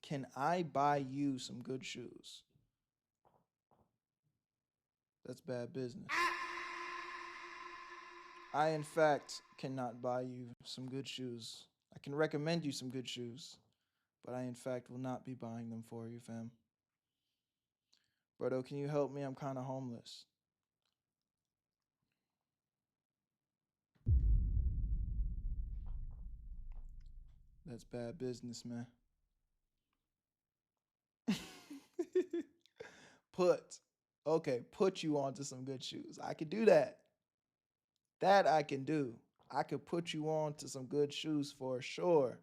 A: Can I buy you some good shoes? That's bad business. I, in fact, cannot buy you some good shoes. I can recommend you some good shoes, but I, in fact, will not be buying them for you, fam. Berto, can you help me? I'm kind of homeless. That's bad business, man. Put you onto some good shoes. I could do that. That I can do. I could put you on to some good shoes for sure.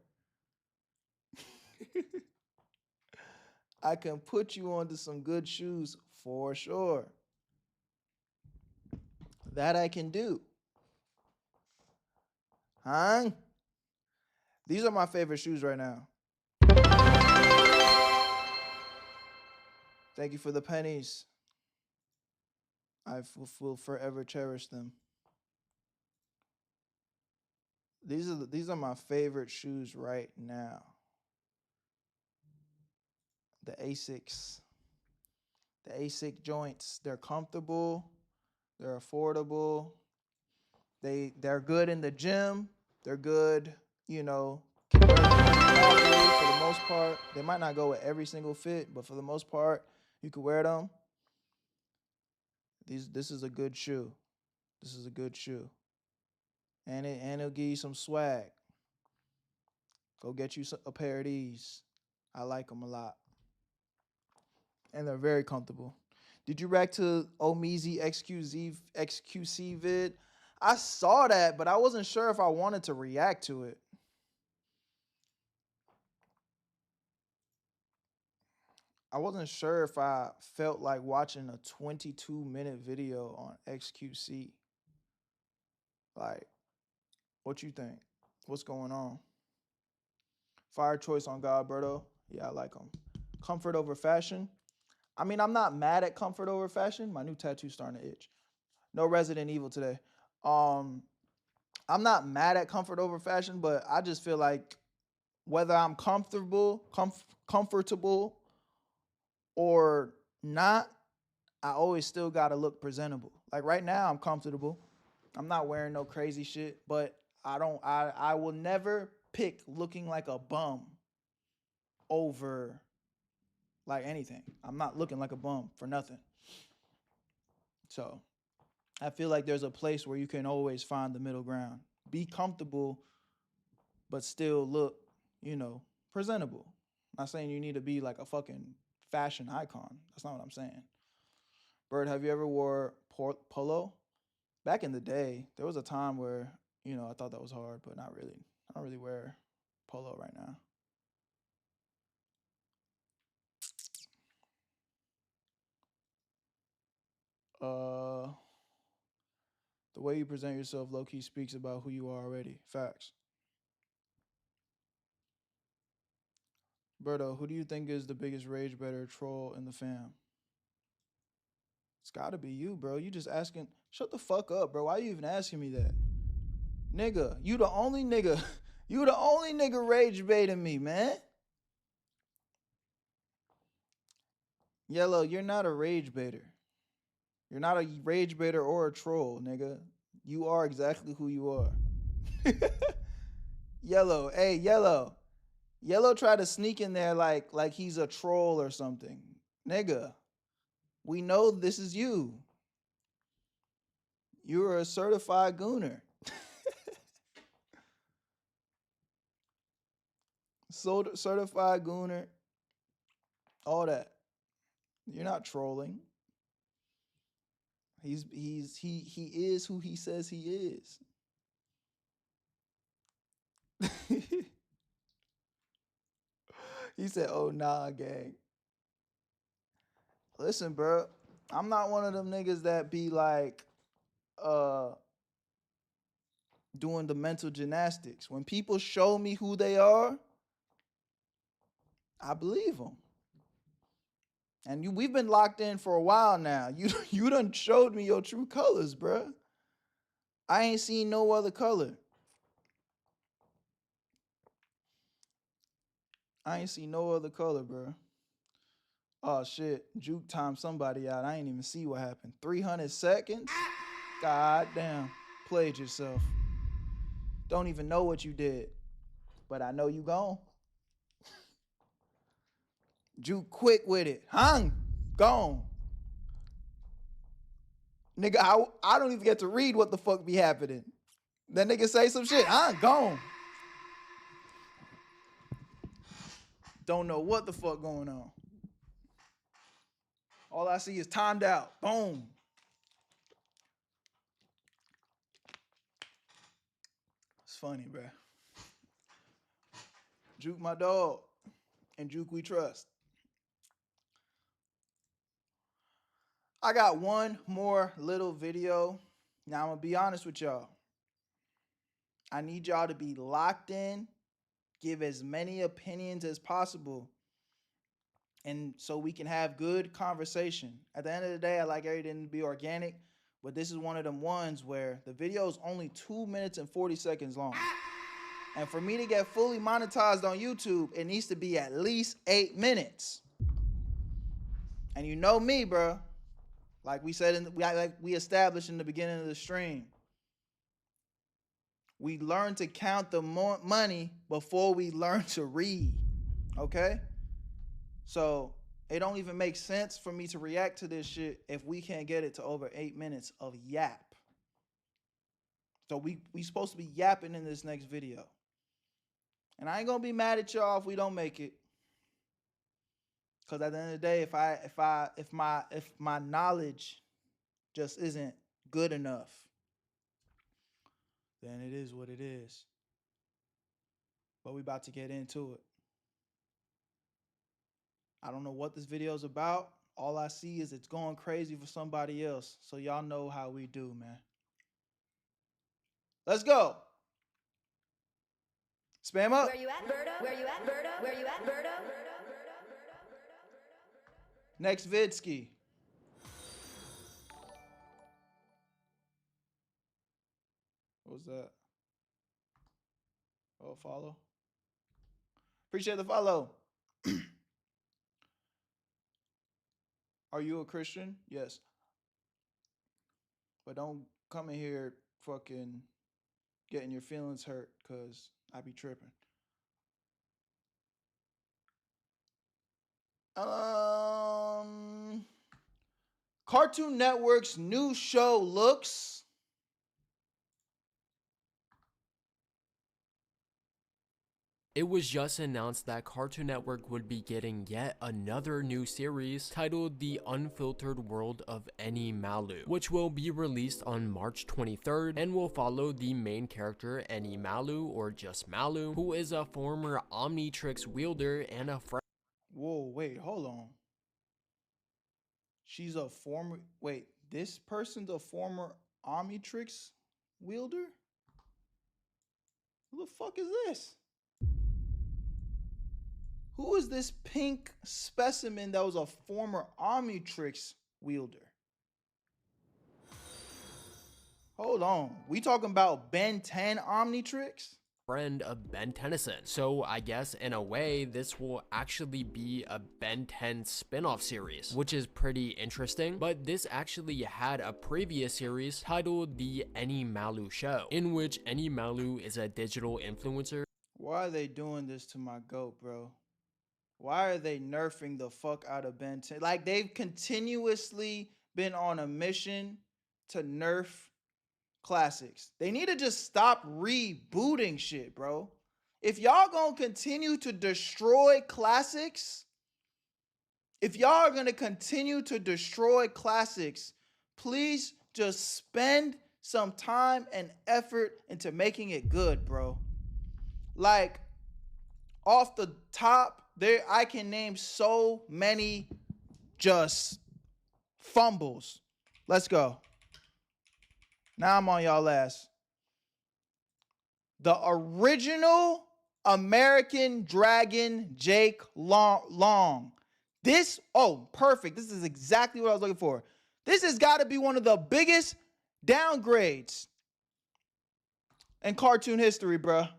A: I can put you onto some good shoes for sure. That I can do. Huh? These are my favorite shoes right now. Thank you for the pennies. I will forever cherish them. These are my favorite shoes right now. The Asics. The Asic joints. They're comfortable. They're affordable. They're good in the gym. They're good, you know, for the most part. They might not go with every single fit, but for the most part, you can wear them. This is a good shoe. This is a good shoe. And it'll give you some swag. Go get you a pair of these. I like them a lot. And they're very comfortable. Did you react to Omeezy XQC vid? I saw that, but I wasn't sure if I wanted to react to it. I wasn't sure if I felt like watching a 22-minute video on XQC. Like, what you think? What's going on? Fire choice on God, Berto. Yeah, I like them. Comfort over fashion. I mean, I'm not mad at comfort over fashion. My new tattoo's starting to itch. No Resident Evil today. I'm not mad at comfort over fashion, but I just feel like whether I'm comfortable or not, I always still gotta look presentable. Like right now, I'm comfortable. I'm not wearing no crazy shit, but I will never pick looking like a bum over like anything. I'm not looking like a bum for nothing. So I feel like there's a place where you can always find the middle ground. Be comfortable, but still look, you know, presentable. I'm not saying you need to be like a fucking fashion icon. That's not what I'm saying. Bird, have you ever wore polo? Back in the day, there was a time where, you know, I thought that was hard, but not really. I don't really wear polo right now. The way you present yourself low-key speaks about who you are already. Facts. Berto, who do you think is the biggest rage better troll in the fam? It's gotta be you, bro. You just asking. Shut the fuck up, bro. Why you even asking me that? Nigga, you the only nigga. You the only nigga rage baiting me, man. Yellow, you're not a rage baiter. You're not a rage baiter or a troll, nigga. You are exactly who you are. Yellow, hey, Yellow. Yellow tried to sneak in there like he's a troll or something. Nigga, we know this is you. You're a certified gooner. Certified gooner. All that. You're not trolling. He is who he says he is. He said, "Oh nah, gang." Listen, bro, I'm not one of them niggas that be like doing the mental gymnastics. When people show me who they are, I believe them. And we've been locked in for a while now. You done showed me your true colors, bro. I ain't seen no other color. I ain't seen no other color, bro. Oh shit, Juke timed somebody out. I ain't even see what happened. 300 seconds? God damn. Played yourself. Don't even know what you did. But I know you gone. Juke quick with it. Hung. Gone. Nigga, I don't even get to read what the fuck be happening. That nigga say some shit. Gone. Don't know what the fuck going on. All I see is timed out. Boom. It's funny, bruh. Juke my dog. And Juke we trust. I got one more little video. Now I'm gonna be honest with y'all. I need y'all to be locked in, give as many opinions as possible, and so we can have good conversation. At the end of the day, I like everything to be organic, but this is one of them ones where the video is only 2 minutes and 40 seconds long. And for me to get fully monetized on YouTube, it needs to be at least 8 minutes. And you know me, bro. Like we said, we established in the beginning of the stream. We learn to count the money before we learn to read, okay? So it don't even make sense for me to react to this shit if we can't get it to over 8 minutes of yap. So we supposed to be yapping in this next video. And I ain't gonna be mad at y'all if we don't make it. Cause at the end of the day, if my knowledge just isn't good enough, then it is what it is. But we about to get into it. I don't know what this video is about. All I see is it's going crazy for somebody else. So y'all know how we do, man. Let's go. Spam up.
C: Where you at, Berto? Where you at, Berto? Where you at, Berto?
A: Next vidski. What was that? Oh, follow. Appreciate the follow. Are you a Christian? Yes. But don't come in here fucking getting your feelings hurt, because I be tripping. Cartoon Network's new show looks...
E: It was just announced that Cartoon Network would be getting yet another new series titled The Unfiltered World of Animalu, which will be released on March 23rd and will follow the main character Animalu, or just Malu, who is a former Omnitrix wielder and a friend.
A: Whoa, wait, hold on. She's a former... Wait, this person's a former Omnitrix wielder? Who the fuck is this? Who is this pink specimen that was a former Omnitrix wielder? Hold on. We talking about Ben 10 Omnitrix?
E: Friend of Ben Tennyson. So I guess in a way this will actually be a Ben 10 spin-off series, which is pretty interesting. But this actually had a previous series titled The Any Malu Show, in which Any Malu is a digital influencer.
A: Why are they doing this to my GOAT, bro? Why are they nerfing the fuck out of Ben 10? Like, they've continuously been on a mission to nerf classics. They need to just stop rebooting shit, bro. If y'all gonna continue to destroy classics, please just spend some time and effort into making it good, bro. Like, off the top, I can name so many just fumbles. Let's go. Now I'm on y'all ass. The original American Dragon Jake Long. This, oh, perfect. This is exactly what I was looking for. This has got to be one of the biggest downgrades in cartoon history, bruh.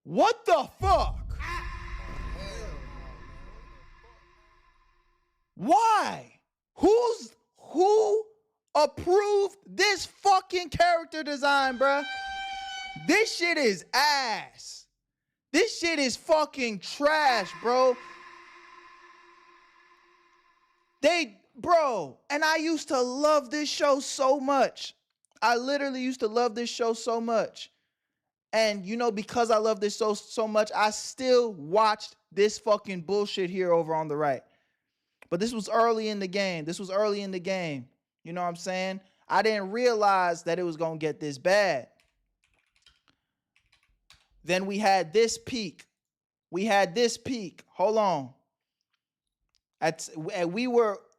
A: What the fuck? Why? Who approved this fucking character design, bruh? This shit is ass. This shit is fucking trash, bro. Bro, and I used to love this show so much. I literally used to love this show so much. And, you know, because I love this so much, I still watched this fucking bullshit here over on the right. But this was early in the game. You know what I'm saying? I didn't realize that it was going to get this bad. Then we had this peak. Hold on.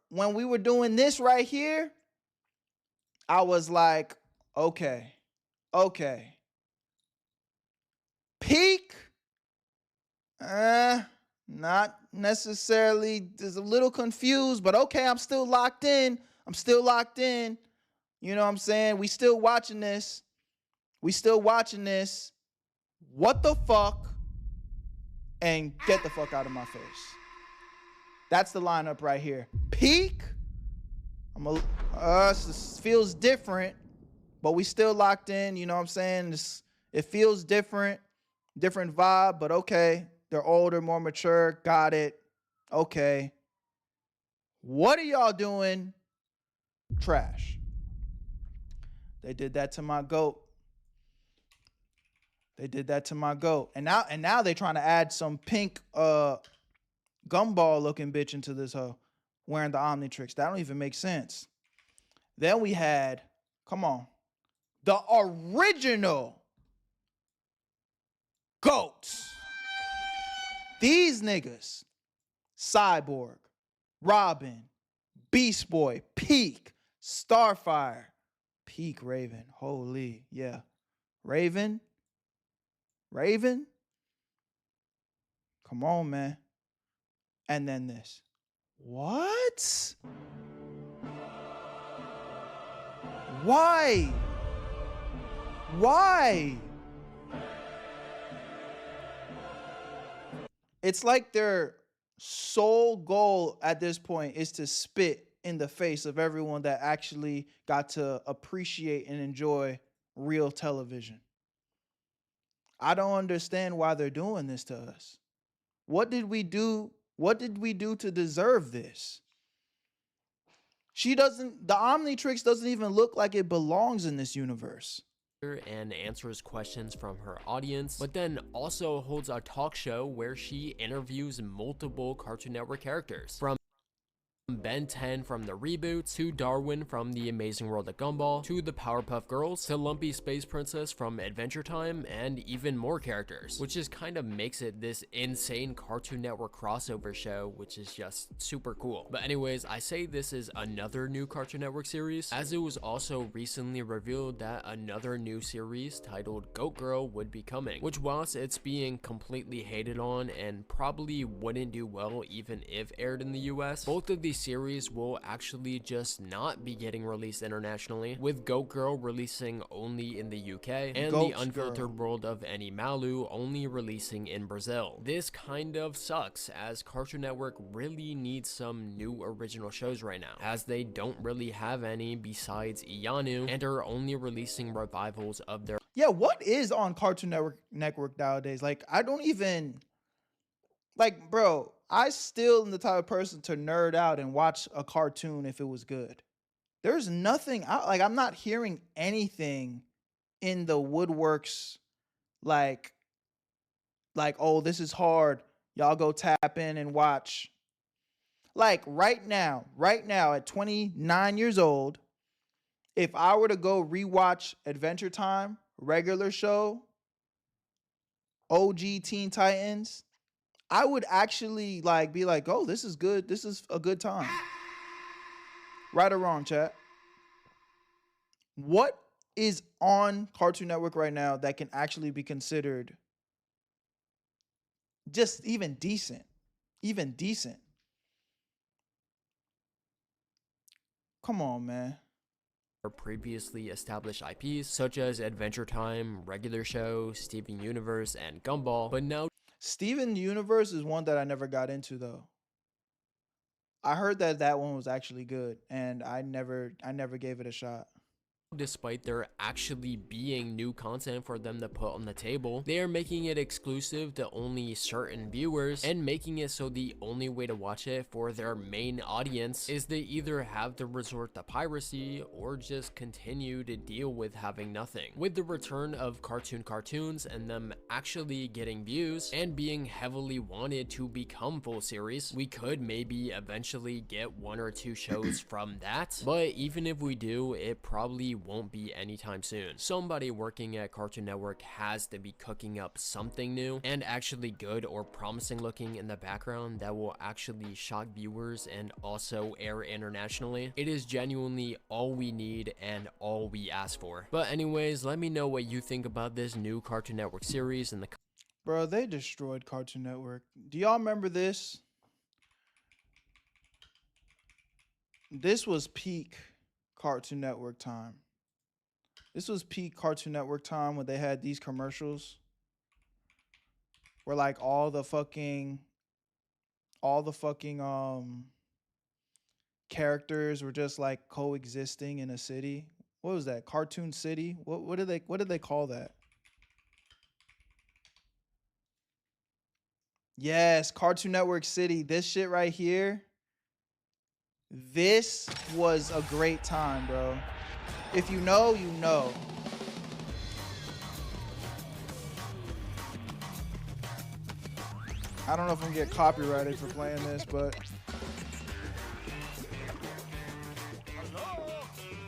A: When we were doing this right here, I was like, okay. Peak? Not necessarily. Just a little confused, but okay, I'm still locked in. You know what I'm saying? We still watching this. What the fuck? And get the fuck out of my face. That's the lineup right here. Peak. This feels different, but we still locked in. You know what I'm saying? It feels different vibe, but okay. They're older, more mature. Got it. Okay. What are y'all doing? Trash. They did that to my GOAT. And now they're trying to add some pink gumball looking bitch into this hoe wearing the Omnitrix. That don't even make sense. Then we had, come on, the original GOATs. These niggas, Cyborg, Robin, Beast Boy, Peak, Starfire, Peak Raven. Holy, yeah. Raven. Come on, man. And then this. What? Why? It's like their sole goal at this point is to spit in the face of everyone that actually got to appreciate and enjoy real television. I don't understand why they're doing this to us. What did we do? To deserve this? The Omnitrix doesn't even look like it belongs in this universe.
E: And answers questions from her audience, but then also holds a talk show where she interviews multiple Cartoon Network characters. From Ben 10 from the reboots, to Darwin from The Amazing World of Gumball, to the Powerpuff Girls, to Lumpy Space Princess from Adventure Time, and even more characters, which just kind of makes it this insane Cartoon Network crossover show, which is just super cool. But anyways, I say this is another new Cartoon Network series, as it was also recently revealed that another new series titled Goat Girl would be coming, which whilst it's being completely hated on and probably wouldn't do well even if aired in the US, both of these series will actually just not be getting released internationally, with Goat Girl releasing only in the UK and The Unfiltered World of Animalu only releasing in Brazil. This kind of sucks, as Cartoon Network really needs some new original shows right now, as they don't really have any besides Iyanu and are only releasing revivals of their—
A: Yeah, what is on Cartoon Network nowadays? Like, I don't even, like, bro, I still am the type of person to nerd out and watch a cartoon if it was good. There's nothing out, like, I'm not hearing anything in the woodworks like, oh, this is hard. Y'all go tap in and watch. Like, right now at 29 years old, if I were to go rewatch Adventure Time, regular show, OG Teen Titans, I would actually like be like, oh, this is good. This is a good time. Right or wrong, chat? What is on Cartoon Network right now that can actually be considered just even decent? Even decent. Come on, man.
E: Previously established IPs such as Adventure Time, Regular Show, Steven Universe, and Gumball, but now
A: Steven Universe is one that I never got into though. I heard that one was actually good, and I never gave it a shot.
E: despite there actually being new content for them to put on the table, they are making it exclusive to only certain viewers and making it so the only way to watch it for their main audience is they either have to resort to piracy or just continue to deal with having nothing. With the return of cartoons and them actually getting views and being heavily wanted to become full series, we could maybe eventually get 1 or 2 shows from that, but even if we do, it probably won't be anytime soon. Somebody working at Cartoon Network has to be cooking up something new and actually good or promising looking in the background that will actually shock viewers and also air internationally. It is genuinely all we need and all we ask for. But anyways, let me know what you think about this new Cartoon Network series in the—
A: Bro, they destroyed Cartoon Network. Do y'all remember this? This was peak Cartoon Network time. This was peak Cartoon Network time when they had these commercials where like all the fucking characters were just like coexisting in a city. What was that? Cartoon City? What did they call that? Yes, Cartoon Network City. This shit right here. This was a great time, bro. If you know, you know. I don't know if I'm gonna get copyrighted for playing this, but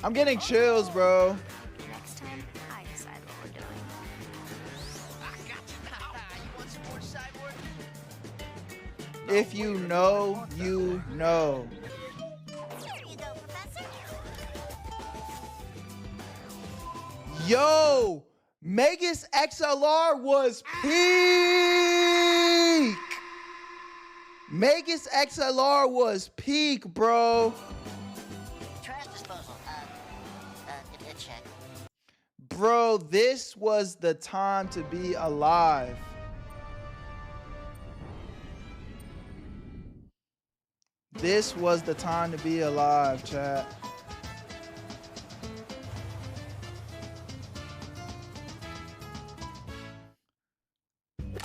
A: I'm getting chills, bro.
C: Next time, I decide what we're doing.
A: If you know, you know. Yo, Megas XLR was peak. Megas XLR was peak, bro.
G: Trash disposal. Check.
A: Bro, this was the time to be alive. This was the time to be alive, chat.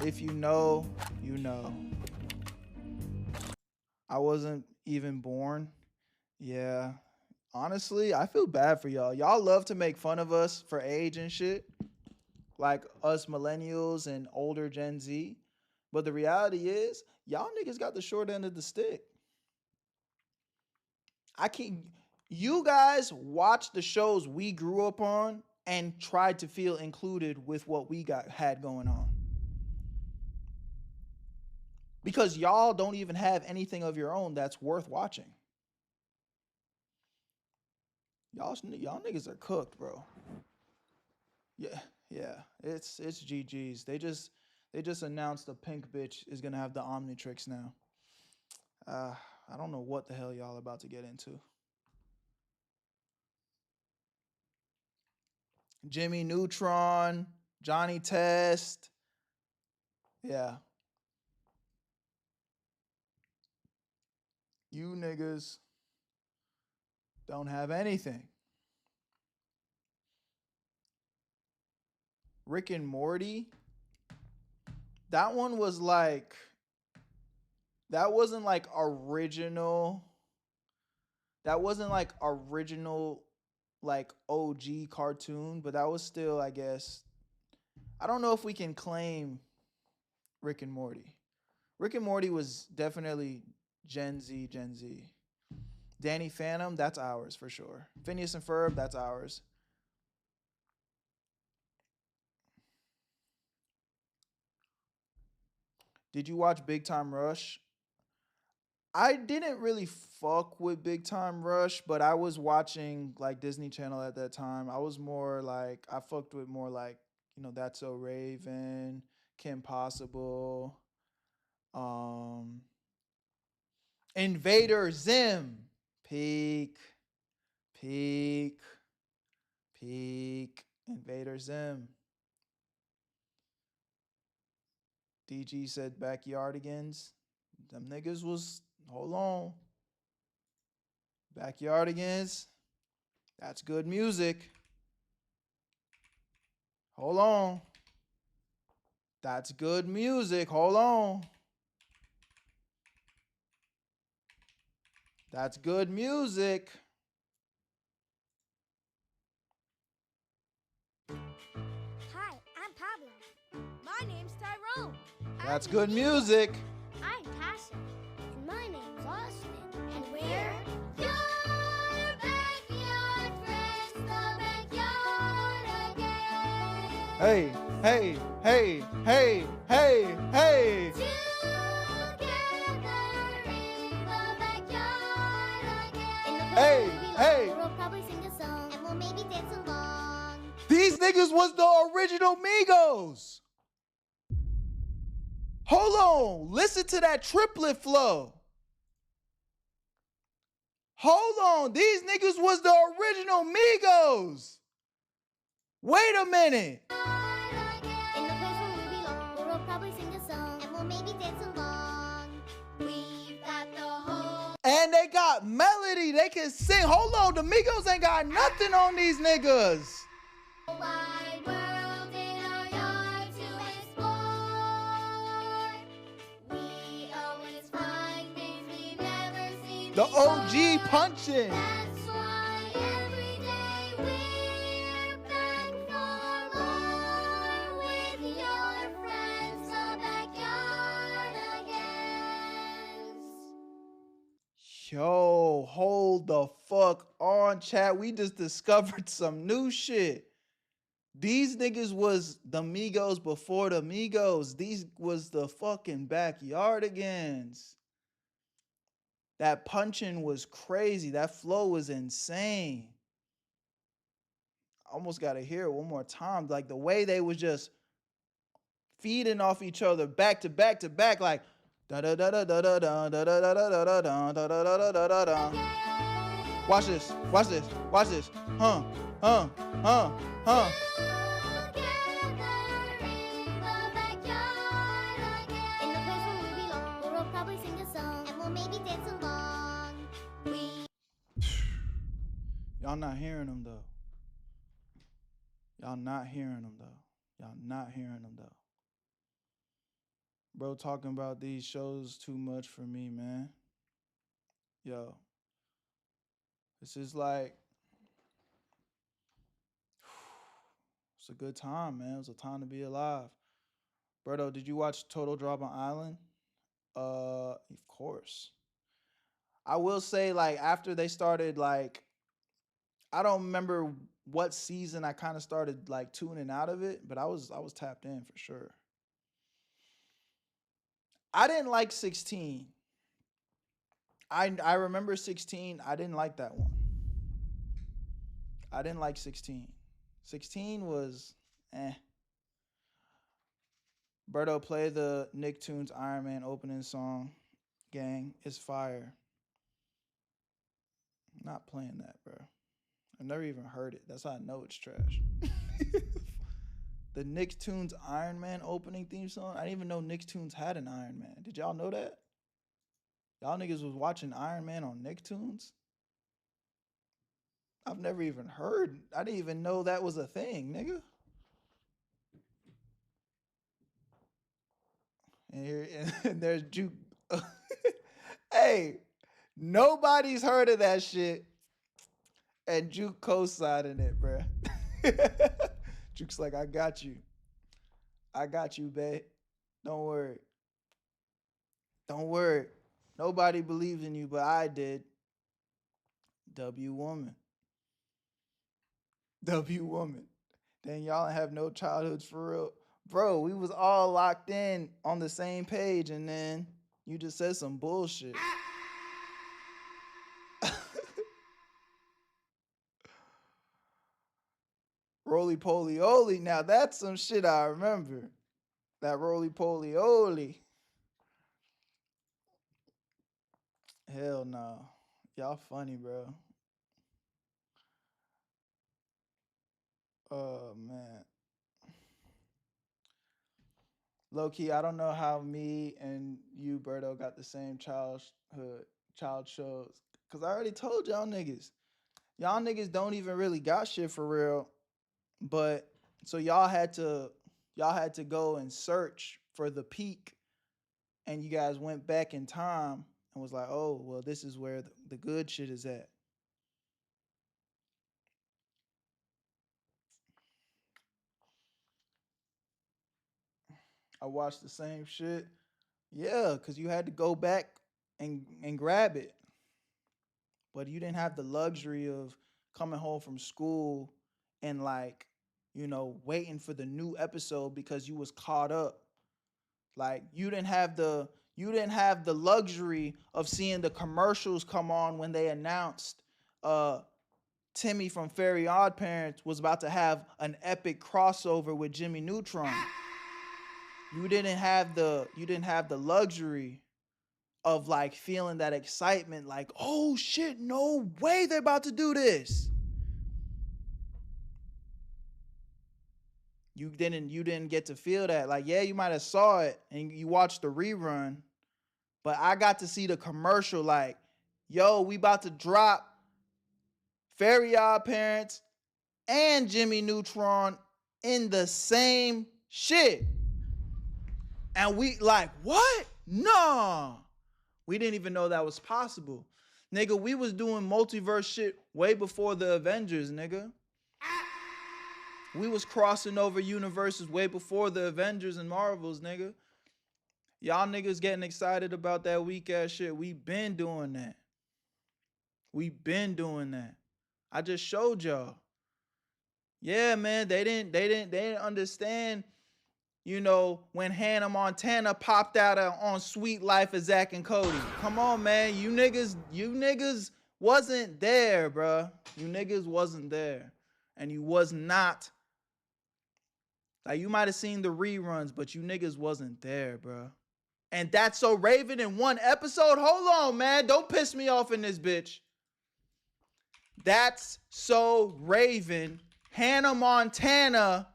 A: If you know, you know. I wasn't even born. Yeah. Honestly, I feel bad for y'all. Y'all love to make fun of us for age and shit. Like us millennials and older Gen Z. But the reality is, y'all niggas got the short end of the stick. I can't. You guys watch the shows we grew up on and tried to feel included with what we had going on. Because y'all don't even have anything of your own that's worth watching. Y'all niggas are cooked, bro. Yeah. It's GG's. They just announced the pink bitch is gonna have the Omnitrix now. I don't know what the hell y'all about to get into. Jimmy Neutron, Johnny Test. Yeah. You niggas don't have anything. Rick and Morty. That one was like, that wasn't like original. That wasn't like original, like OG cartoon, but that was still, I guess. I don't know if we can claim Rick and Morty. Rick and Morty was definitely Gen Z. Danny Phantom, that's ours for sure. Phineas and Ferb, that's ours. Did you watch Big Time Rush? I didn't really fuck with Big Time Rush, but I was watching like Disney Channel at that time. I was more like, I fucked with more like, That's So Raven, Kim Possible, Invader Zim, peak, Invader Zim. DG said Backyardigans. Them niggas was, hold on. Backyardigans. That's good music. Hold on. That's good music. Hold on. That's good music.
H: Hi, I'm Pablo. My name's Tyrone.
A: That's good music.
H: I'm Tasha. And my name's Austin. And we're your backyard friends, the backyard again.
A: Hey. Hey.
H: We'll probably sing a song and we'll maybe dance along.
A: These niggas was the original Migos. Hold on. Listen to that triplet flow. Hold on. These niggas was the original Migos. Wait a minute.
H: In the place where we belong, we'll probably sing a song and we'll maybe dance along. We've got the whole.
A: And they got melody. They can sing. Hold on. The Migos ain't got nothing on these niggas.
H: Wide world in our yard to explore. We always find things we've never seen
A: The
H: before.
A: OG punching.
H: That's why every day we're back for more with your friends, the Backyardigans.
A: Yo, hold the fuck on, chat. We just discovered some new shit. These niggas was the Migos before the Migos. These was the fucking Backyardigans. That punching was crazy. That flow was insane. I almost gotta hear it one more time. Like the way they was just feeding off each other back to back to back, like da da da da da da da da da da da da da da da da da da. Watch this. Watch this. Watch this. Huh.
H: In the place where we belong, we'll probably sing a song and we'll maybe dance along.
A: Y'all not hearing them though. Y'all not hearing them though. Y'all not hearing them though. Bro talking about these shows too much for me, man. Yo. This is like, it's a good time, man. It was a time to be alive. Berto, did you watch Total Drama Island? Of course. I will say, like, after they started, like, I don't remember what season I kind of started like tuning out of it, but I was tapped in for sure. I didn't like 16. I remember 16. I didn't like that one. I didn't like 16. 16 was Berto, play the Nicktoons Iron Man opening song. Gang, it's fire. I'm not playing that, bro. I've never even heard it. That's how I know it's trash. The Nicktoons Iron Man opening theme song. I didn't even know Nicktoons had an Iron Man. Did y'all know that? Y'all niggas was watching Iron Man on Nicktoons? I've never even heard. I didn't even know that was a thing, nigga. And here, and there's Juke. Hey, nobody's heard of that shit. And Juke co-signing it, bruh. Juke's like, I got you. I got you, babe. Don't worry. Don't worry. Nobody believes in you, but I did. W woman. W woman. Dang, y'all have no childhoods for real. Bro, we was all locked in on the same page, and then you just said some bullshit. Roly poly oly. Now that's some shit I remember. That roly poly oly. Hell no. Y'all funny, bro. Oh, man. Low-key, I don't know how me and you, Berto, got the same child shows. Because I already told y'all niggas. Y'all niggas don't even really got shit for real. But, so y'all had to go and search for the peak. And you guys went back in time and was like, oh, well, this is where the good shit is at. I watched the same shit. Yeah, because you had to go back and grab it. But you didn't have the luxury of coming home from school and, like, you know, waiting for the new episode because you was caught up. Like, you didn't have the luxury of seeing the commercials come on when they announced Timmy from Fairy Odd Parents was about to have an epic crossover with Jimmy Neutron. You didn't have the luxury of, like, feeling that excitement, like, oh shit, no way they're about to do this. You didn't get to feel that. Like, yeah, you might have saw it and you watched the rerun, but I got to see the commercial, like, yo, we about to drop Fairy Odd Parents and Jimmy Neutron in the same shit. And we like, what? No. We didn't even know that was possible. Nigga, we was doing multiverse shit way before the Avengers, nigga. We was crossing over universes way before the Avengers and Marvels, nigga. Y'all niggas getting excited about that weak ass shit. We been doing that. We been doing that. I just showed y'all. Yeah, man, they didn't understand, you know, when Hannah Montana popped out on Sweet Life of Zack and Cody. Come on, man. You niggas wasn't there, bruh. You niggas wasn't there. And you was not. Like, you might have seen the reruns, but you niggas wasn't there, bruh. And That's So Raven in one episode? Hold on, man. Don't piss me off in this bitch. That's So Raven, Hannah Montana,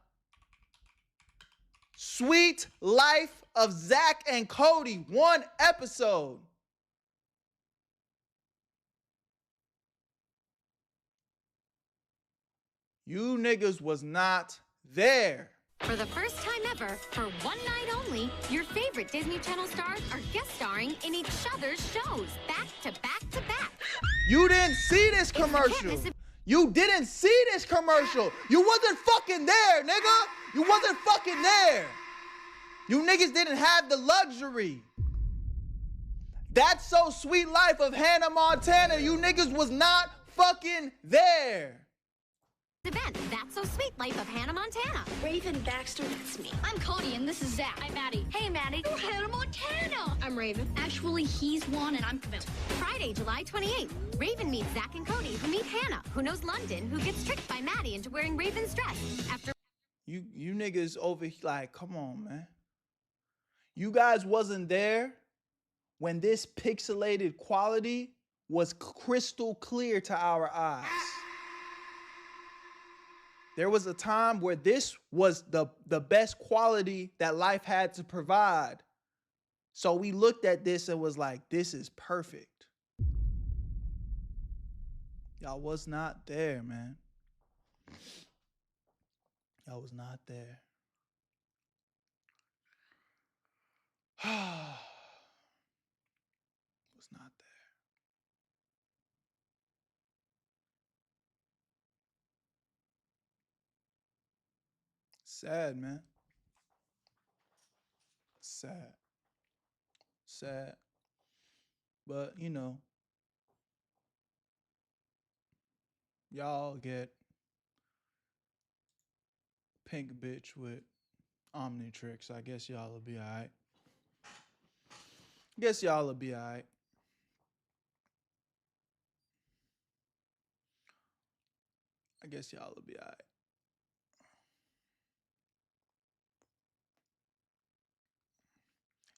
A: Sweet Life of Zack and Cody, one episode. You niggas was not there.
B: For the first time ever, for one night only, your favorite Disney Channel stars are guest starring in each other's shows, back to back to back.
A: You didn't see this commercial. You didn't see this commercial. You wasn't fucking there, nigga. You wasn't fucking there. You niggas didn't have the luxury. That's So Sweet Life of Hannah Montana. You niggas was not fucking there.
B: Event, That's So Sweet Life of Hannah Montana.
C: Raven Baxter, that's me.
S: I'm Cody and this is Zach.
B: I'm Maddie. Hey, Maddie.
S: Oh, Hannah Montana. I'm Raven. Actually, he's Juan and I'm Camille.
B: Friday, July 28th. Raven meets Zach and Cody, who meet Hannah, who knows London, who gets tricked by Maddie into wearing Raven's dress. After
A: You niggas over here, like, come on, man. You guys wasn't there when this pixelated quality was crystal clear to our eyes. There was a time where this was the best quality that life had to provide. So we looked at this and was like, this is perfect. Y'all was not there, man. Y'all was not there. Was not there. Sad, man. Sad. Sad. But, you know, y'all get pink bitch with Omnitrix. I guess y'all will be all right. Guess y'all will be all right. I guess y'all will be all right.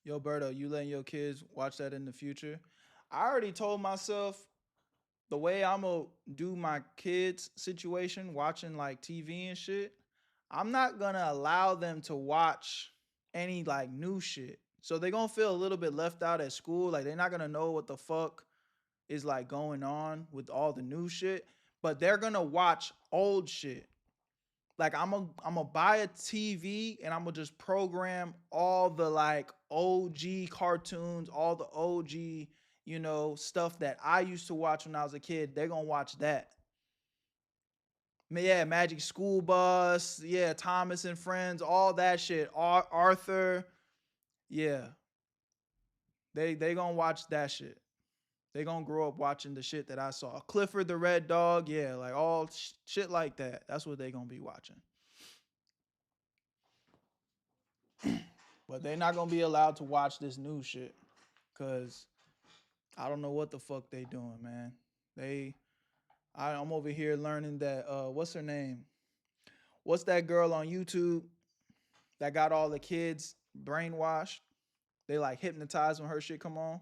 A: Yo, Berto, you letting your kids watch that in the future? I already told myself the way I'm gonna do my kids' situation, watching like TV and shit, I'm not gonna allow them to watch any like new shit. So they're gonna feel a little bit left out at school. Like they're not gonna know what the fuck is like going on with all the new shit, but they're gonna watch old shit. Like I'm gonna buy a TV and I'm gonna just program all the like OG cartoons, all the OG, you know, stuff that I used to watch when I was a kid. They're gonna watch that. Yeah, Magic School Bus, yeah, Thomas and Friends, all that shit. Arthur, yeah. They gonna watch that shit. They gonna grow up watching the shit that I saw. Clifford the Red Dog, yeah, like all shit like that. That's what they gonna be watching. But they're not gonna be allowed to watch this new shit. Cause I don't know what the fuck they doing, man. I'm over here learning that, what's her name? What's that girl on YouTube that got all the kids brainwashed? They like hypnotized when her shit come on.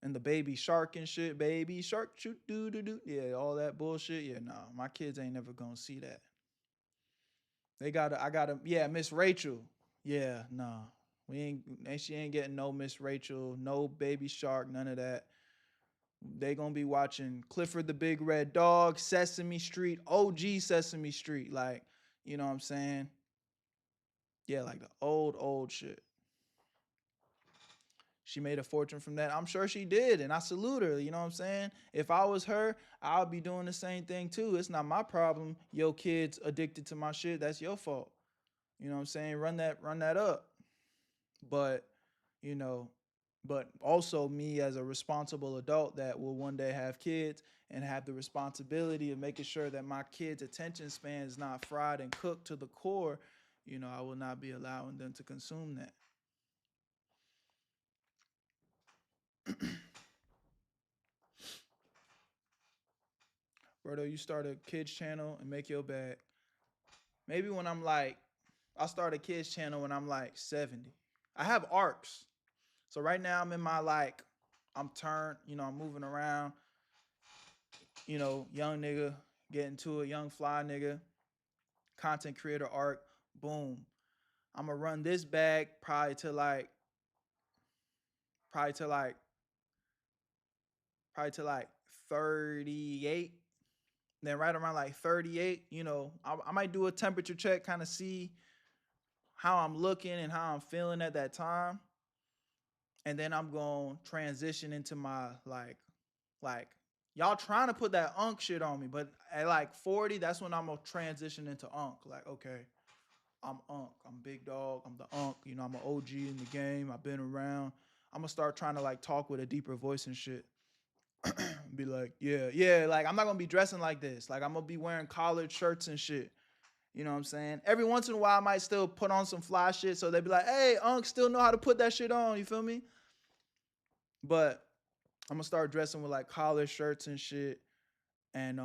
A: And the baby shark and shit, baby shark, shoot, doo doo doo. Yeah, all that bullshit. Yeah, nah, my kids ain't never gonna see that. Yeah, Miss Rachel. Yeah, nah. She ain't getting no Miss Rachel, no baby shark, none of that. They gonna be watching Clifford the Big Red Dog, Sesame Street, OG Sesame Street. Like, you know what I'm saying? Yeah, like the old shit. She made a fortune from that. I'm sure she did, and I salute her. You know what I'm saying? If I was her, I'll be doing the same thing too. It's not my problem. Your kid's addicted to my shit. That's your fault. You know what I'm saying? Run that up. But, you know, but also me as a responsible adult that will one day have kids and have the responsibility of making sure that my kids' attention span is not fried and cooked to the core. You know, I will not be allowing them to consume that. Berto, you start a kids channel and make your bag. Maybe when I'm like, I'll start a kids channel when I'm like 70. I have arcs. So right now I'm in my like, I'm turned, you know, I'm moving around. You know, young nigga, getting to a young fly nigga, content creator arc, boom. I'm gonna run this bag probably to like 38. Then right around like 38, you know, I might do a temperature check, kind of see how I'm looking and how I'm feeling at that time. And then I'm going to transition into my like y'all trying to put that unk shit on me, but at like 40, that's when I'm going to transition into unk. Like, okay, I'm unk. I'm big dog. I'm the unk. You know, I'm an OG in the game. I've been around. I'm gonna start trying to like talk with a deeper voice and shit. Be like, yeah, like I'm not gonna be dressing like this. Like I'm gonna be wearing collared shirts and shit. You know what I'm saying? Every once in a while, I might still put on some fly shit. So they be like, hey, Unc, still know how to put that shit on. You feel me? But I'm gonna start dressing with like collar shirts and shit. And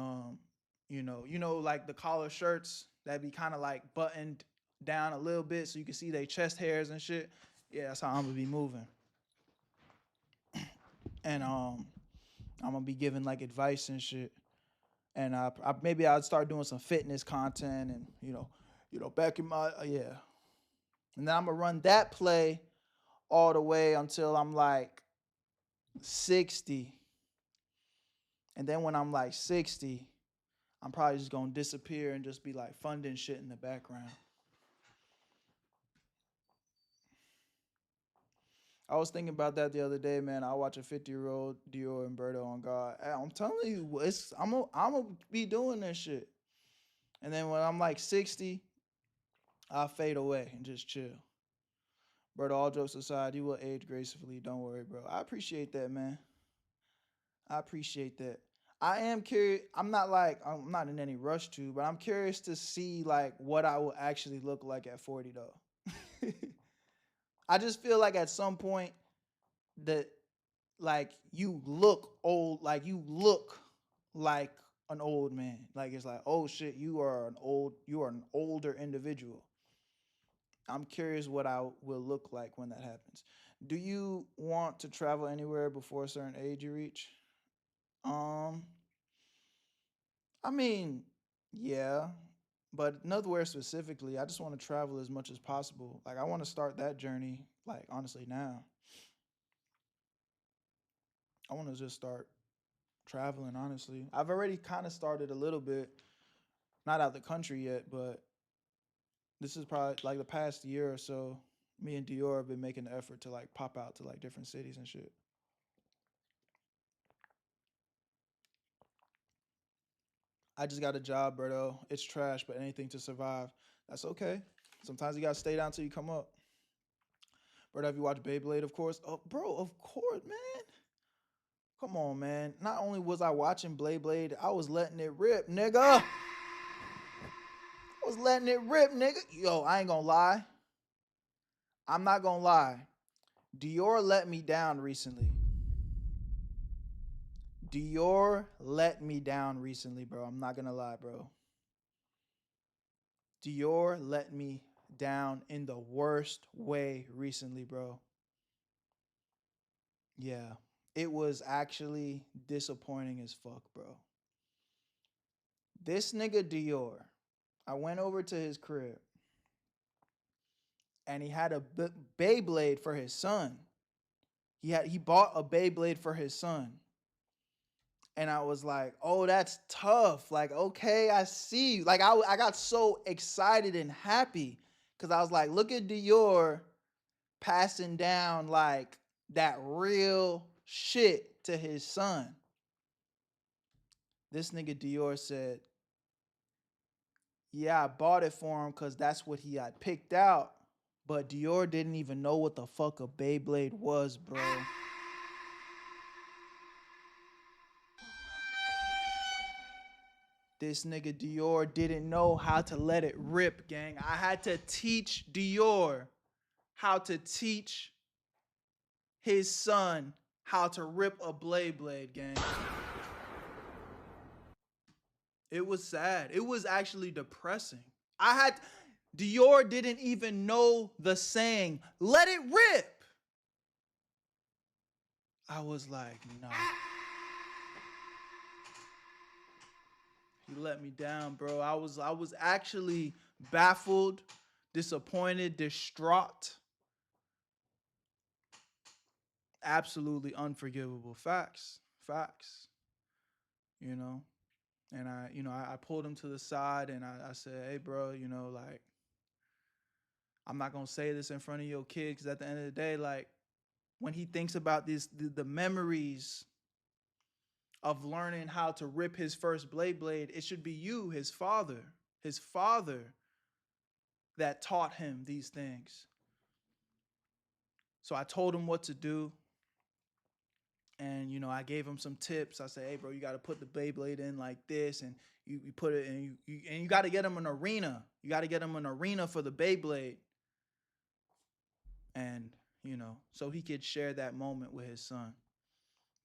A: like the collar shirts that be kind of like buttoned down a little bit so you can see their chest hairs and shit. Yeah, that's how I'm gonna be moving. And I'm gonna be giving like advice and shit. And maybe I'd start doing some fitness content and back in my yeah. And then I'm gonna run that play all the way until I'm like 60. And then when I'm like 60, I'm probably just gonna disappear and just be like funding shit in the background. I was thinking about that the other day, man. I watch a 50-year-old Dior and Berto on God. I'm telling you, I'm gonna be doing this shit. And then when I'm like 60, I'll fade away and just chill. Berto, all jokes aside, you will age gracefully. Don't worry, bro. I appreciate that, man. I appreciate that. I am curious. I'm not in any rush to, but I'm curious to see like what I will actually look like at 40 though. I just feel like at some point that like you look old, like you look like an old man. Like it's like, oh shit, you are an older individual. I'm curious what I will look like when that happens. Do you want to travel anywhere before a certain age you reach? I mean, yeah, but nowhere specifically. I just want to travel as much as possible. Like I want to start that journey, like honestly now. I want to just start traveling, honestly. I've already kind of started a little bit, not out the country yet, but this is probably like the past year or so. Me and Dior have been making an effort to like pop out to like different cities and shit. I just got a job, Berto. It's trash, but anything to survive. That's okay. Sometimes you gotta stay down till you come up. Berto, have you watched Beyblade, of course? Oh, bro, of course, man. Come on, man. Not only was I watching Blade, I was letting it rip, nigga. I was letting it rip, nigga. Yo, I ain't gonna lie. I'm not gonna lie. Dior let me down recently. Dior let me down recently, bro. I'm not gonna lie, bro. Dior let me down in the worst way recently, bro. Yeah. It was actually disappointing as fuck, bro. This nigga Dior, I went over to his crib and he had a Beyblade for his son. He bought a Beyblade for his son. And I was like, oh, that's tough. Like, okay, I see. Like, I got so excited and happy because I was like, look at Dior passing down like that real shit to his son. This nigga Dior said, yeah, I bought it for him because that's what he had picked out. But Dior didn't even know what the fuck a Beyblade was, bro. This nigga Dior didn't know how to let it rip, gang. I had to teach Dior how to teach his son how to rip a Beyblade, gang. It was sad. It was actually depressing. Dior didn't even know the saying, let it rip. I was like, no. He let me down, bro. I was actually baffled, disappointed, distraught. Absolutely unforgivable. Facts. You know? And I pulled him to the side and I said, hey, bro, like, I'm not going to say this in front of your kid because at the end of the day, like, when he thinks about the memories of learning how to rip his first Beyblade, it should be you, his father that taught him these things. So I told him what to do. And, you know, I gave him some tips. I said, hey, bro, you got to put the Beyblade in like this. And you put it in, you got to get him an arena. You got to get him an arena for the Beyblade. And, you know, so he could share that moment with his son.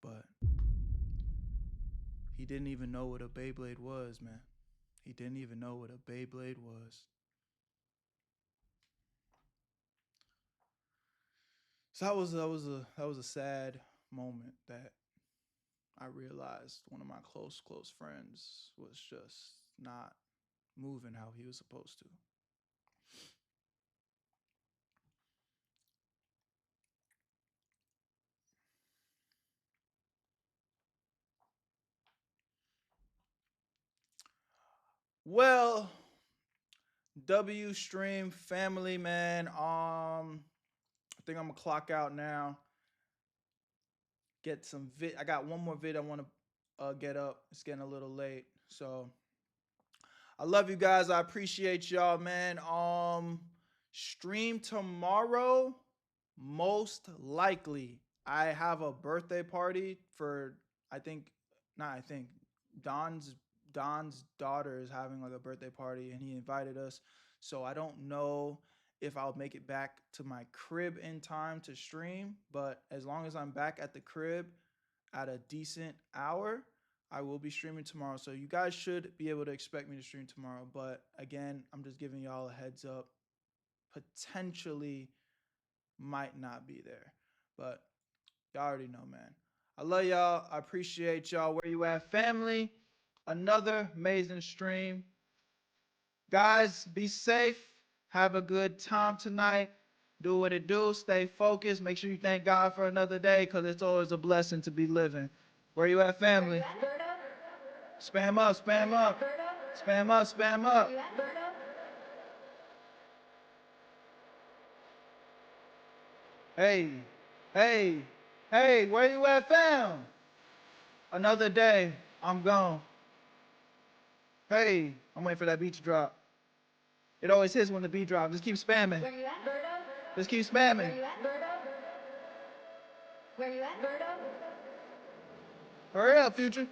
A: But he didn't even know what a Beyblade was, man. He didn't even know what a Beyblade was. So that was a sad moment that I realized one of my close friends was just not moving how he was supposed to. Well, W stream family, man. I think I'm gonna clock out now. Get some vid. I got one more vid I want to get up. It's getting a little late, so I love you guys. I appreciate y'all, man. Stream tomorrow. Most likely, I have a birthday party for. Don's daughter is having like a birthday party, and he invited us. So I don't know if I'll make it back to my crib in time to stream, but as long as I'm back at the crib at a decent hour, I will be streaming tomorrow. So you guys should be able to expect me to stream tomorrow. But again, I'm just giving y'all a heads up. Potentially might not be there. But y'all already know, man. I love y'all. I appreciate y'all. Where you at, family? Another amazing stream. Guys, be safe. Have a good time tonight. Do what it do. Stay focused. Make sure you thank God for another day, because it's always a blessing to be living. Where you at, family? Spam up, spam up. Spam up, spam up. Hey, hey, hey, where you at, fam? Another day, I'm gone. Hey, I'm waiting for that beat to drop. It always hits when the beat drops. Just keep spamming.
C: Where you at, Berto?
A: Just keep spamming.
C: Where you at, Berto? Where you at, Berto?
A: Hurry up, Future.